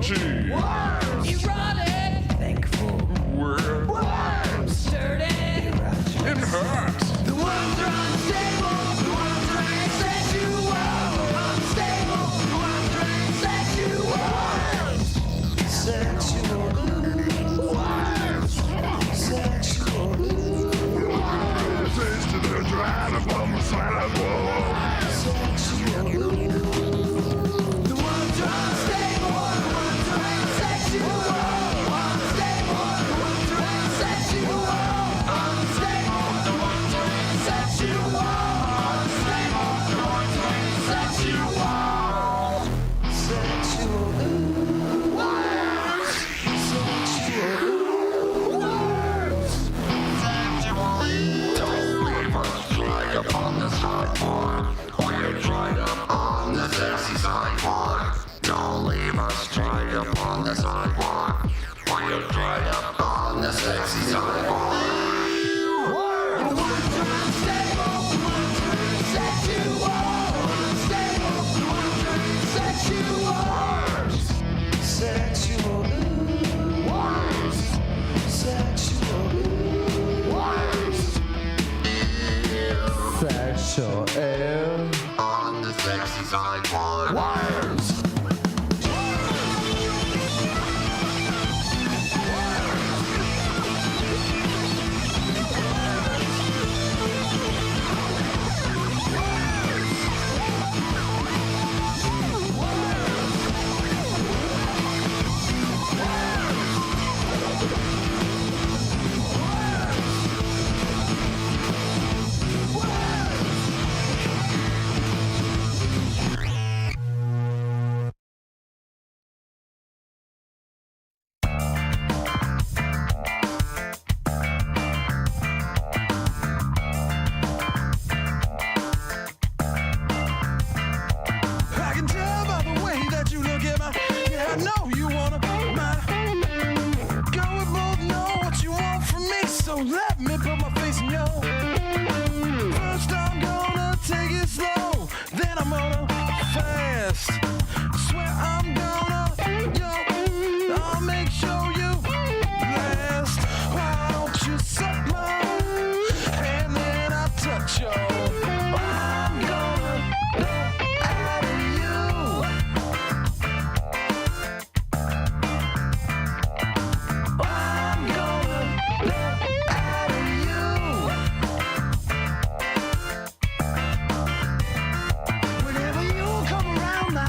Flashy. Worms. Erotic. Thankful. We're Worms. Sturdy. in hurt. The worms are unstable. The worms are asexual. Unstable. The worms are asexual. Sexual glue. Worms. Sexual glue. Taste of the drive upon the sidewalk. Sexual glue. The worms are unstable. The worms are asexual. Unstable. The worms are asexual. Unstable. The worms are asexual. Unstable. The worms are asexual. Sexual glue. Worms. Sexual glue. Worms. Don't leave us drag upon the sidewalk. We're dried up on the sexy sidewalk. Don't leave us drag upon the sidewalk. We're dried up on the sexy sidewalk. The worms are unstable. The worms are asexual. Unstable. The worms are asexual. Sexual glue. Worms. Sexual glue. Worms. Sexual air. On the sexy sidewalk. Worms. I can tell by the way that you look at my. Yeah, I know you wanna my. Girl, we both know what you want from me, so let me put my face in your. First I'm gonna take it slow, then I'm gonna fast. Swear I'm gonna, yo, I'll make sure you last. Why don't you suck my hand, then I'll touch your. I'm gonna out of you. I'm gonna out of you. Whenever you come around, I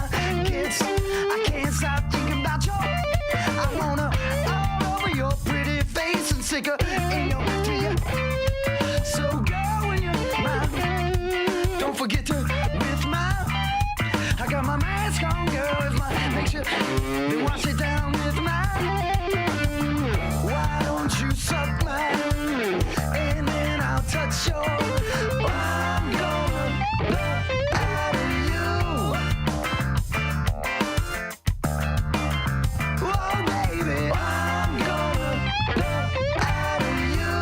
can't stop thinking about you. I wanna all over your pretty face and stick her in your teeth. So go when you're mine. Don't forget to with mine. I got my mask on, girl, it's my make sure they wash it down with mine. Why don't you suck mine, and then I'll touch your. I'm gonna out of you. Oh, baby, I'm gonna out of you.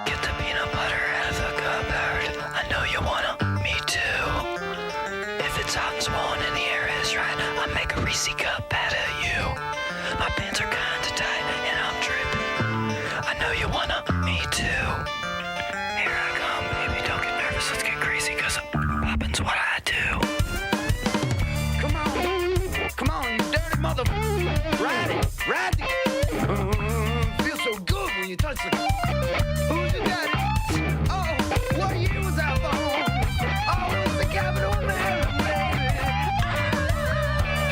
Get the peanut butter out of the cupboard. I know you wanna. Me too. If it's hot and swollen and the air is right, I make a Reese cup out of you. My pants are kinda tight and I'm dripping. I know you wanna. Me too. Here I come, baby. Don't get nervous. Let's get crazy, cause poppin's what I do. Come on, you dirty mother. Ride it, ride it. Feels so good when you touch the. Who's your daddy? Oh, what year was that phone? Oh, it was the Capitol man, baby.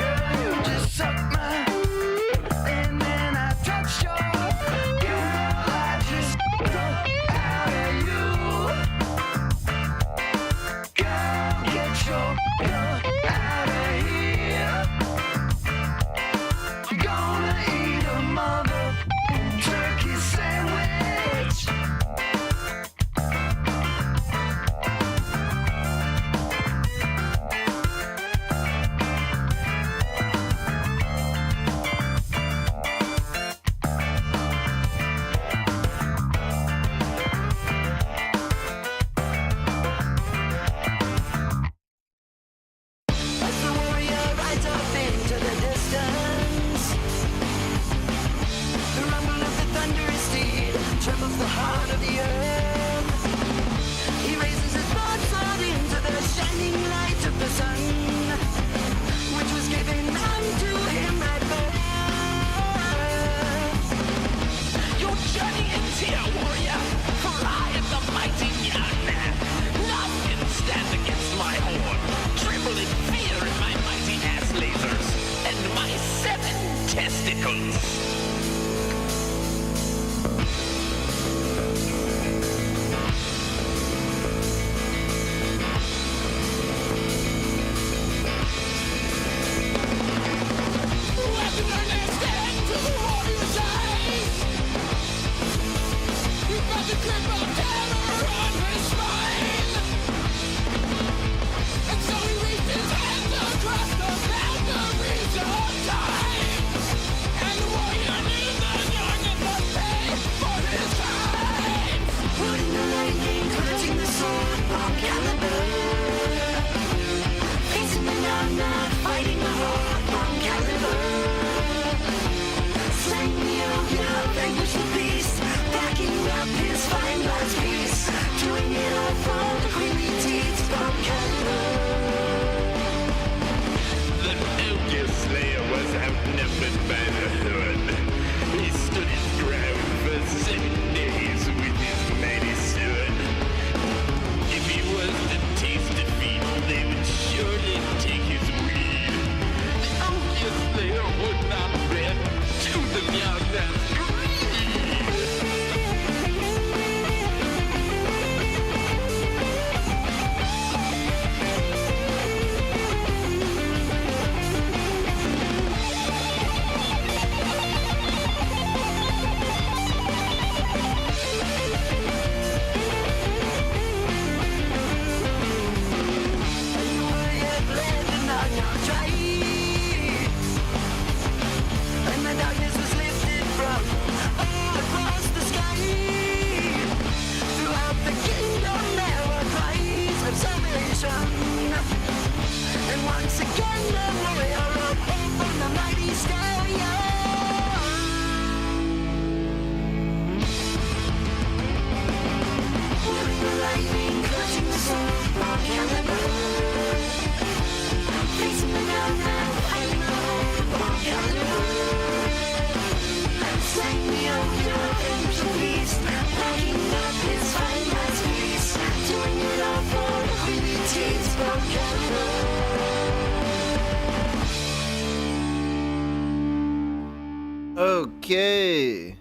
Girl, you just suck my, and then I touch your. Girl, I just out of you. Girl, get your out of here. Gonna eat a mother turkey sandwich. grip of terror on his spine. And so he reached his hands across the boundaries of time. And the warrior knew the darkness must pay for his crimes. Putting the lightning, clutching the sword, Bongcalibur. Facing the knock-knock, fighting the horde, Bongcalibur. Slaying the ogre, vanquish the beast, backing up his fine glass piece, doing it all for the queenly deeds, Bongcalibur. The ogre slayer was outnumbered by the horde. He stood his ground for 7 days with his mighty sword. If he was to taste defeat, they would surely take his weed. The ogre slayer would not bend to the Mjolnir's greed. And the darkness was lifted from all across the sky. Throughout the kingdom there were cries of salvation. And once again the warrior rode from the mighty stallion. Wielding the lightning, clutching the sword, Bongcalibur. Facing the knock-knock, fighting the horde, Bongcalibur. Slaying the ogre, vanquish the beast, backing up his fine glass piece, doing it all for the queenly deeds, Bongcalibur. Okay,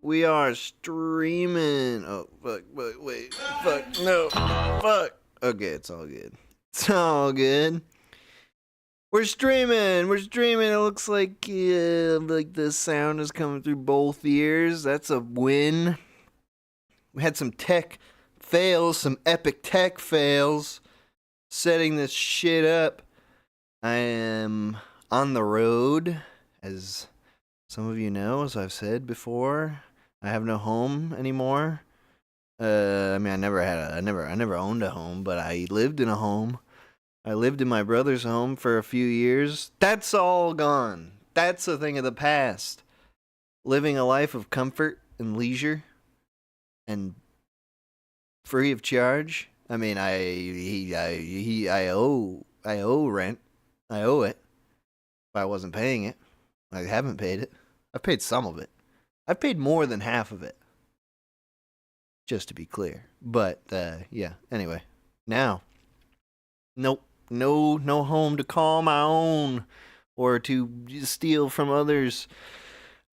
we are streaming. Oh, fuck, wait, fuck, no, fuck. Okay, it's all good. It's all good. We're streaming. It looks like the sound is coming through both ears. That's a win. We had some tech fails, some epic tech fails, setting this shit up. I am on the road, as some of you know, as I've said before. I have no home anymore. I mean, I never owned a home, but I lived in a home. I lived in my brother's home for a few years. That's all gone. That's a thing of the past. Living a life of comfort and leisure and free of charge. I mean, I owe rent. I owe it. If I wasn't paying it, I haven't paid it. I've paid some of it. I've paid more than half of it. Just to be clear. But yeah. Anyway, now, nope. No home to call my own or to steal from others.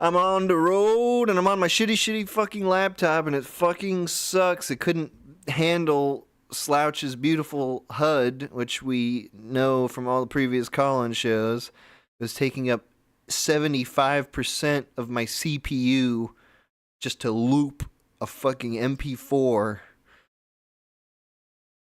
I'm on the road and I'm on my shitty fucking laptop and it fucking sucks. It couldn't handle Slouch's beautiful HUD, which we know from all the previous call-in shows. It was taking up 75% of my CPU just to loop a fucking MP4.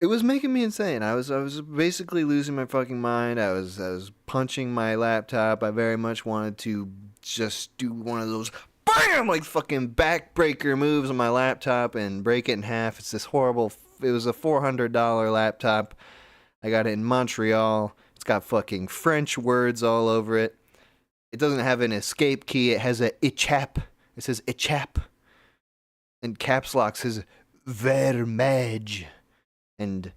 It was making me insane. I was basically losing my fucking mind. I was punching my laptop. I very much wanted to just do one of those BAM! Like fucking backbreaker moves on my laptop and break it in half. It's this horrible. It was a $400 laptop. I got it in Montreal. It's got fucking French words all over it. It doesn't have an escape key. It has a ichap. It says ichap. And caps lock says vermage. And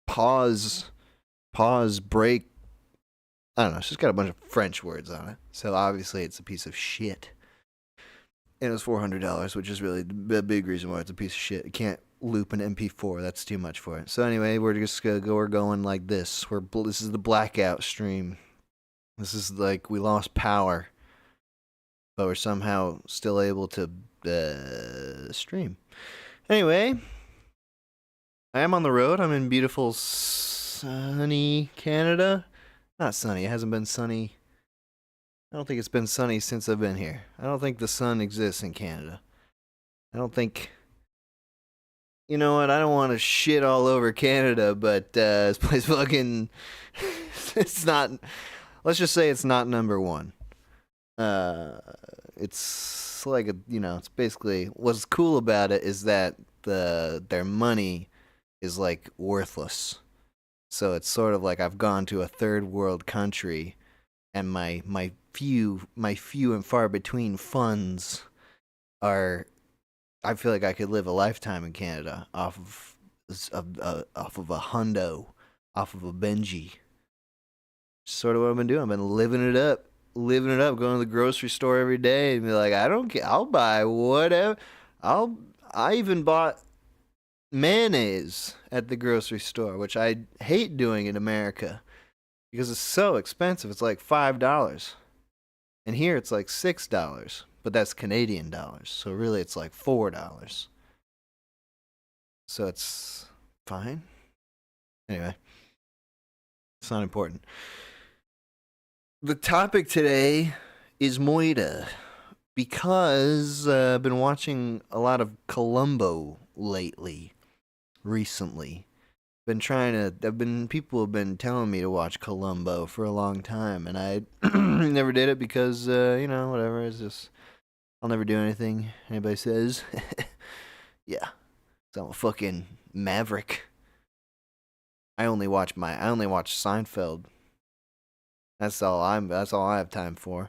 pause, break. I don't know. It's just got a bunch of French words on it. So obviously it's a piece of shit. And it was $400, which is really the big reason why it's a piece of shit. It can't loop an MP4. That's too much for it. So anyway, we're going like this. This is the blackout stream. This is like we lost power, but we're somehow still able to stream. Anyway, I am on the road. I'm in beautiful sunny Canada. Not sunny. It hasn't been sunny I don't think it's been sunny since I've been here. I don't think the sun exists in Canada. I don't think... You know what? I don't want to shit all over Canada, but this place fucking... it's not... Let's just say it's not number one. It's like a, it's basically... What's cool about it is that their money is like worthless. So it's sort of like I've gone to a third world country, and my few and far between funds are... I feel like I could live a lifetime in Canada off of a hundo, off of a Benji. Sort of what I've been doing. I've been living it up, going to the grocery store every day and be like, I don't care, I'll buy whatever. I even bought mayonnaise at the grocery store, which I hate doing in America because it's so expensive. It's like $5, and here it's like $6. But that's Canadian dollars, so really it's like $4. So it's fine. Anyway, it's not important. The topic today is moida, because I've been watching a lot of Columbo recently. People have been telling me to watch Columbo for a long time, and I never did it because, whatever, it's just... I'll never do anything anybody says. Yeah. So I'm a fucking maverick. I only watch Seinfeld. That's all I have time for.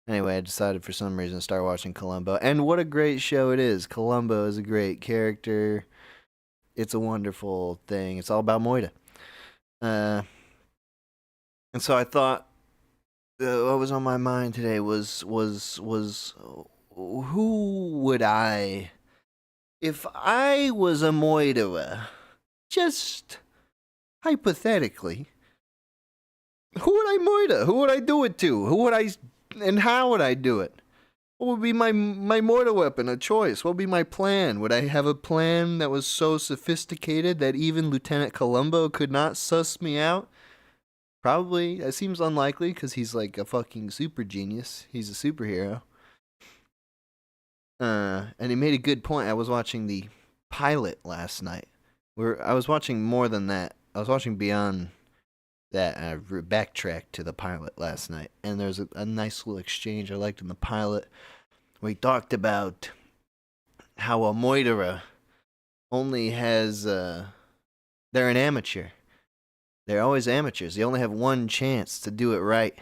Anyway, I decided for some reason to start watching Columbo. And what a great show it is. Columbo is a great character. It's a wonderful thing. It's all about moida. And so I thought what was on my mind today was who would I, if I was a moiderer, just hypothetically, who would I moida? Who would I do it to? And how would I do it? What would be my moida weapon of choice? What would be my plan? Would I have a plan that was so sophisticated that even Lieutenant Columbo could not suss me out? Probably. That seems unlikely because he's like a fucking super genius. He's a superhero. And he made a good point. I was watching the pilot last night. I was watching more than that. I was watching beyond that. I backtracked to the pilot last night. And there's a nice little exchange I liked in the pilot where he talked about how a moiderer only has... they're an amateur. They're always amateurs. They only have one chance to do it right.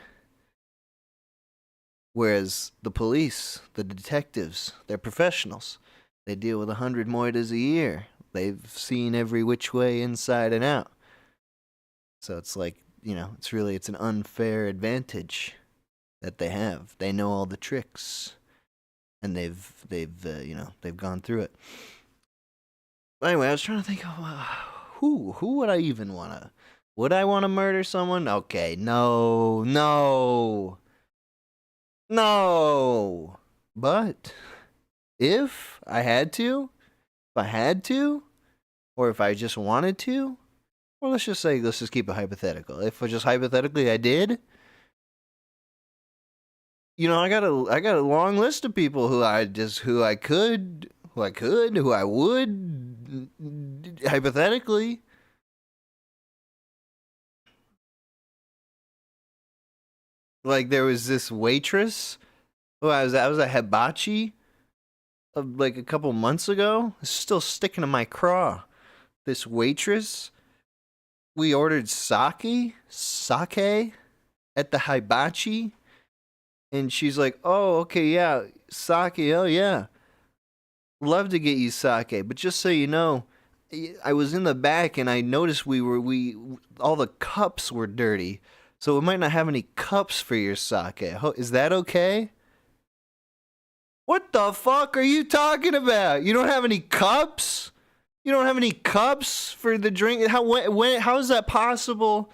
Whereas the police, the detectives, they're professionals. They deal with 100 moidas a year. They've seen every which way inside and out. So it's like, it's an unfair advantage that they have. They know all the tricks. And they've gone through it. But anyway, I was trying to think of who would I even want to... Would I want to murder someone? Okay, no. But if I had to, or if I just wanted to, or let's just keep it hypothetical. If just hypothetically I did, I got a long list of people who I would hypothetically. Like, there was this waitress who I was at hibachi like a couple months ago. It's still sticking to my craw. This waitress, we ordered sake at the hibachi, and she's like, "Oh, okay, yeah, sake, oh yeah, love to get you sake, but just so you know, I was in the back and I noticed all the cups were dirty." So we might not have any cups for your sake. Is that okay? What the fuck are you talking about? You don't have any cups? You don't have any cups for the drink? How is that possible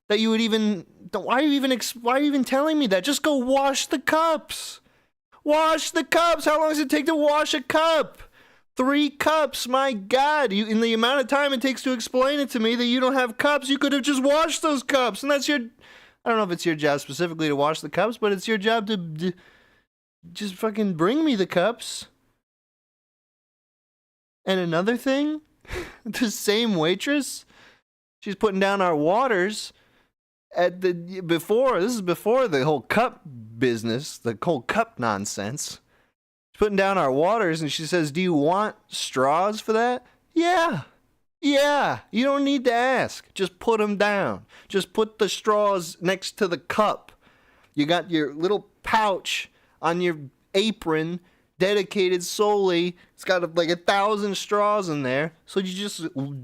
that you would even... Why are you even telling me that? Just go wash the cups. Wash the cups. How long does it take to wash a cup? 3 cups, my God. In the amount of time it takes to explain it to me that you don't have cups, you could have just washed those cups. And I don't know if it's your job specifically to wash the cups, but it's your job to just fucking bring me the cups. And another thing, the same waitress, she's putting down our waters at this is before the whole cup business, the whole cup nonsense. She's putting down our waters and she says, "Do you want straws for that?" Yeah. Yeah, you don't need to ask. Just put them down. Just put the straws next to the cup. You got your little pouch on your apron dedicated solely. It's got like 1,000 straws in there. So you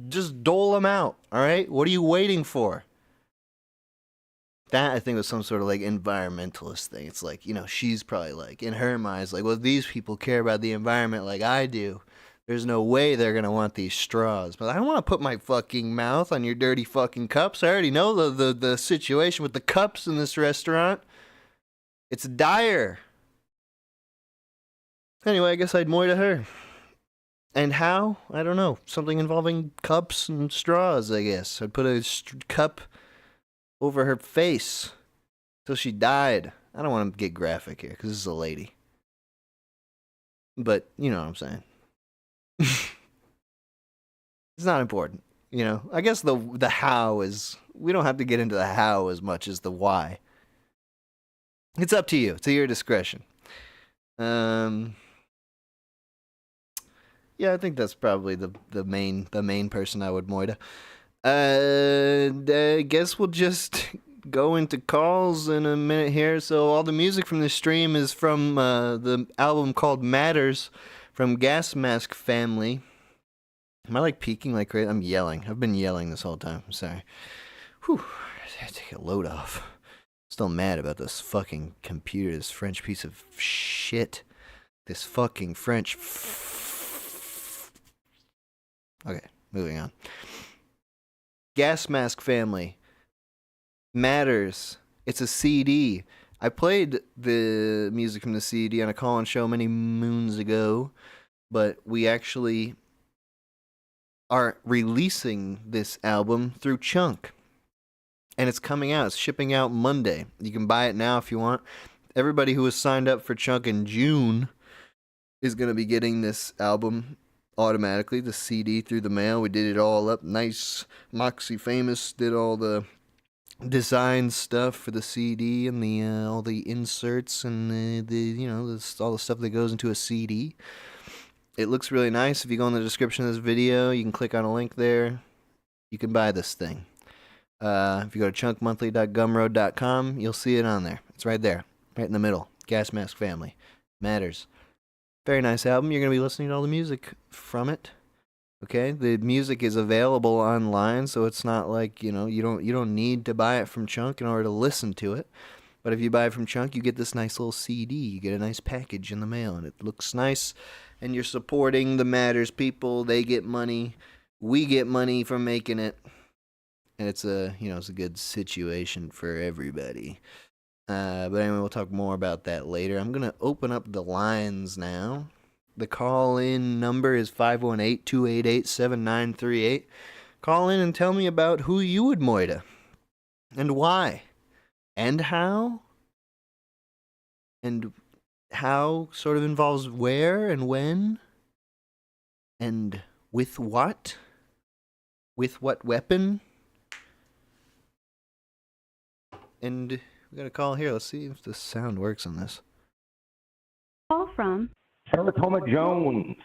just dole them out. All right? What are you waiting for? That, I think, was some sort of like environmentalist thing. It's like, she's probably like, in her mind, it's like, well, these people care about the environment like I do. There's no way they're going to want these straws. But I don't want to put my fucking mouth on your dirty fucking cups. I already know the situation with the cups in this restaurant. It's dire. Anyway, I guess I'd moida her. And how? I don't know. Something involving cups and straws, I guess. I'd put a cup over her face till she died. I don't want to get graphic here because this is a lady. But you know what I'm saying. It's not important, I guess the how is, we don't have to get into the how as much as the why. It's up to you, to your discretion. Yeah, I think that's probably the main person I would moida. I guess we'll just go into calls in a minute here. So all the music from this stream is from the album called Matters from Gas Mask Family. Am I like peaking like crazy? I'm yelling. I've been yelling this whole time. I'm sorry. Whew. I had to take a load off. Still mad about this fucking computer, this French piece of shit. This fucking French. Okay, moving on. Gas Mask Family. Matters. It's a CD. I played the music from the CD on a call-in show many moons ago, but we actually are releasing this album through Chunk. And it's coming out. It's shipping out Monday. You can buy it now if you want. Everybody who was signed up for Chunk in June is going to be getting this album automatically, the CD, through the mail. We did it all up nice. Moxie Famous did all the design stuff for the CD and the all the inserts and all the stuff that goes into a CD. It looks really nice. If you go in the description of this video, you can click on a link there. You can buy this thing. If you go to chunkmonthly.gumroad.com, you'll see it on there. It's right there, right in the middle. Gas Mask Family. Matters. Very nice album. You're going to be listening to all the music from it. Okay, the music is available online, so it's not like, you don't need to buy it from Chunk in order to listen to it. But if you buy it from Chunk, you get this nice little CD. You get a nice package in the mail, and it looks nice. And you're supporting the Matters people. They get money. We get money from making it. And it's a good situation for everybody. But anyway, we'll talk more about that later. I'm going to open up the lines now. The call-in number is 518-288-7938. Call in and tell me about who you would moida. And why. And how. And how sort of involves where and when. And with what. With what weapon. And we got a call here. Let's see if the sound works on this. Call from Teratoma Jones.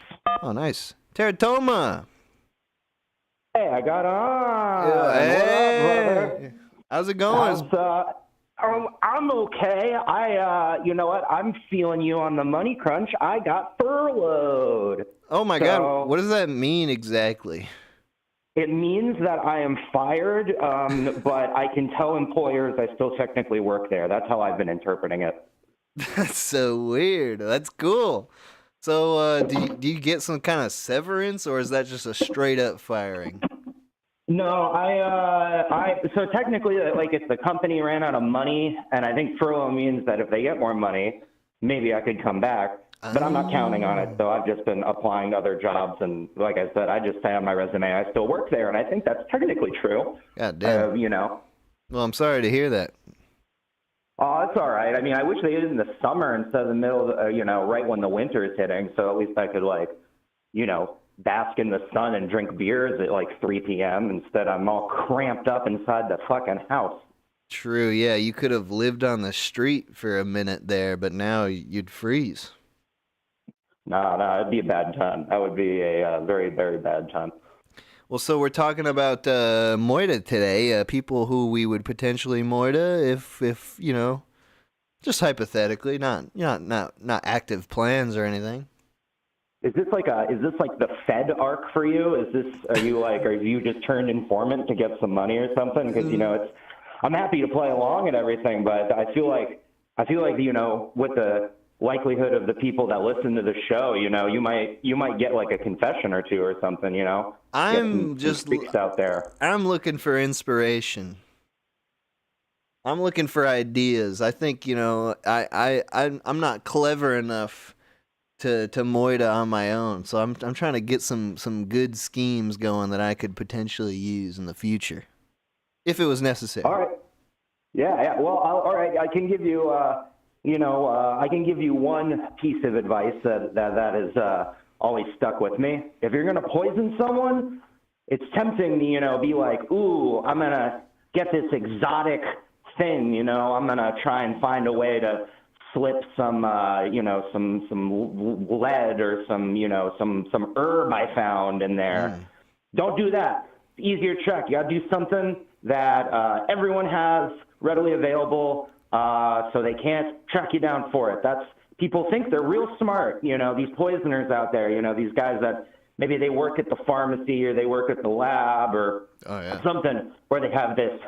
Oh, nice. Teratoma. Hey, I got on. Yeah, hey. What up, brother? How's it going? I'm okay. You know what? I'm feeling you on the money crunch. I got furloughed. Oh my God. What does that mean exactly? It means that I am fired, but I can tell employers I still technically work there. That's how I've been interpreting it. That's so weird. That's cool. So, do you get some kind of severance, or is that just a straight up firing? No, so technically, like, if the company ran out of money, and I think furlough means that if they get more money, maybe I could come back. But I'm not counting on it, so I've just been applying to other jobs, and like I said, I just say on my resume I still work there, and I think that's technically true. God damn. You know. Well, I'm sorry to hear that. Oh, that's all right. I mean, I wish they did it in the summer instead of the middle of, right when the winter is hitting. So at least I could, bask in the sun and drink beers at, 3 p.m. Instead, I'm all cramped up inside the fucking house. True, yeah. You could have lived on the street for a minute there, but now you'd freeze. No, it'd be a bad time. That would be a very, very bad time. Well, so we're talking about moida today. People who we would potentially moida if just hypothetically, not active plans or anything. Is this like the Fed arc for you? Are you just turned informant to get some money or something? Because I'm happy to play along and everything, but I feel like with the likelihood of the people that listen to the show, you might get like a confession or two or something, I'm just speaks out there. I'm looking for inspiration. I'm looking for ideas. I think, I'm not clever enough to moida on my own. So I'm trying to get some good schemes going that I could potentially use in the future, if it was necessary. All right. Yeah. Well, all right. I can give you, I can give you one piece of advice that has always stuck with me. If you're gonna poison someone, it's tempting to, be like, ooh, I'm gonna get this exotic thing. I'm gonna try and find a way to slip some lead or some herb I found in there. Don't do that. It's easier check. You gotta do something that everyone has readily available, so they can't track you down for it. People think they're real smart, these poisoners out there, these guys that maybe they work at the pharmacy or they work at the lab or something, where they have this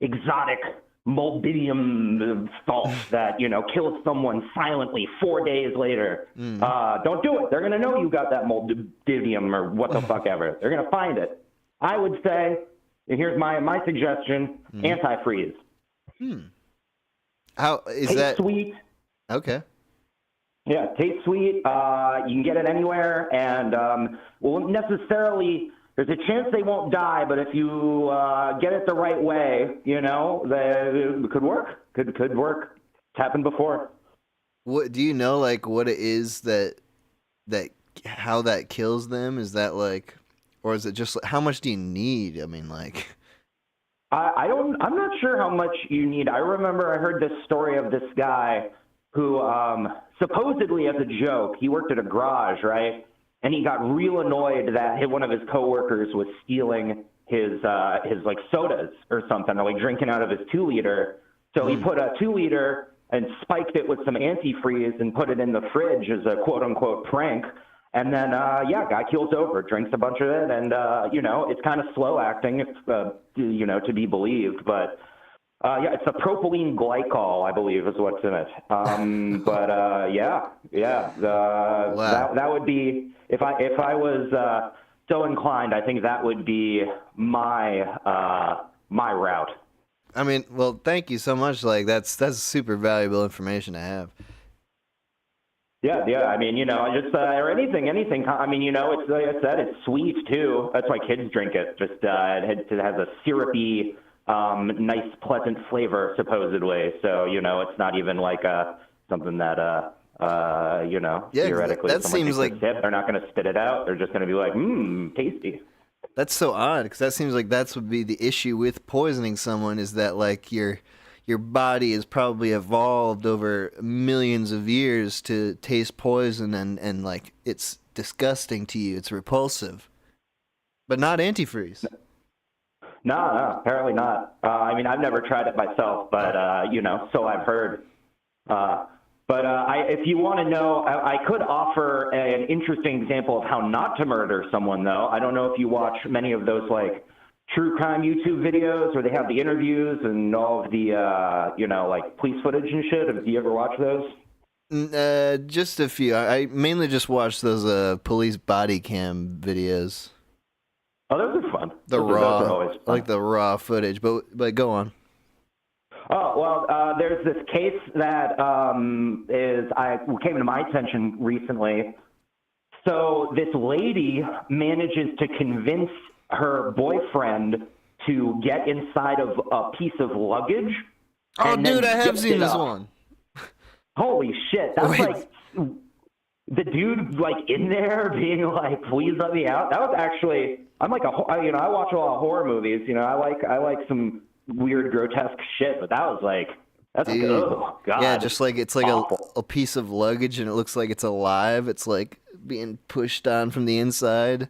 exotic molybdenum salt that, kills someone silently 4 days later. Don't do it. They're going to know you got that molybdenum or what the fuck ever. They're going to find it. I would say, and here's my suggestion, antifreeze. How is Tastes that? Sweet. Okay. Yeah, tastes sweet. You can get it anywhere, and won't necessarily. There's a chance they won't die, but if you get it the right way, it could work. Could work. It's happened before. What do you know? Like what it is that how that kills them? Is that or is it just how much do you need? I mean, I'm not sure how much you need. I remember I heard this story of this guy who supposedly as a joke, he worked at a garage, right? And he got real annoyed that one of his coworkers was stealing his sodas or something, or drinking out of his 2-liter. So he put a 2-liter and spiked it with some antifreeze and put it in the fridge as a quote unquote prank. And then, guy keels over, drinks a bunch of it, and, it's kind of slow acting, to be believed. But, it's a propylene glycol, I believe, is what's in it. That would be, if I was so inclined, I think that would be my route. I mean, well, thank you so much. That's super valuable information to have. Yeah. I mean, just or anything. I mean, it's like I said, it's sweet too. That's why kids drink it. Just it has a syrupy, nice, pleasant flavor supposedly. So it's not even like something that theoretically. That seems like they're not going to spit it out. They're just going to be like, tasty. That's so odd because that seems like that's would be the issue with poisoning someone is that your body has probably evolved over millions of years to taste poison and it's disgusting to you. It's repulsive. But not antifreeze. No, apparently not. I mean, I've never tried it myself, but, so I've heard. If you want to know, I could offer an interesting example of how not to murder someone, though. I don't know if you watch many of those, true crime YouTube videos where they have the interviews and all of the, police footage and shit. Have you ever watched those? Just a few. I mainly just watch those police body cam videos. Oh, those are fun. Those are always fun. I like the raw footage, but go on. Oh, well, there's this case that came to my attention recently. So this lady manages to convince her boyfriend to get inside of a piece of luggage Oh, and then dude, I have dipped seen it this up. one. Holy shit! That's Wait. like the dude like in there being like, "Please let me out." That was actually. I'm like I watch a lot of horror movies. I like some weird, grotesque shit, but that was like. That's Dude. oh god. Yeah, just like it's like Awful. a piece of luggage and it looks like it's alive. It's like being pushed on from the inside.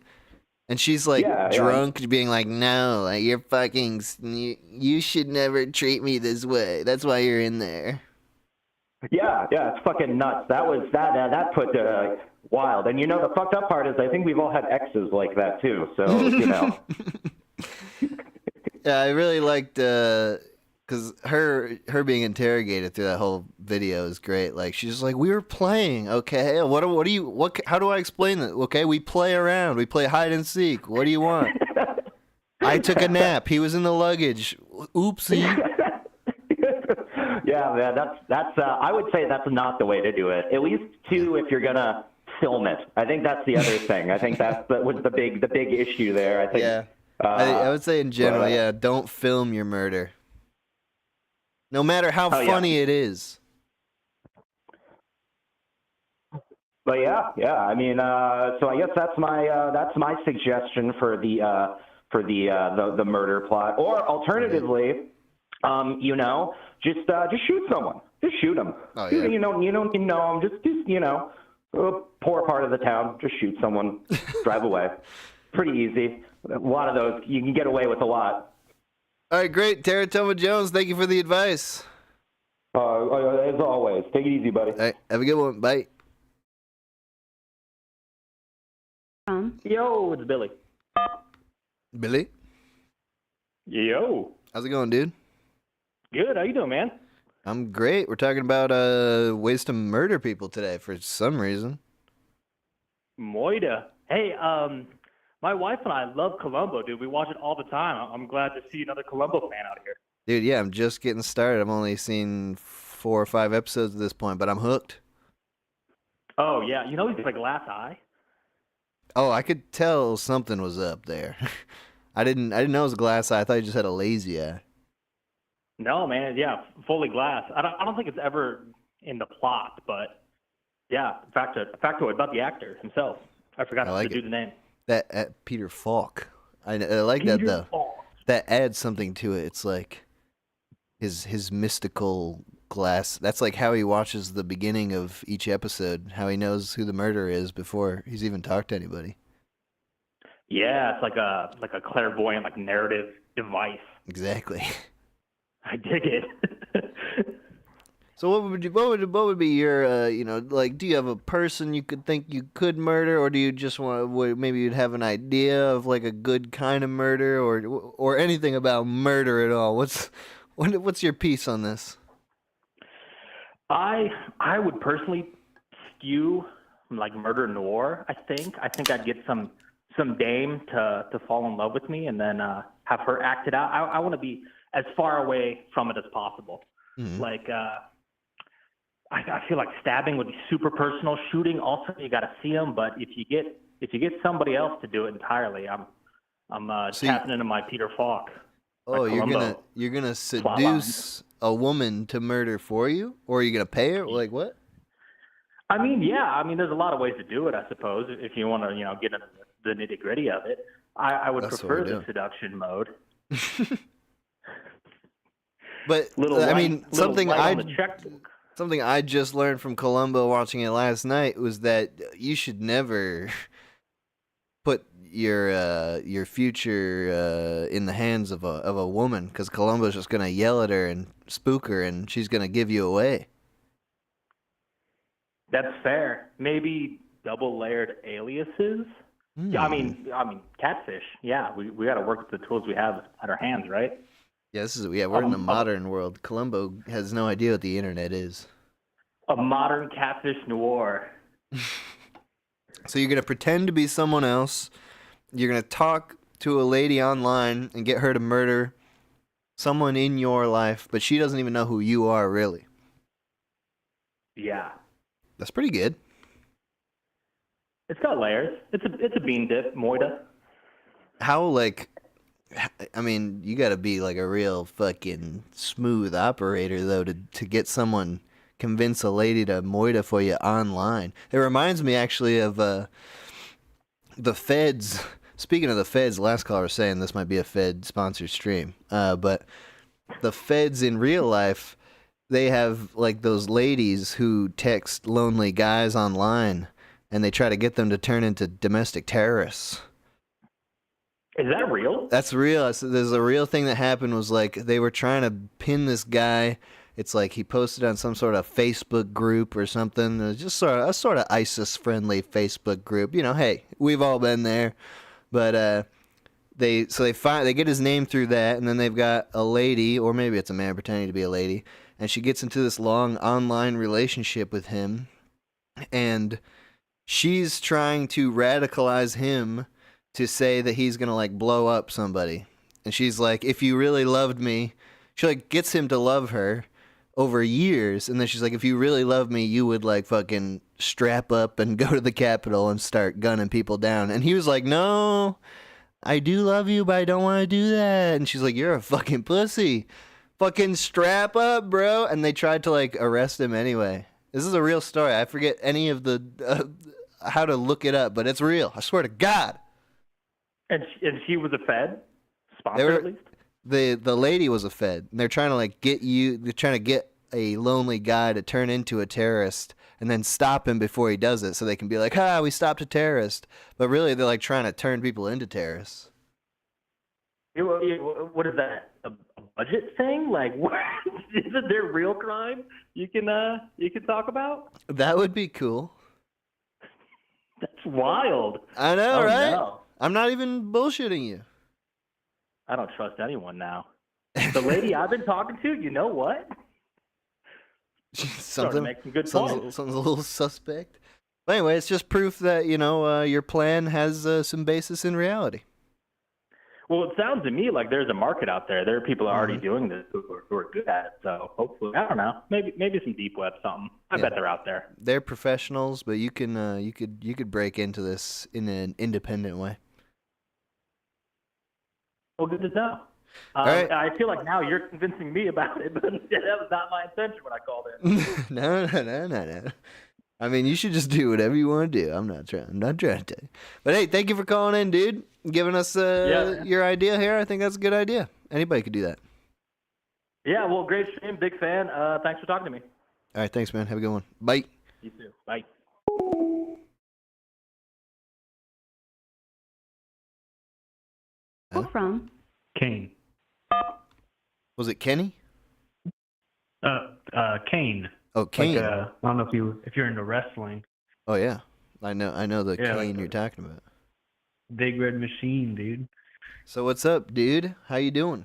And she's like Yeah, yeah. drunk, being like, "No, like, you're fucking. You should never treat me this way. That's why you're in there." Yeah, it's fucking nuts. That was that put wild. And the fucked up part is I think we've all had exes like that too. So Yeah, I really liked because her being interrogated through that whole video is great. Like she's like, "We were playing, okay? How do I explain that? Okay, we play around. We play hide and seek. What do you want?" I took a nap. He was in the luggage. Oopsie. Yeah, man, that's I would say that's not the way to do it. At least if you're gonna film it. I think that's the other thing. I think that was the big issue there. I think. Yeah. I would say in general, yeah, don't film your murder. No matter how funny it is. But yeah. I mean, so I guess that's my suggestion for the murder plot. Or alternatively, just shoot someone. Just shoot them. Oh, yeah. You know them. Just a poor part of the town. Just shoot someone. Drive away. Pretty easy. A lot of those you can get away with a lot. All right, great. Teratoma Jones, thank you for the advice. As always, take it easy, buddy. All right, have a good one. Bye. Yo, it's Billy. Billy? Yo. How's it going, dude? Good. How you doing, man? I'm great. We're talking about ways to murder people today for some reason. Moida. Hey, my wife and I love Columbo, dude. We watch it all the time. I'm glad to see another Columbo fan out here. Dude, yeah, I'm just getting started. I've only seen 4 or 5 episodes at this point, but I'm hooked. Oh, yeah. He's like glass eye. Oh, I could tell something was up there. I didn't know it was a glass eye. I thought he just had a lazy eye. No, man. Yeah, fully glass. I don't think it's ever in the plot, but yeah, factoid about the actor himself. I forgot to do the name. That Peter Falk. I like that though. Falk. That adds something to it. It's like his mystical glass. That's like how he watches the beginning of each episode, how he knows who the murderer is before he's even talked to anybody. Yeah, it's like a clairvoyant narrative device. Exactly. I dig it. So what would be your do you have a person you could think you could murder, or do you just maybe you'd have an idea of like a good kind of murder, or anything about murder at all? What's your piece on this? I would personally skew like murder noir. I think I'd get some dame to fall in love with me and then have her act it out. I want to be as far away from it as possible. Mm-hmm. Like I feel like stabbing would be super personal. Shooting also you got to see them, but if you get somebody else to do it entirely, I'm tapping into my Peter Falk. Oh, you're gonna seduce a woman to murder for you, or are you gonna pay her? Like what? I mean, yeah. There's a lot of ways to do it, I suppose, if you want to, get into the nitty gritty of it. I would prefer the seduction mode. But something I just learned from Columbo watching it last night was that you should never put your future in the hands of a woman, because Columbo's just gonna yell at her and spook her, and she's gonna give you away. That's fair. Maybe double layered aliases. Yeah, I mean catfish. Yeah, we got to work with the tools we have at our hands, right? Yeah, we're in the modern world. Columbo has no idea what the internet is. A modern catfish noir. So you're gonna pretend to be someone else. You're gonna talk to a lady online and get her to murder someone in your life, but she doesn't even know who you are, really. Yeah. That's pretty good. It's got layers. It's a bean dip, moida. How I mean, you got to be like a real fucking smooth operator though to get someone convince a lady to moida for you online. It reminds me actually of the feds. Speaking of the feds, last caller was saying this might be a Fed sponsored stream. But the feds in real life, they have like those ladies who text lonely guys online and they try to get them to turn into domestic terrorists. Is that real? That's real. There's a real thing that happened was like they were trying to pin this guy. It's like he posted on some sort of Facebook group or something. It was just sort of ISIS friendly Facebook group. You know, hey, we've all been there. But they get his name through that, and then they've got a lady, or maybe it's a man pretending to be a lady, and she gets into this long online relationship with him, and she's trying to radicalize him to say that he's gonna like blow up somebody. And she's like, if you really loved me, she like gets him to love her over years, and then she's like, if you really love me, you would like fucking strap up and go to the Capitol and start gunning people down. And he was like, no, I do love you, but I don't want to do that. And she's like, you're a fucking pussy. Fucking strap up, bro. And they tried to like arrest him anyway. This is a real story. I forget any of the how to look it up, but it's real. I swear to God. And she was a Fed sponsor at least. The lady was a Fed. And they're trying to like they're trying to get a lonely guy to turn into a terrorist and then stop him before he does it so they can be like, we stopped a terrorist. But really they're like trying to turn people into terrorists. What is that? A budget thing? Like, what? Isn't there real crime you can talk about? That would be cool. That's wild. I know, right? No. I'm not even bullshitting you. I don't trust anyone now. The lady I've been talking to, you know what? Something make some good sounds a little suspect. But anyway, it's just proof that, your plan has some basis in reality. Well, it sounds to me like there's a market out there. There are people already doing this who are good at it. So hopefully, I don't know, maybe some deep web something. I bet they're out there. They're professionals, but you can you could break into this in an independent way. Well, good to know. right. I feel like now you're convincing me about it, but that was not my intention when I called in. No. I mean, you should just do whatever you want to do. I'm not trying to tell you. But hey, thank you for calling in, dude. Giving us your idea here. I think that's a good idea. Anybody could do that. Yeah, well, great stream. Big fan. Thanks for talking to me. All right, thanks, man. Have a good one. Bye. You too. Bye. From Kane. Was it Kenny? Kane. Oh, Kane. Like, I don't know if you're into wrestling. Oh yeah, I know the Yeah, Kane like you're talking about. Big Red Machine, dude. So what's up, dude? How you doing?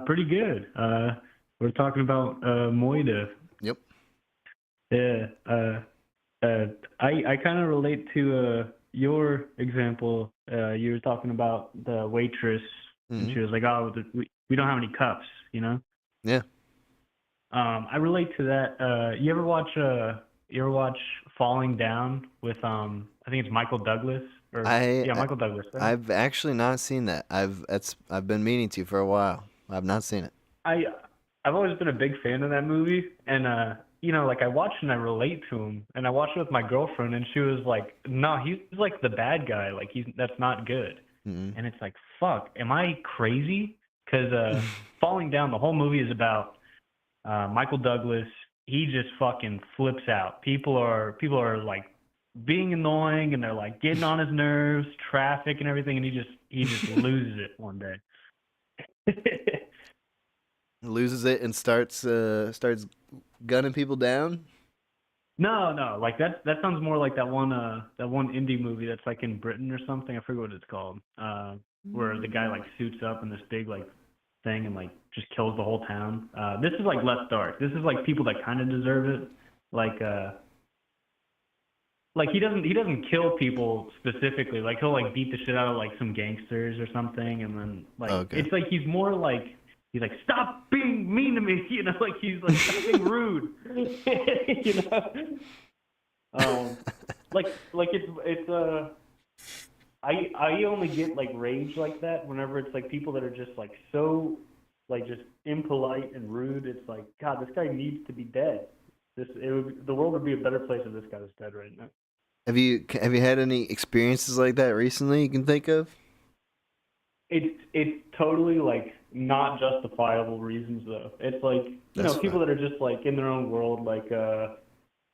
Pretty good. We're talking about moida. Yep. Yeah. I kind of relate to your example. You were talking about the waitress, and she was like, "Oh, we don't have any cups," you know. Yeah. I relate to that. You ever watch Falling Down with I think it's Michael Douglas Michael Douglas. Right? I've actually not seen that. I've been meaning to for a while. I've not seen it. I've always been a big fan of that movie, and like I watched and I relate to him, and I watched it with my girlfriend, and she was like, "No, he's like the bad guy. Like that's not good." Mm-hmm. And it's like, "Fuck, am I crazy?" Because Falling Down, the whole movie is about Michael Douglas. He just fucking flips out. People are like being annoying, and they're like getting on his nerves, traffic and everything, and he just loses it one day. Loses it and starts gunning people down. No, like that sounds more like that one indie movie that's like in Britain or something. I forget what it's called. Where the guy like suits up in this big like thing and like just kills the whole town. This is like less dark. This is like people that kind of deserve it. Like he doesn't kill people specifically. Like he'll like beat the shit out of like some gangsters or something, and then like it's like he's more like he's like, stop being mean to me, you know, like he's like stop being rude, you know. Like it's I only get like rage like that whenever it's like people that are just like so like just impolite and rude. It's like, God, this guy needs to be dead. The world would be a better place if this guy was dead right now. Have you had any experiences like that recently you can think of? It's totally like not justifiable reasons though. It's like people that are just like in their own world. Like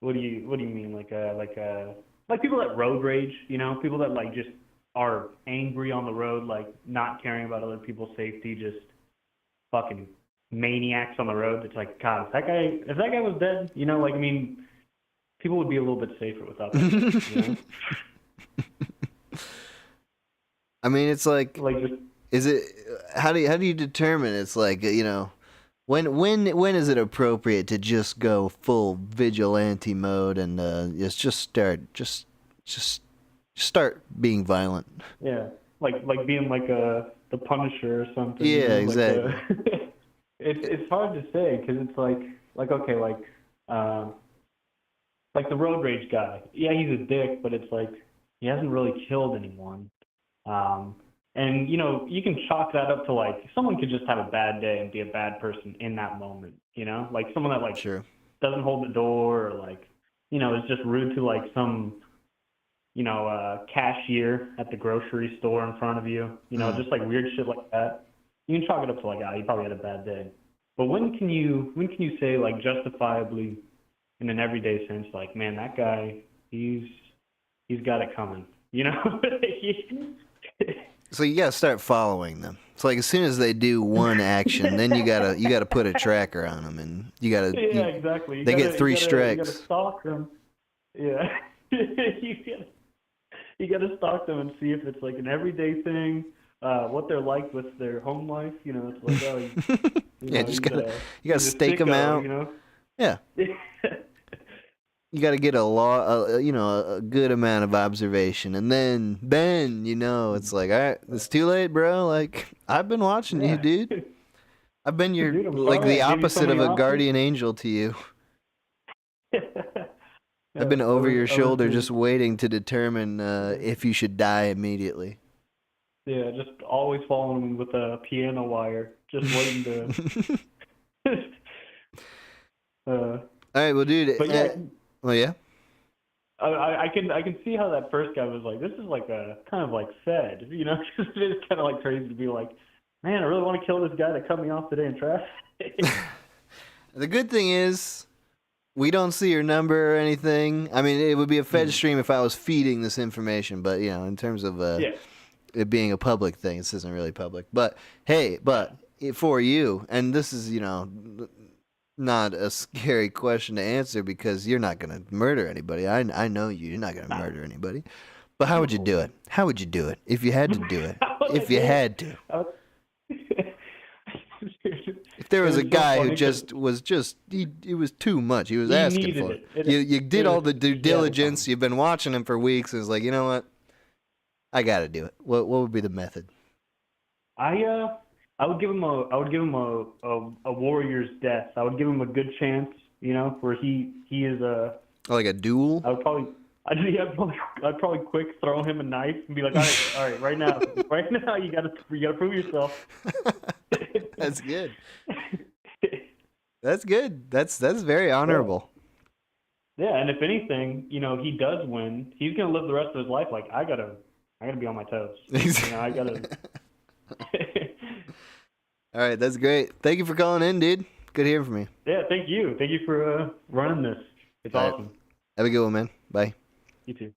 what do you mean? Like people that road rage. People that like just are angry on the road, like not caring about other people's safety, just fucking maniacs on the road. It's like, God, if that guy was dead, people would be a little bit safer without that. I mean, it's like just, is it? How do you determine? It's like when is it appropriate to just go full vigilante mode and just start being violent? Yeah, like being like the Punisher or something. Yeah, exactly. It's hard to say because it's like okay, like the road rage guy. Yeah, he's a dick, but it's like he hasn't really killed anyone. And you can chalk that up to like someone could just have a bad day and be a bad person in that moment. Like someone that like sure. doesn't hold the door or like is just rude to like some cashier at the grocery store in front of you. Just like weird shit like that. You can chalk it up to like, he probably had a bad day. But when can you say like justifiably in an everyday sense, like, man, that guy, he's got it coming, So you gotta start following them. It's like as soon as they do one action, then you gotta put a tracker on them, and you gotta. Yeah, exactly. They get 3 strikes. You gotta stalk them. Yeah, you gotta stalk them and see if it's like an everyday thing. What they're like with their home life, it's like, you gotta stake them out. Yeah. You gotta get a good amount of observation, and then it's like, all right, it's too late, bro. Like I've been watching you, dude. I've been the opposite of a guardian angel to you. I've been over your shoulder, just waiting to determine if you should die immediately. Yeah, just always following me with a piano wire, just waiting to. All right, well, dude. But yeah, well, yeah. I can see how that first guy was like, this is like a kind of like fed, it's kind of like crazy to be like, man, I really want to kill this guy that cut me off today in traffic. The good thing is, we don't see your number or anything. I mean, it would be a fed stream if I was feeding this information, but in terms of it being a public thing, this isn't really public. But hey, for you, and this is not a scary question to answer because you're not gonna murder anybody. I know you. You're not gonna murder anybody. But how would you do it? How would you do it if you had to do it? If you had to. If there was a guy who it was too much. He was asking for it. You did all the due diligence. You've been watching him for weeks, and it's like, you know what? I got to do it. What would be the method? I would give him a warrior's death. I would give him a good chance, where he is a like a duel. I'd probably quick throw him a knife and be like, all right, right now, you gotta prove yourself. That's good. That's good. That's very honorable. Yeah, and if anything, he does win, he's gonna live the rest of his life like, I gotta be on my toes. I gotta. All right, that's great. Thank you for calling in, dude. Good hearing from you. Yeah, thank you. Thank you for running this. It's awesome. Right. Have a good one, man. Bye. You too.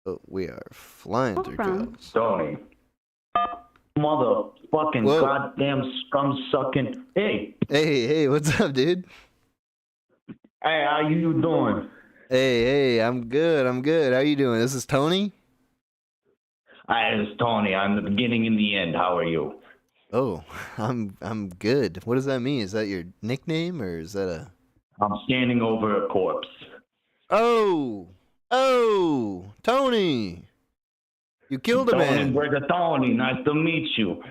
Oh, we are flying through calls. Tony. Motherfucking goddamn scum sucking. Hey. Hey, what's up, dude? Hey, how you doing? Hey, I'm good. How you doing? This is Tony? It's Tony. I'm the beginning and the end. How are you? Oh, I'm good. What does that mean? Is that your nickname or is that a... I'm standing over a corpse. Oh, Tony. You killed a man. Tony, where's the Tony? Nice to meet you.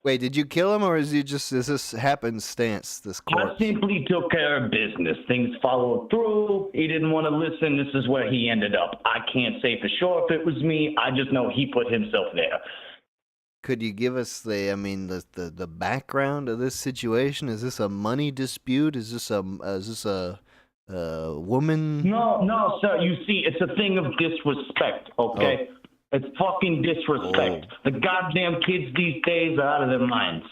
Wait, did you kill him, or is this happenstance? This I corpse? simply took care of business. Things followed through. He didn't want to listen. This is where he ended up. I can't say for sure if it was me. I just know he put himself there. Could you give us the background of this situation? Is this a money dispute? Is this a woman? No, sir. You see, it's a thing of disrespect, okay? Oh. It's fucking disrespect. The goddamn kids these days are out of their minds.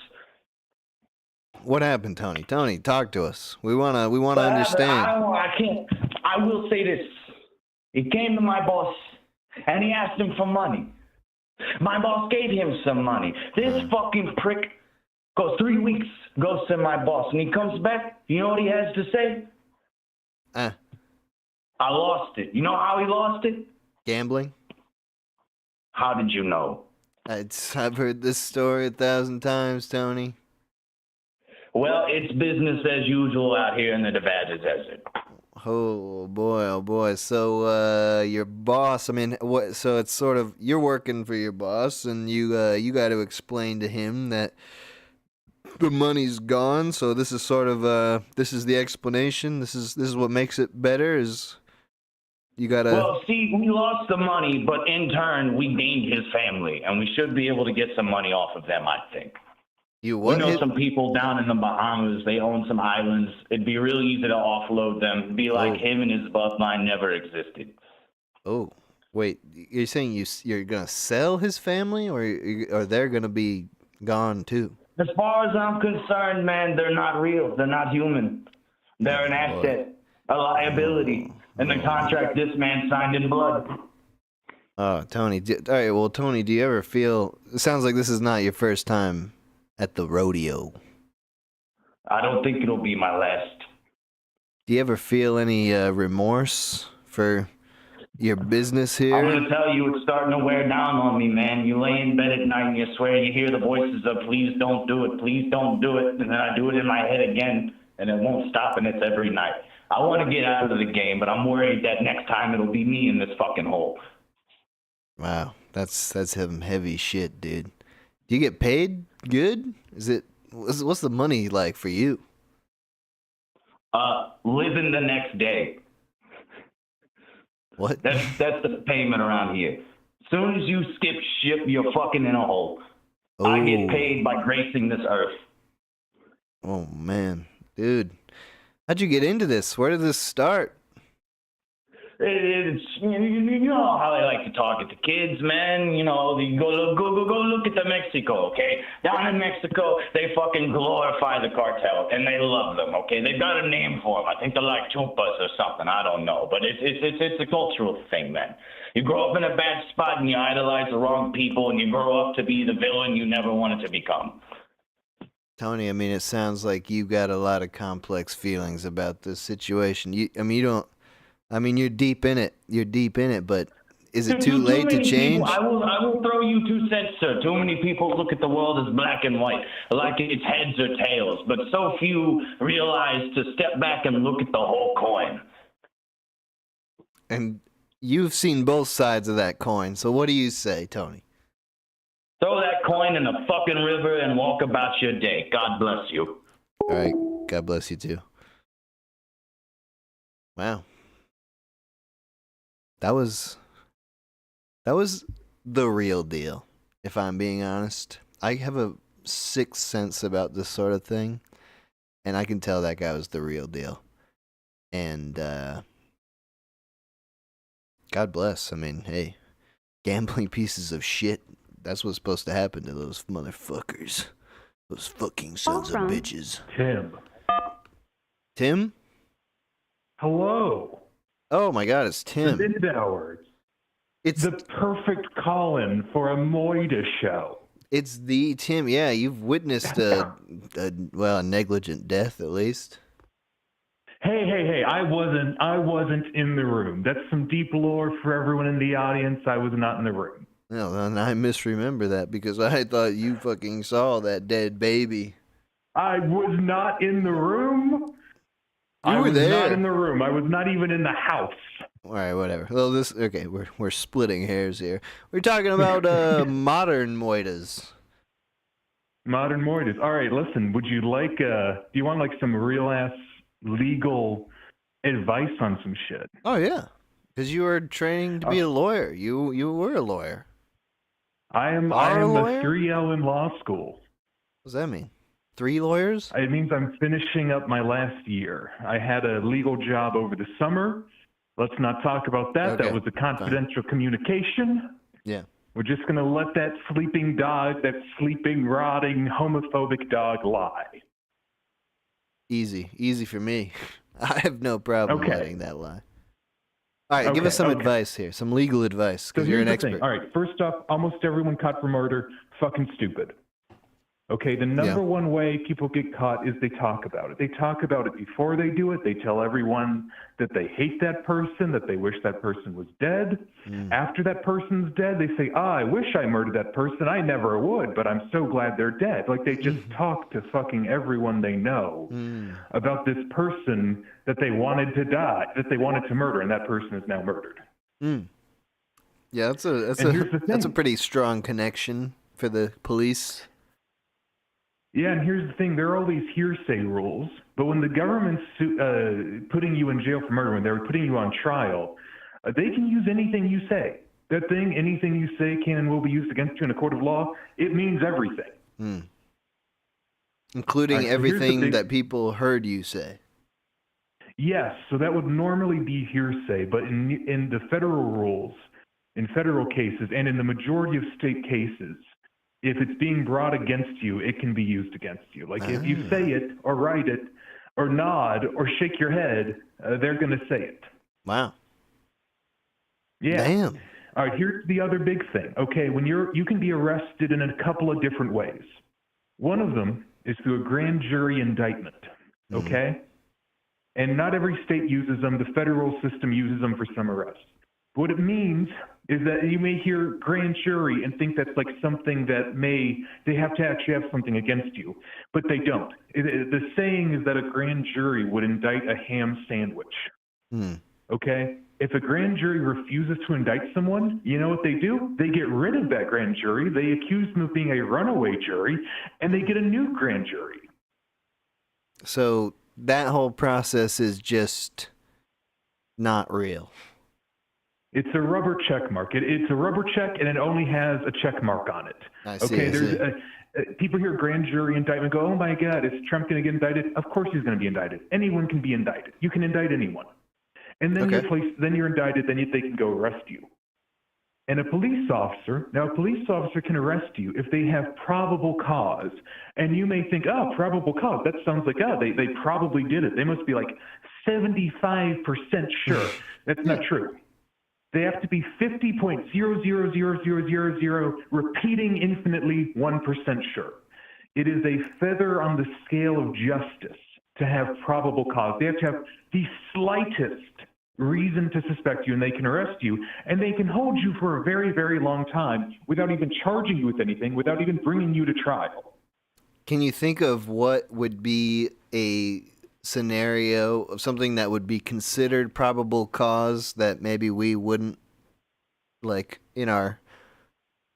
What happened, Tony? Tony, talk to us. We wanna understand. I can't. I will say this. He came to my boss, and he asked him for money. My boss gave him some money. This fucking prick goes 3 weeks, goes to my boss, and he comes back. You know what he has to say? I lost it. You know how he lost it? Gambling? How did you know? I've heard this story 1,000 times, Tony. Well, it's business as usual out here in the Nevada desert. Oh boy. So your boss, so it's sort of you're working for your boss, and you got to explain to him that the money's gone. So this is sort of this is the explanation. This is what makes it better. Is you gotta. Well, see, we lost the money, but in turn, we gained his family, and we should be able to get some money off of them, I think. You what? We know some people down in the Bahamas. They own some islands. It'd be really easy to offload them. It'd be like him and his bloodline never existed. Oh, wait. You're saying you're gonna sell his family, or they're gonna be gone too? As far as I'm concerned, man, they're not real. They're not human. They're an asset, a liability, and the contract this man signed in blood. Oh, Tony. All right. Well, Tony, do you ever feel? It sounds like this is not your first time at the rodeo. I don't think it'll be my last. Do you ever feel any remorse for your business here? I'm going to tell you, it's starting to wear down on me, man. You lay in bed at night and you swear you hear the voices of, please don't do it, please don't do it. And then I do it in my head again, and it won't stop, and it's every night. I want to get out of the game, but I'm worried that next time it'll be me in this fucking hole. Wow, that's some heavy shit, dude. Do you get paid good? What's the money like for you? Living the next day. What? That's the payment around here. As soon as you skip ship, you're fucking in a hole. I get paid by gracing this earth. Oh man, dude, how'd you get into this? Where did this start? It's you know how they like to talk at the kids, man. You know, you go look at the Mexico, okay? Down in Mexico, they fucking glorify the cartel and they love them, okay? They've got a name for them. I think they're like chupas or something. I don't know, but it's a cultural thing, man. You grow up in a bad spot and you idolize the wrong people, and you grow up to be the villain you never wanted to become. Tony, it sounds like you got a lot of complex feelings about this situation. You're deep in it. You're deep in it, but is it too late to change? I will throw you 2 cents, sir. Too many people look at the world as black and white, like it's heads or tails, but so few realize to step back and look at the whole coin. And you've seen both sides of that coin, so what do you say, Tony? Throw that coin in a fucking river and walk about your day. God bless you. All right. God bless you too. Wow. That was the real deal, if I'm being honest. I have a sixth sense about this sort of thing, and I can tell that guy was the real deal. And God bless. Hey, gambling pieces of shit. That's what's supposed to happen to those motherfuckers. Those fucking sons of bitches. Tim? Hello. Oh my God, it's Tim. The mid-hours. It's the perfect call-in for a moida show. It's the Tim. Yeah, you've witnessed a negligent death at least. Hey! I wasn't in the room. That's some deep lore for everyone in the audience. I was not in the room. No, and I misremember that because I thought you fucking saw that dead baby. I was not in the room. You were there. I was not in the room. I was not even in the house. All right, whatever. Well, we're splitting hairs here. We're talking about modern moidas. Modern moidas. All right, listen. Would you like? Do you want like some real ass legal advice on some shit? Oh yeah, because you were training to be a lawyer. You were a lawyer. I am Are a a lawyer? 3L in law school. What does that mean? 3 lawyers? It means I'm finishing up my last year. I had a legal job over the summer. Let's not talk about that. Okay, That was a confidential communication. Yeah. We're just going to let that sleeping dog, that sleeping, rotting, homophobic dog lie. Easy for me. I have no problem Okay. letting that lie. All right, give us some advice here, some legal advice, So because you're here's an the thing. expert. All right, first off, almost everyone caught for murder, fucking stupid. Okay, the number one way people get caught is they talk about it. They talk about it before they do it. They tell everyone that they hate that person, that they wish that person was dead. After that person's dead, they say, I wish I murdered that person. I never would, but I'm so glad they're dead. Like they just talk to fucking everyone they know about this person that they wanted to die, that they wanted to murder, and that person is now murdered. Yeah, that's a pretty strong connection for the police. Yeah, and here's the thing. There are all these hearsay rules, but when the government's putting you in jail for murder, when they're putting you on trial, they can use anything you say. That thing, anything you say can and will be used against you in a court of law. It means everything. Including All right, so here's the everything big- that people heard you say. Yes, so that would normally be hearsay, but in the federal rules, in federal cases, and in the majority of state cases, if it's being brought against you, it can be used against you. Like if you say it or write it or nod or shake your head, they're going to say it. Wow. Yeah. Damn. All right, here's the other big thing. Okay, when you can be arrested in a couple of different ways. One of them is through a grand jury indictment. Okay? And not every state uses them. The federal system uses them for some arrests. What it means is that you may hear grand jury and think that's like something that they have to actually have something against you, but they don't. The saying is that a grand jury would indict a ham sandwich. Okay? If a grand jury refuses to indict someone, you know what they do? They get rid of that grand jury, they accuse them of being a runaway jury, and they get a new grand jury. So that whole process is just not real. It's a rubber check mark. It's a rubber check, and it only has a check mark on it. I see, okay, I there's people hear grand jury indictment, go, oh my God, is Trump going to get indicted? Of course he's going to be indicted. Anyone can be indicted. You can indict anyone. And then you're indicted, then they can go arrest you. And a police officer can arrest you if they have probable cause. And you may think, oh, probable cause, that sounds like, oh, they probably did it. They must be like 75% sure. That's not true. They have to be 50.000000 repeating infinitely 1% sure. It is a feather on the scale of justice to have probable cause. They have to have the slightest reason to suspect you, and they can arrest you, and they can hold you for a very, very long time without even charging you with anything, without even bringing you to trial. Can you think of what would be a scenario of something that would be considered probable cause that maybe we wouldn't, like in our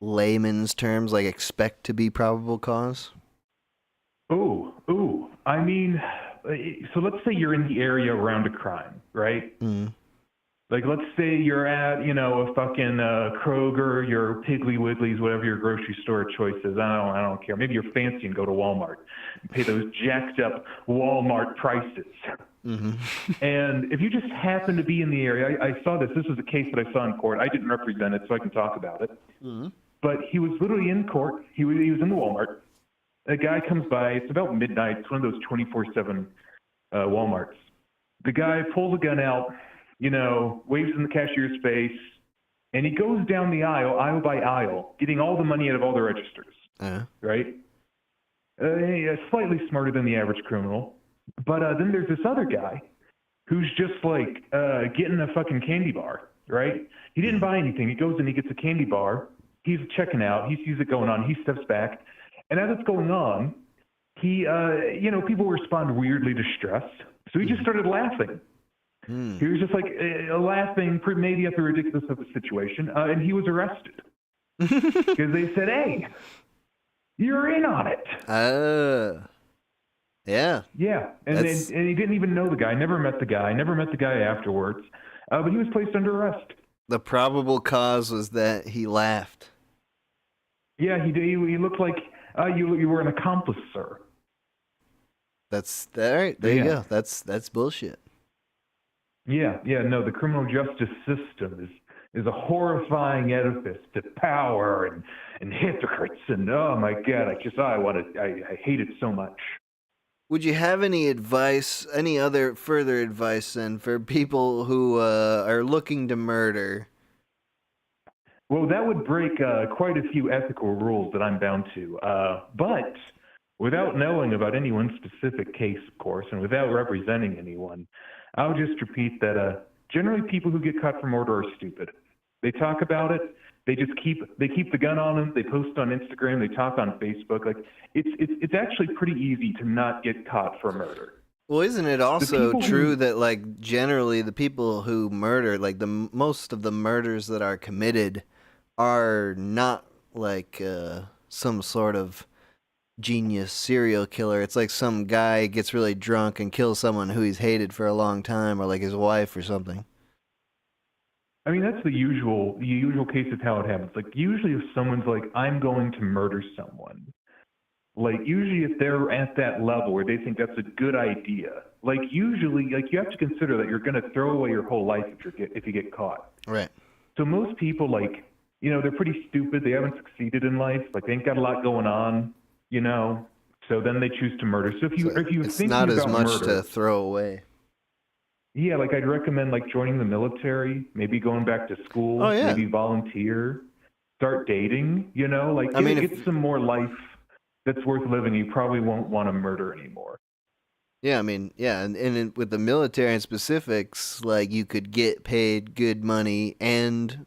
layman's terms, like expect to be probable cause? I mean, so let's say you're in the area around a crime, right? Like, let's say you're at, a fucking Kroger, your Piggly Wigglies, whatever your grocery store choice is. I don't care. Maybe you're fancy and go to Walmart and pay those jacked up Walmart prices. And if you just happen to be in the area, I saw this. This was a case that I saw in court. I didn't represent it, so I can talk about it. But he was literally in court. He was in the Walmart. A guy comes by. It's about midnight. It's one of those 24/7 Walmarts. The guy pulls a gun out, waves in the cashier's face, and he goes down the aisle by aisle, getting all the money out of all the registers. Right? Slightly smarter than the average criminal. But then there's this other guy who's just like getting a fucking candy bar, right? He didn't buy anything. He goes and he gets a candy bar. He's checking out. He sees it going on. He steps back. And as it's going on, he, people respond weirdly to stress. So he just started laughing. He was just like laughing maybe at the ridiculousness of the situation. And he was arrested. Because they said, hey, you're in on it. Yeah. Yeah, and he didn't even know the guy. Never met the guy. Never met the guy afterwards. But he was placed under arrest. The probable cause was that he laughed. Yeah, he looked like you were an accomplice, sir. That's all right. There you go. That's bullshit. Yeah. No, the criminal justice system is a horrifying edifice to power and hypocrites, and oh my god, I hate it so much. Would you have any advice, any other further advice then for people who are looking to murder? Well, that would break quite a few ethical rules that I'm bound to. But without knowing about anyone's specific case, of course, and without representing anyone, I'll just repeat that generally people who get caught for murder are stupid. They talk about it. They just keep the gun on them. They post on Instagram. They talk on Facebook. Like it's actually pretty easy to not get caught for murder. Well, isn't it also true that like generally the people who murder, like most of the murders that are committed, are not like some sort of genius serial killer. It's like some guy gets really drunk and kills someone who he's hated for a long time, or like his wife or something. I mean, that's the usual case of how it happens. Like, usually if someone's like, I'm going to murder someone, like, usually if they're at that level where they think that's a good idea, like, usually, like, you have to consider that you're going to throw away your whole life if you get caught. Right. So most people, like, you know, they're pretty stupid. They haven't succeeded in life. Like, they ain't got a lot going on, you know, so then they choose to murder. So if you it's think not as much murder, to throw away. Yeah, like I'd recommend like joining the military, maybe going back to school, maybe volunteer, start dating, you know, like get some more life that's worth living. You probably won't want to murder anymore. Yeah, I mean, yeah, and with the military and specifics, like you could get paid good money and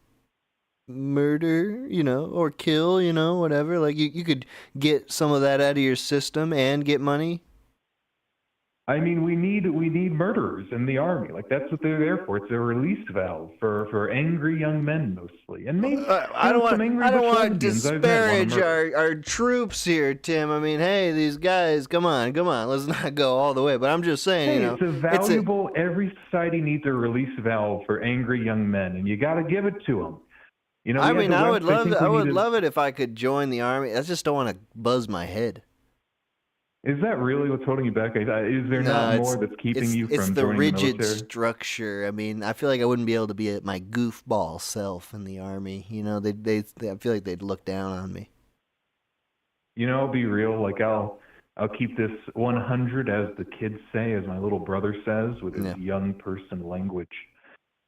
murder, you know, or kill, you know, whatever. Like you could get some of that out of your system and get money. I mean, we need murderers in the army. Like that's what they're there for. It's a release valve for angry young men mostly. And maybe I don't want to disparage our troops here, Tim. I mean, hey, these guys, come on, let's not go all the way. But I'm just saying, hey, you know, it's a valuable. Every society needs a release valve for angry young men, and you got to give it to them. You know, I mean, I would love it if I could join the army. I just don't want to buzz my head. Is that really what's holding you back? Is there not more that's keeping you from joining the military? It's the rigid structure. I mean, I feel like I wouldn't be able to be at my goofball self in the army. You know, I feel like they'd look down on me. You know, I'll be real. Like I'll keep this 100, as the kids say, as my little brother says, with his young person language.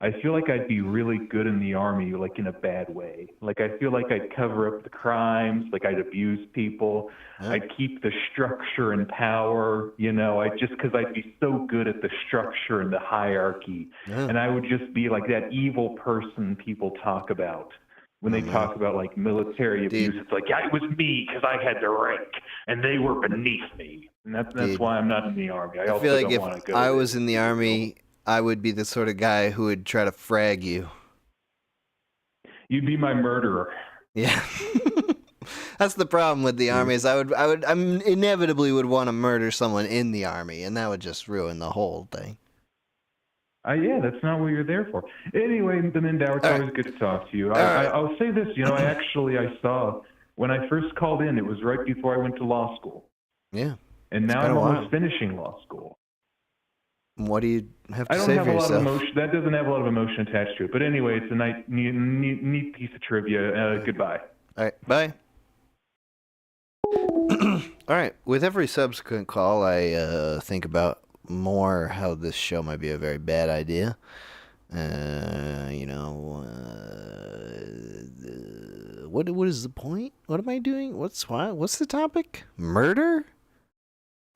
I feel like I'd be really good in the army, like in a bad way. Like I feel like I'd cover up the crimes, like I'd abuse people. I'd keep the structure and power, you know, because I'd be so good at the structure and the hierarchy. And I would just be like that evil person people talk about when they talk about like military abuse. It's like, yeah, it was me because I had the rank and they were beneath me. And that's why I'm not in the army. I feel like if I was in the army, I would be the sort of guy who would try to frag you. You'd be my murderer. Yeah. That's the problem with the army is I inevitably would want to murder someone in the army, and that would just ruin the whole thing. Yeah, that's not what you're there for. Anyway, the Mindow, it's always good to talk to you. I'll say this, you know, I saw, when I first called in, it was right before I went to law school. Yeah. And now I'm almost finishing law school. What do you have to say for yourself? A lot of emotion. That doesn't have a lot of emotion attached to it. But anyway, it's a neat piece of trivia. Goodbye. All right, bye. All right, with every subsequent call, I think about more how this show might be a very bad idea. You know, what is the point? What am I doing? What's the topic? Murder?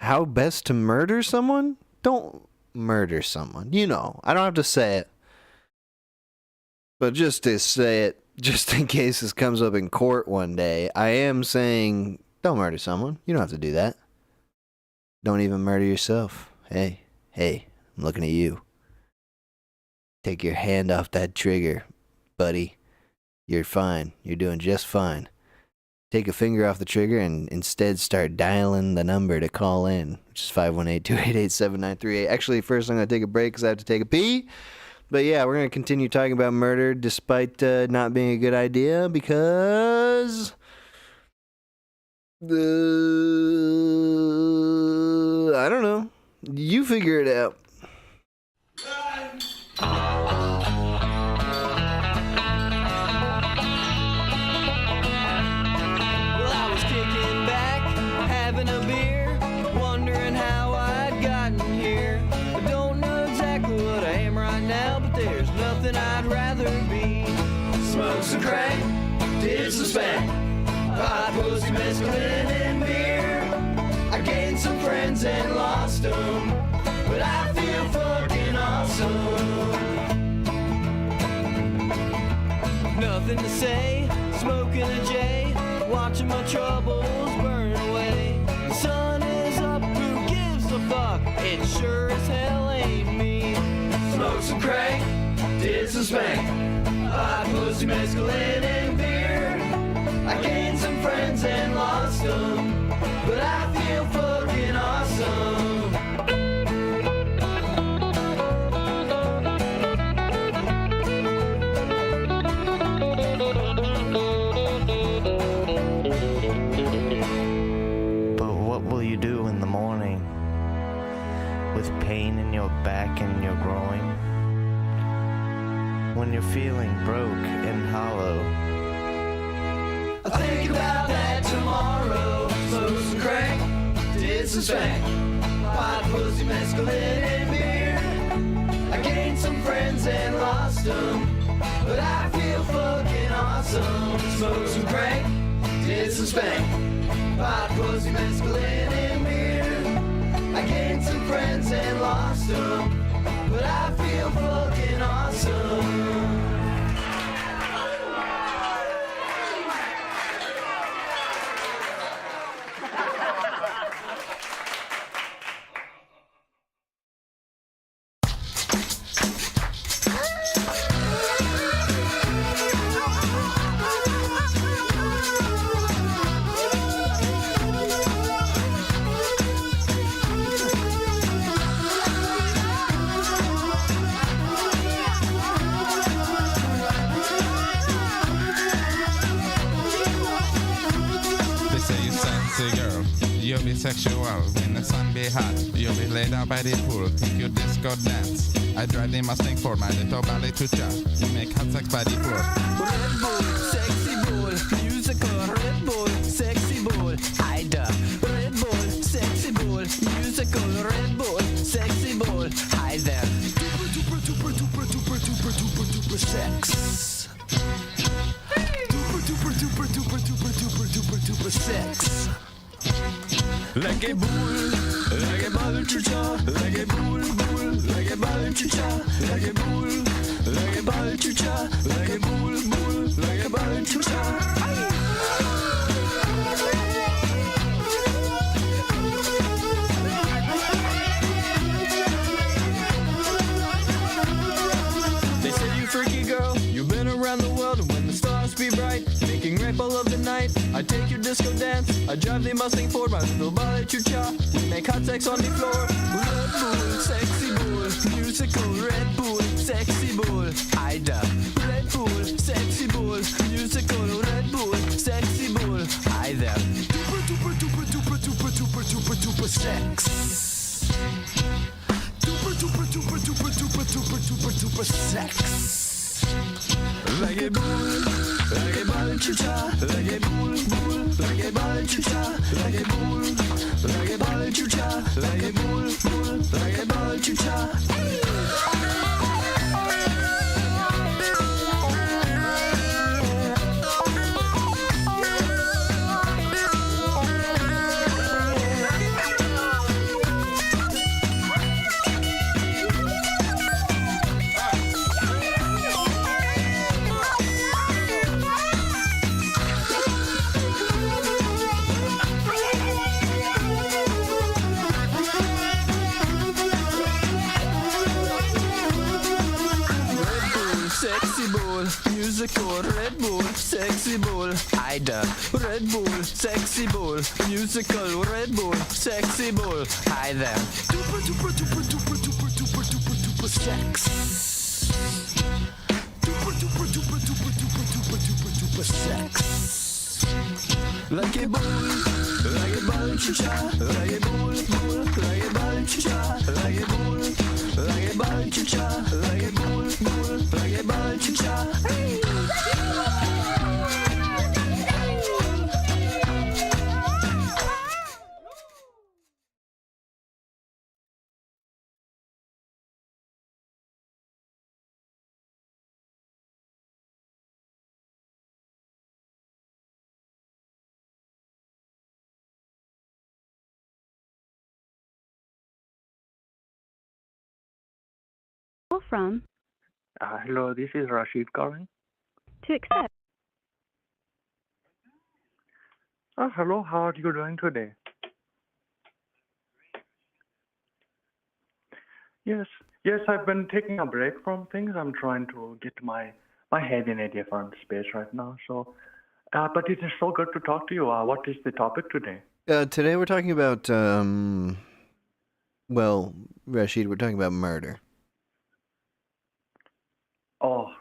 How best to murder someone? Don't murder someone. You know, I don't have to say it. But just to say it, just in case this comes up in court one day, I am saying don't murder someone. You don't have to do that. Don't even murder yourself. Hey, I'm looking at you. Take your hand off that trigger, buddy. You're fine. You're doing just fine. take a finger off the trigger and instead start dialing the number to call in, which is 518-288-7938. Actually, first I'm going to take a break because I have to take a pee. But yeah, we're going to continue talking about murder despite not being a good idea because... I don't know. You figure it out. Well, I was kicking back, having a beer, wondering how I'd gotten here. I don't know exactly what I am right now, but there's nothing I'd rather be. Smoke some crack, did some spank, pot, pussy, mescaline, and beer. I gained some friends and lost them, but I feel fucking awesome. Nothing to say, smoking a J, watching my troubles burn away. The sun is up, who gives a fuck? It sure as hell ain't me. Smoke some crack, did some spank, hot pussy, mescaline, and beer. I gained some friends and lost them, but I feel fucking awesome. But what will you do in the morning with pain in your back and your groin? When you're feeling broke and hollow, I'll think about that tomorrow. Smoke some crack, did some spank, pot, pussy, mescaline, and beer. I gained some friends and lost them, but I feel fucking awesome. Smoke some crack, did some spank, pot, pussy, mescaline, and beer. I gained some friends and lost them, but I feel fucking awesome. You'll be sexual when the sun be hot. You'll be laid out by the pool, think you disco dance. I drive the Mustang for my little ballet to chat. You make hot sex by the floor. Red Bull, sexy bull, musical. Red Bull, sexy bull, Ida. Red Bull, sexy bull, musical. Red Bull, sexy bull, hi there. Duper, duper, duper, duper, duper, duper, duper, duper sex. Duper, duper, duper, duper, duper, duper, duper, duper sex. Like a bull, like a ball chucha, like a bull, bull, like a ball chucha, like a bull, like a ball chucha, like a bull, bull, like a ball chucha. They say you freaky girl, you've been around the world, and when the stars be bright, making rape all of the night. I take your disco dance, I drive the Mustang Ford, my little ballet chucha. We make hot sex on the floor. Red Bull, sexy bull, musical. Red Bull, sexy bull, Ida. Red Bull, sexy bull, musical. Red Bull, sexy bull, hi there. Duper, duper, duper, duper, duper, duper, duper, duper sex. Duper, duper, duper, duper, duper, duper, duper, duper sex. Like a bull, like a ball chucha, like a bull, bull, like a ball chucha, like a bull, like a ball chucha, like a bull, bull, like a ball chucha. Bull, musical, Red Bull, sexy bull, Ida, Red Bull, sexy bull, musical, Red Bull, sexy bull, hi there. Duper, duper, duper, duper, duper, duper, duper, duper, sex. Duper, duper, duper, duper, duper, duper, duper, duper, sex. Like a bull, like a bull, chicha, like a bull, bull, like a bull, chicha, like a bull, like a bull, chicha, like a bull, bull, like a bull, chicha. Call from Hello, this is Rasheed calling. to accept. Hello, how are you doing today? Yes, I've been taking a break from things. I'm trying to get my head in a different space right now. So, but it is so good to talk to you. What is the topic today? Today we're talking about, well, Rasheed, we're talking about murder. Oh,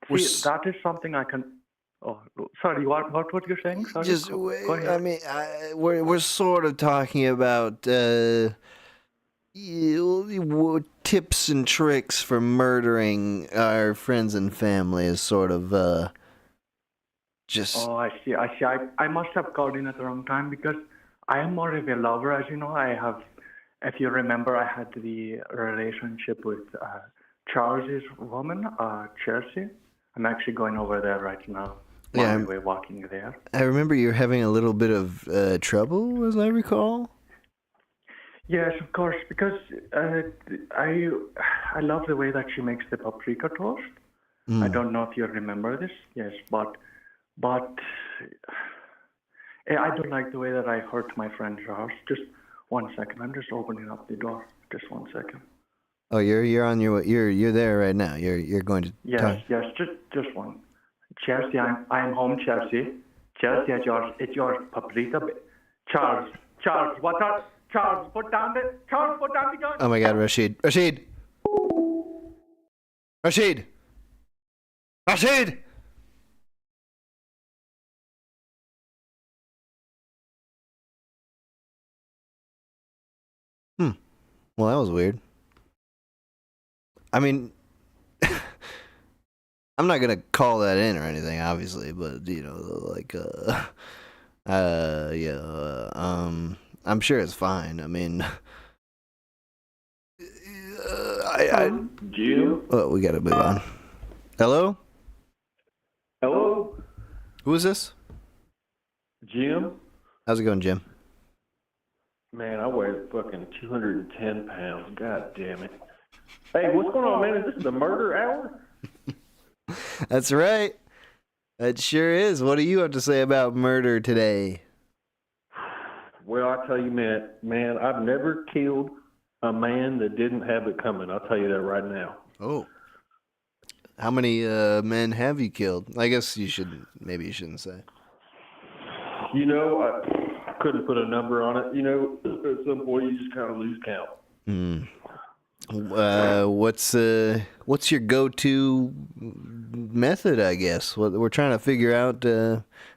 see, that is something I can. Oh, sorry. What were you saying? Sorry. Just, Go ahead. I mean, we're sort of talking about tips and tricks for murdering our friends and family is sort of just. Oh, I see. I must have called in at the wrong time because I am more of a lover, as you know. I have, if you remember, I had the relationship with Charles's woman, Chelsea. I'm actually going over there right now. Yeah, On my way walking there. I remember you're having a little bit of trouble, as I recall. Yes, of course, because I love the way that she makes the paprika toast. I don't know if you remember this. Yes, but I don't like the way that I hurt my friend Charles. Just 1 second. I'm just opening up the door. Just 1 second. Oh, you're on your way. You're there right now. You're going to. Yes, just one. Chelsea, I'm home, Chelsea. Chelsea, it's your paprika. Charles, what are Charles? Put down the gun. Oh my God, Rasheed. Well, that was weird. I mean, I'm not gonna call that in or anything, obviously, but like, I'm sure it's fine. I mean, Jim? Oh, we gotta move on. Hello? Hello? Who is this? Jim? How's it going, Jim? Man, I weigh fucking 210 pounds. God damn it. Hey, what's going on, man? Is this the murder hour? That's right. That sure is. What do you have to say about murder today? Well, I tell you, man, I've never killed a man that didn't have it coming. I'll tell you that right now. Oh. How many men have you killed? I guess you shouldn't say. You know, I couldn't put a number on it. You know, at some point you just kind of lose count. What's your go-to method, I guess? We're trying to figure out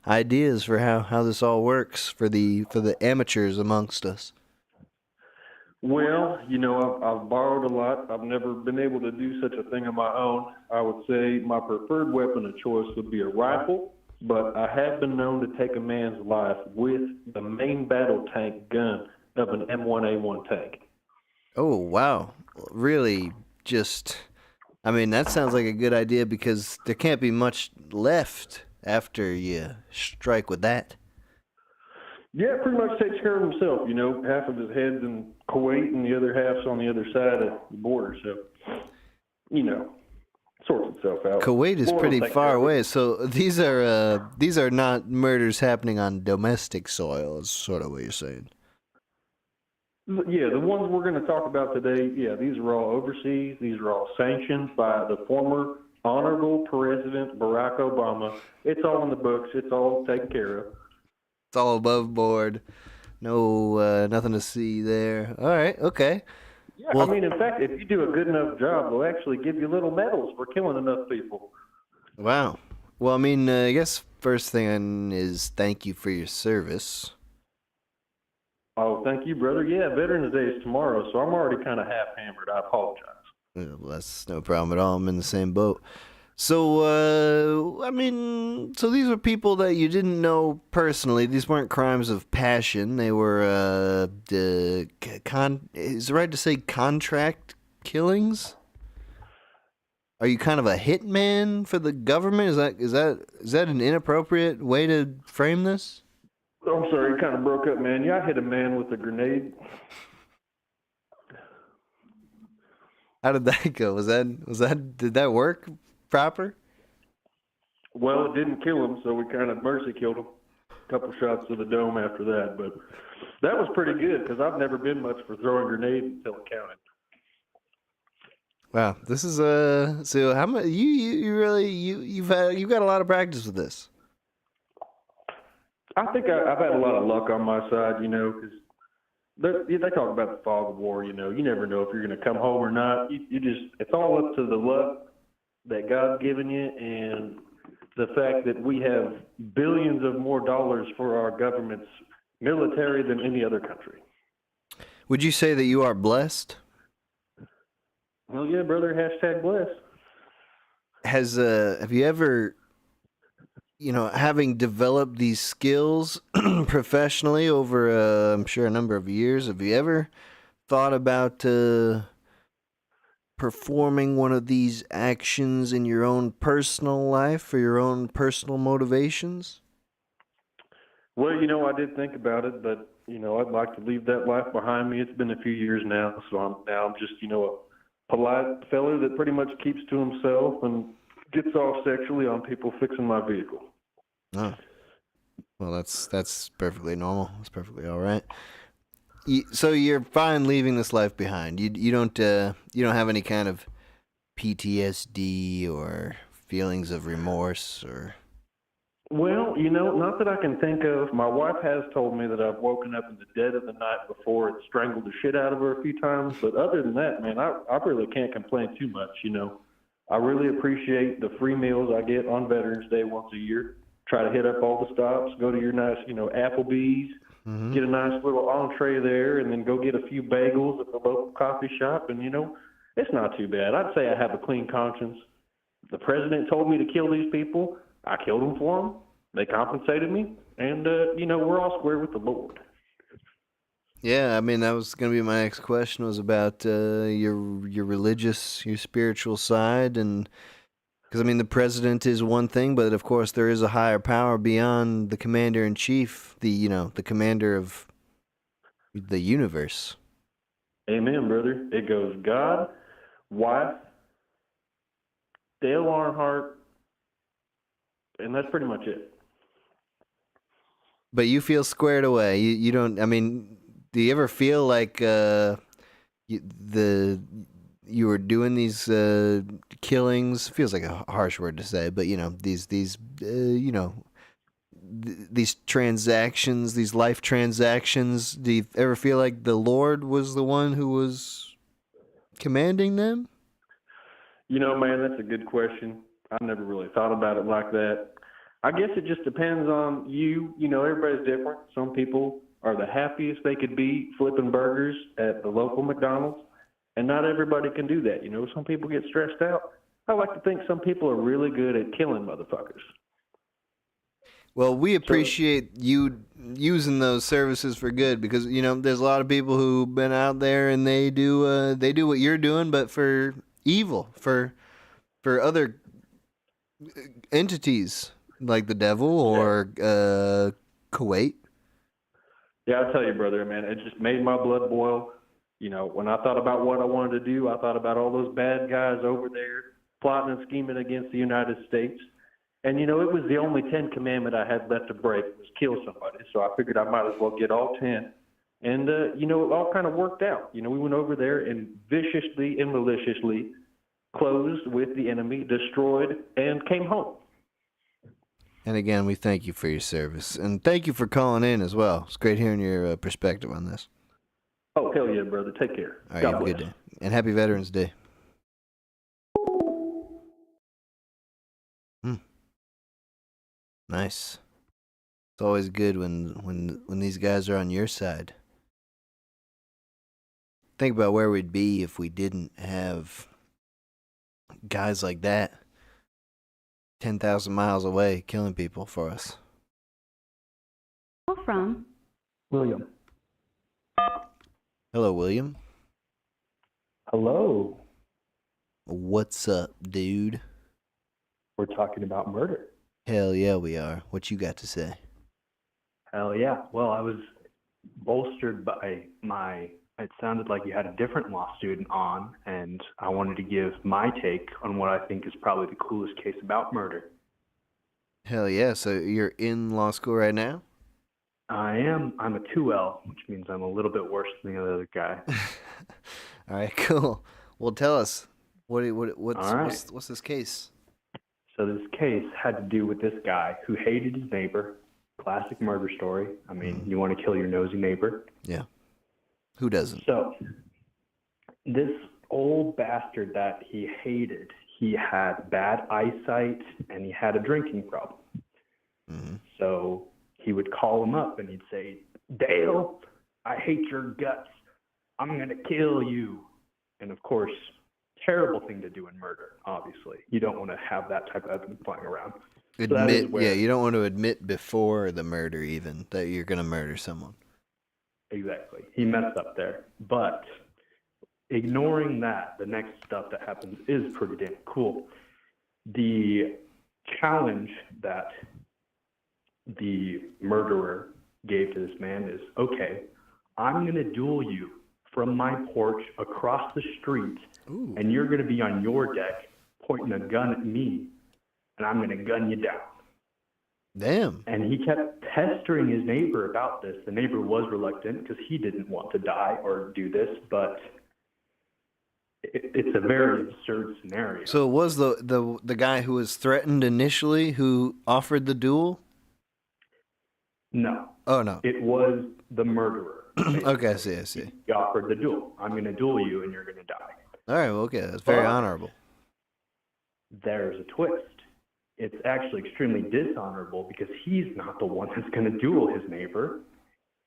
ideas for how this all works for the amateurs amongst us. Well, you know, I've borrowed a lot. I've never been able to do such a thing on my own. I would say my preferred weapon of choice would be a rifle, but I have been known to take a man's life with the main battle tank gun of an M1A1 tank. Oh, wow. Really, I mean, that sounds like a good idea because there can't be much left after you strike with that. Yeah, pretty much takes care of himself. You know, half of his head's in Kuwait and the other half's on the other side of the border. So, you know, sorts itself out. Kuwait is pretty far away, so these are not murders happening on domestic soil, is sort of what you're saying. Yeah, the ones we're going to talk about today, yeah, these are all overseas. These are all sanctioned by the former Honorable President Barack Obama. It's all in the books. It's all taken care of. It's all above board. No, nothing to see there. All right, okay. Yeah, I mean, in fact, if you do a good enough job, they'll actually give you little medals for killing enough people. Wow. Well, I mean, I guess first thing is thank you for your service. Oh, thank you, brother. Yeah, Veterans Day is tomorrow, so I'm already kind of half-hammered. I apologize. Well, that's no problem at all. I'm in the same boat. So, I mean, so these were people that you didn't know personally. These weren't crimes of passion. They were, is it right to say contract killings? Are you kind of a hitman for the government? Is that an inappropriate way to frame this? I'm sorry, you kind of broke up, man. Yeah, I hit a man with a grenade. How did that go? Did that work proper? Well, it didn't kill him, so we kind of mercy killed him. A couple shots to the dome after that, but that was pretty good because I've never been much for throwing grenades until it counted. Wow, this is so how much you've got a lot of practice with this. I think I've had a lot of luck on my side, you know, because they talk about the fog of war. You know, you never know if you're going to come home or not. You just it's all up to the luck that God's given you and the fact that we have billions of more dollars for our government's military than any other country. Would you say that you are blessed? Well, yeah, brother. # blessed. Have you ever, having developed these skills professionally over, I'm sure, a number of years, have you ever thought about performing one of these actions in your own personal life for your own personal motivations? Well, I did think about it, but, I'd like to leave that life behind me. It's been a few years now, so I'm just, a polite fella that pretty much keeps to himself and gets off sexually on people fixing my vehicle. Oh. Well, that's perfectly normal. That's perfectly all right. So you're fine leaving this life behind. You don't have any kind of PTSD or feelings of remorse or. Well, not that I can think of. My wife has told me that I've woken up in the dead of the night before and strangled the shit out of her a few times. But other than that, man, I really can't complain too much. I really appreciate the free meals I get on Veterans Day once a year. Try to hit up all the stops, go to your nice, Applebee's. Mm-hmm. Get a nice little entree there, and then go get a few bagels at the local coffee shop, and, it's not too bad. I'd say I have a clean conscience. The president told me to kill these people. I killed them for them. They compensated me, and, we're all square with the Lord. Yeah, I mean, that was going to be my next question, was about your religious, your spiritual side, and because, I mean, the president is one thing, but of course there is a higher power beyond the commander-in-chief, the commander of the universe. Amen, brother. It goes God, wife, Dale Earnhardt, and that's pretty much it. But you feel squared away. You don't, I mean, do you ever feel like you were doing these killings? Feels like a harsh word to say, but these transactions, these life transactions. Do you ever feel like the Lord was the one who was commanding them? Man, that's a good question. I've never really thought about it like that. I guess it just depends on you. Everybody's different. Some people are the happiest they could be flipping burgers at the local McDonald's. And not everybody can do that. Some people get stressed out. I like to think some people are really good at killing motherfuckers. Well, we appreciate you using those services for good because, there's a lot of people who've been out there and they do what you're doing, but for evil, for other entities like the devil or Kuwait. Yeah, I'll tell you, brother, man, it just made my blood boil. When I thought about what I wanted to do, I thought about all those bad guys over there plotting and scheming against the United States. And, it was the only 10 commandment I had left to break was kill somebody. So I figured I might as well get all 10. And, it all kind of worked out. We went over there and viciously and maliciously closed with the enemy, destroyed, and came home. And again, we thank you for your service. And thank you for calling in as well. It's great hearing your perspective on this. Oh, hell yeah, brother. Take care. All right, God have a bless. good day. And happy Veterans Day. Nice. It's always good when these guys are on your side. Think about where we'd be if we didn't have guys like that 10,000 miles away killing people for us. Call from William. Hello, William. Hello. What's up, dude? We're talking about murder. Hell yeah, we are. What you got to say? Hell yeah. Well, I was bolstered by it sounded like you had a different law student on, and I wanted to give my take on what I think is probably the coolest case about murder. Hell yeah. So you're in law school right now? I am. I'm a 2L, which means I'm a little bit worse than the other guy. All right, cool. Well, tell us what's All right. what's this case? So this case had to do with this guy who hated his neighbor. Classic murder story. I mean, you want to kill your nosy neighbor. Yeah. Who doesn't? So this old bastard that he hated, he had bad eyesight and he had a drinking problem. So he would call him up and he'd say, Dale, I hate your guts. I'm going to kill you. And of course, terrible thing to do in murder, obviously. You don't want to have that type of evidence flying around. So that is where, yeah, you don't want to admit before the murder even that you're going to murder someone. Exactly. He messed up there. But ignoring that, the next stuff that happens is pretty damn cool. The challenge that the murderer gave to this man is, okay, I'm going to duel you from my porch across the street, and you're going to be on your deck pointing a gun at me, and I'm going to gun you down. Damn. And he kept pestering his neighbor about this. The neighbor was reluctant because he didn't want to die or do this, but it's a very absurd scenario. So it was the guy who was threatened initially who offered the duel? No. Oh, no. It was the murderer. Okay, I see. He offered the duel. I'm going to duel you and you're going to die. All right, well, okay. That's very honorable. There's a twist. It's actually extremely dishonorable because he's not the one that's going to duel his neighbor.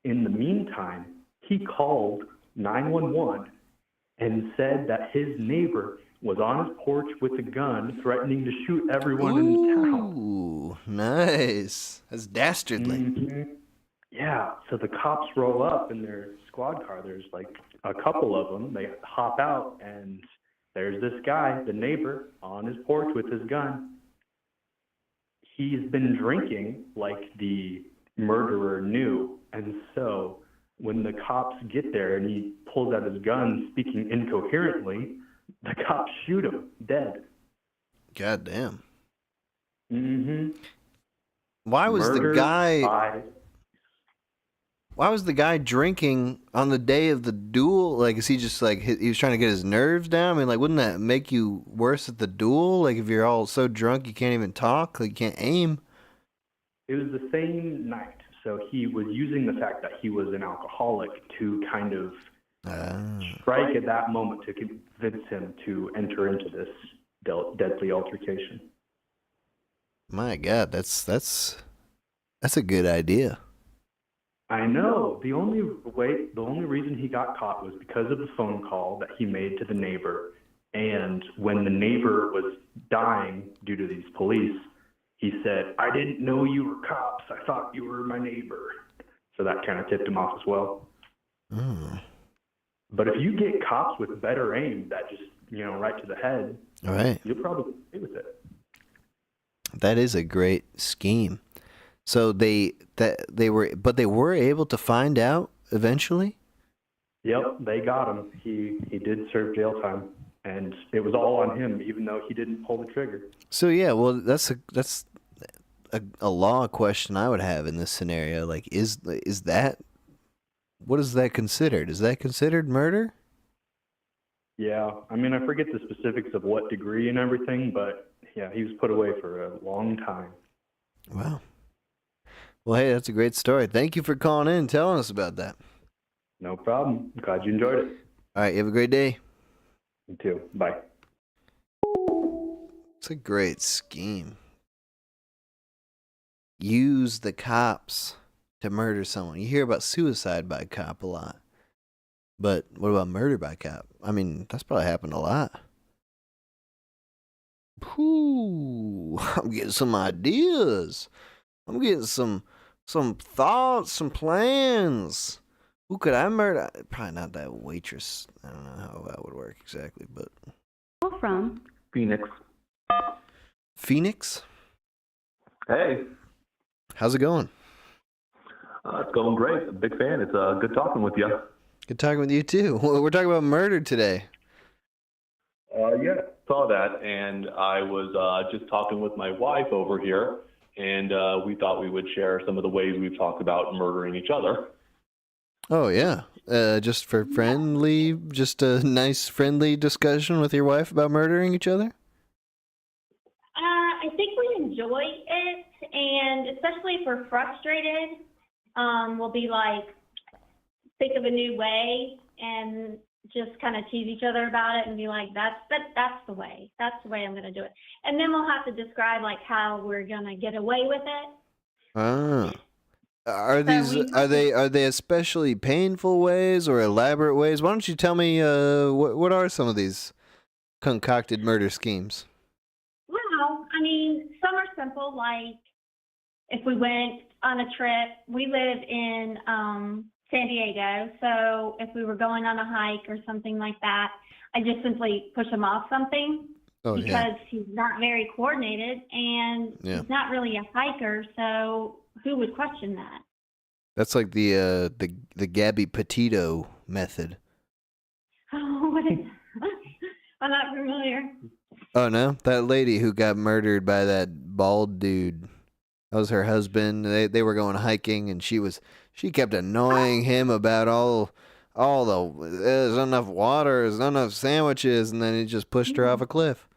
In the meantime, he called 911 and said that his neighbor was on his porch with a gun threatening to shoot everyone in the town. Ooh, nice. That's dastardly. Mm-hmm. Yeah, so the cops roll up in their squad car. There's like a couple of them. They hop out, and there's this guy, the neighbor, on his porch with his gun. He's been drinking like the murderer knew, and so when the cops get there and he pulls out his gun speaking incoherently, the cops shoot him dead. God damn. Mm-hmm. Why was Murder the guy... by... Why was the guy drinking on the day of the duel? Like, is he just like, he was trying to get his nerves down? I mean, like, wouldn't that make you worse at the duel? Like, if you're all so drunk you can't even talk, like, you can't aim? It was the same night, so he was using the fact that he was an alcoholic to kind of strike at that moment to convince him to enter into this deadly altercation. My God, that's a good idea. I know. The only reason he got caught was because of the phone call that he made to the neighbor. And when the neighbor was dying due to these police, he said, I didn't know you were cops. I thought you were my neighbor. So that kind of tipped him off as well. But if you get cops with better aim that just, right to the head, all right, you'll probably stay with it. That is a great scheme. So they were able to find out eventually? Yep, they got him. He did serve jail time, and it was all on him, even though he didn't pull the trigger. So yeah, well, that's a law question I would have in this scenario. Like, is that, what is that considered? Is that considered murder? Yeah, I mean, I forget the specifics of what degree and everything, but yeah, he was put away for a long time. Wow. Well, hey, that's a great story. Thank you for calling in and telling us about that. No problem. Glad you enjoyed it. All right, you have a great day. You too. Bye. It's a great scheme. Use the cops to murder someone. You hear about suicide by cop a lot. But what about murder by cop? I mean, that's probably happened a lot. Ooh, I'm getting some ideas. I'm getting some thoughts, some plans. Who could I murder? Probably not that waitress. I don't know how that would work exactly, but... From Phoenix. Phoenix? Hey. How's it going? It's going great. I'm a big fan. It's good talking with you. Good talking with you, too. We're talking about murder today. Yeah, saw that, and I was just talking with my wife over here, and we thought we would share some of the ways we've talked about murdering each other. Oh, yeah. Just for friendly, just a nice friendly discussion with your wife about murdering each other? I think we enjoy it, and especially if we're frustrated, we'll be like, think of a new way and just kind of tease each other about it and be like, that's the way. That's the way I'm going to do it. And then we'll have to describe like how we're going to get away with it. Ah. Are they especially painful ways or elaborate ways? Why don't you tell me what are some of these concocted murder schemes? Well, I mean, some are simple, like if we went on a trip, we live in San Diego, so if we were going on a hike or something like that, I just simply push him off something because he's not very coordinated and he's not really a hiker, so who would question that? That's like the Gabby Petito method. Oh, what is that? I'm not familiar. Oh no, that lady who got murdered by that bald dude. That was her husband. They were going hiking, and she kept annoying him about all the there's not enough water, there's not enough sandwiches, and then he just pushed her off a cliff.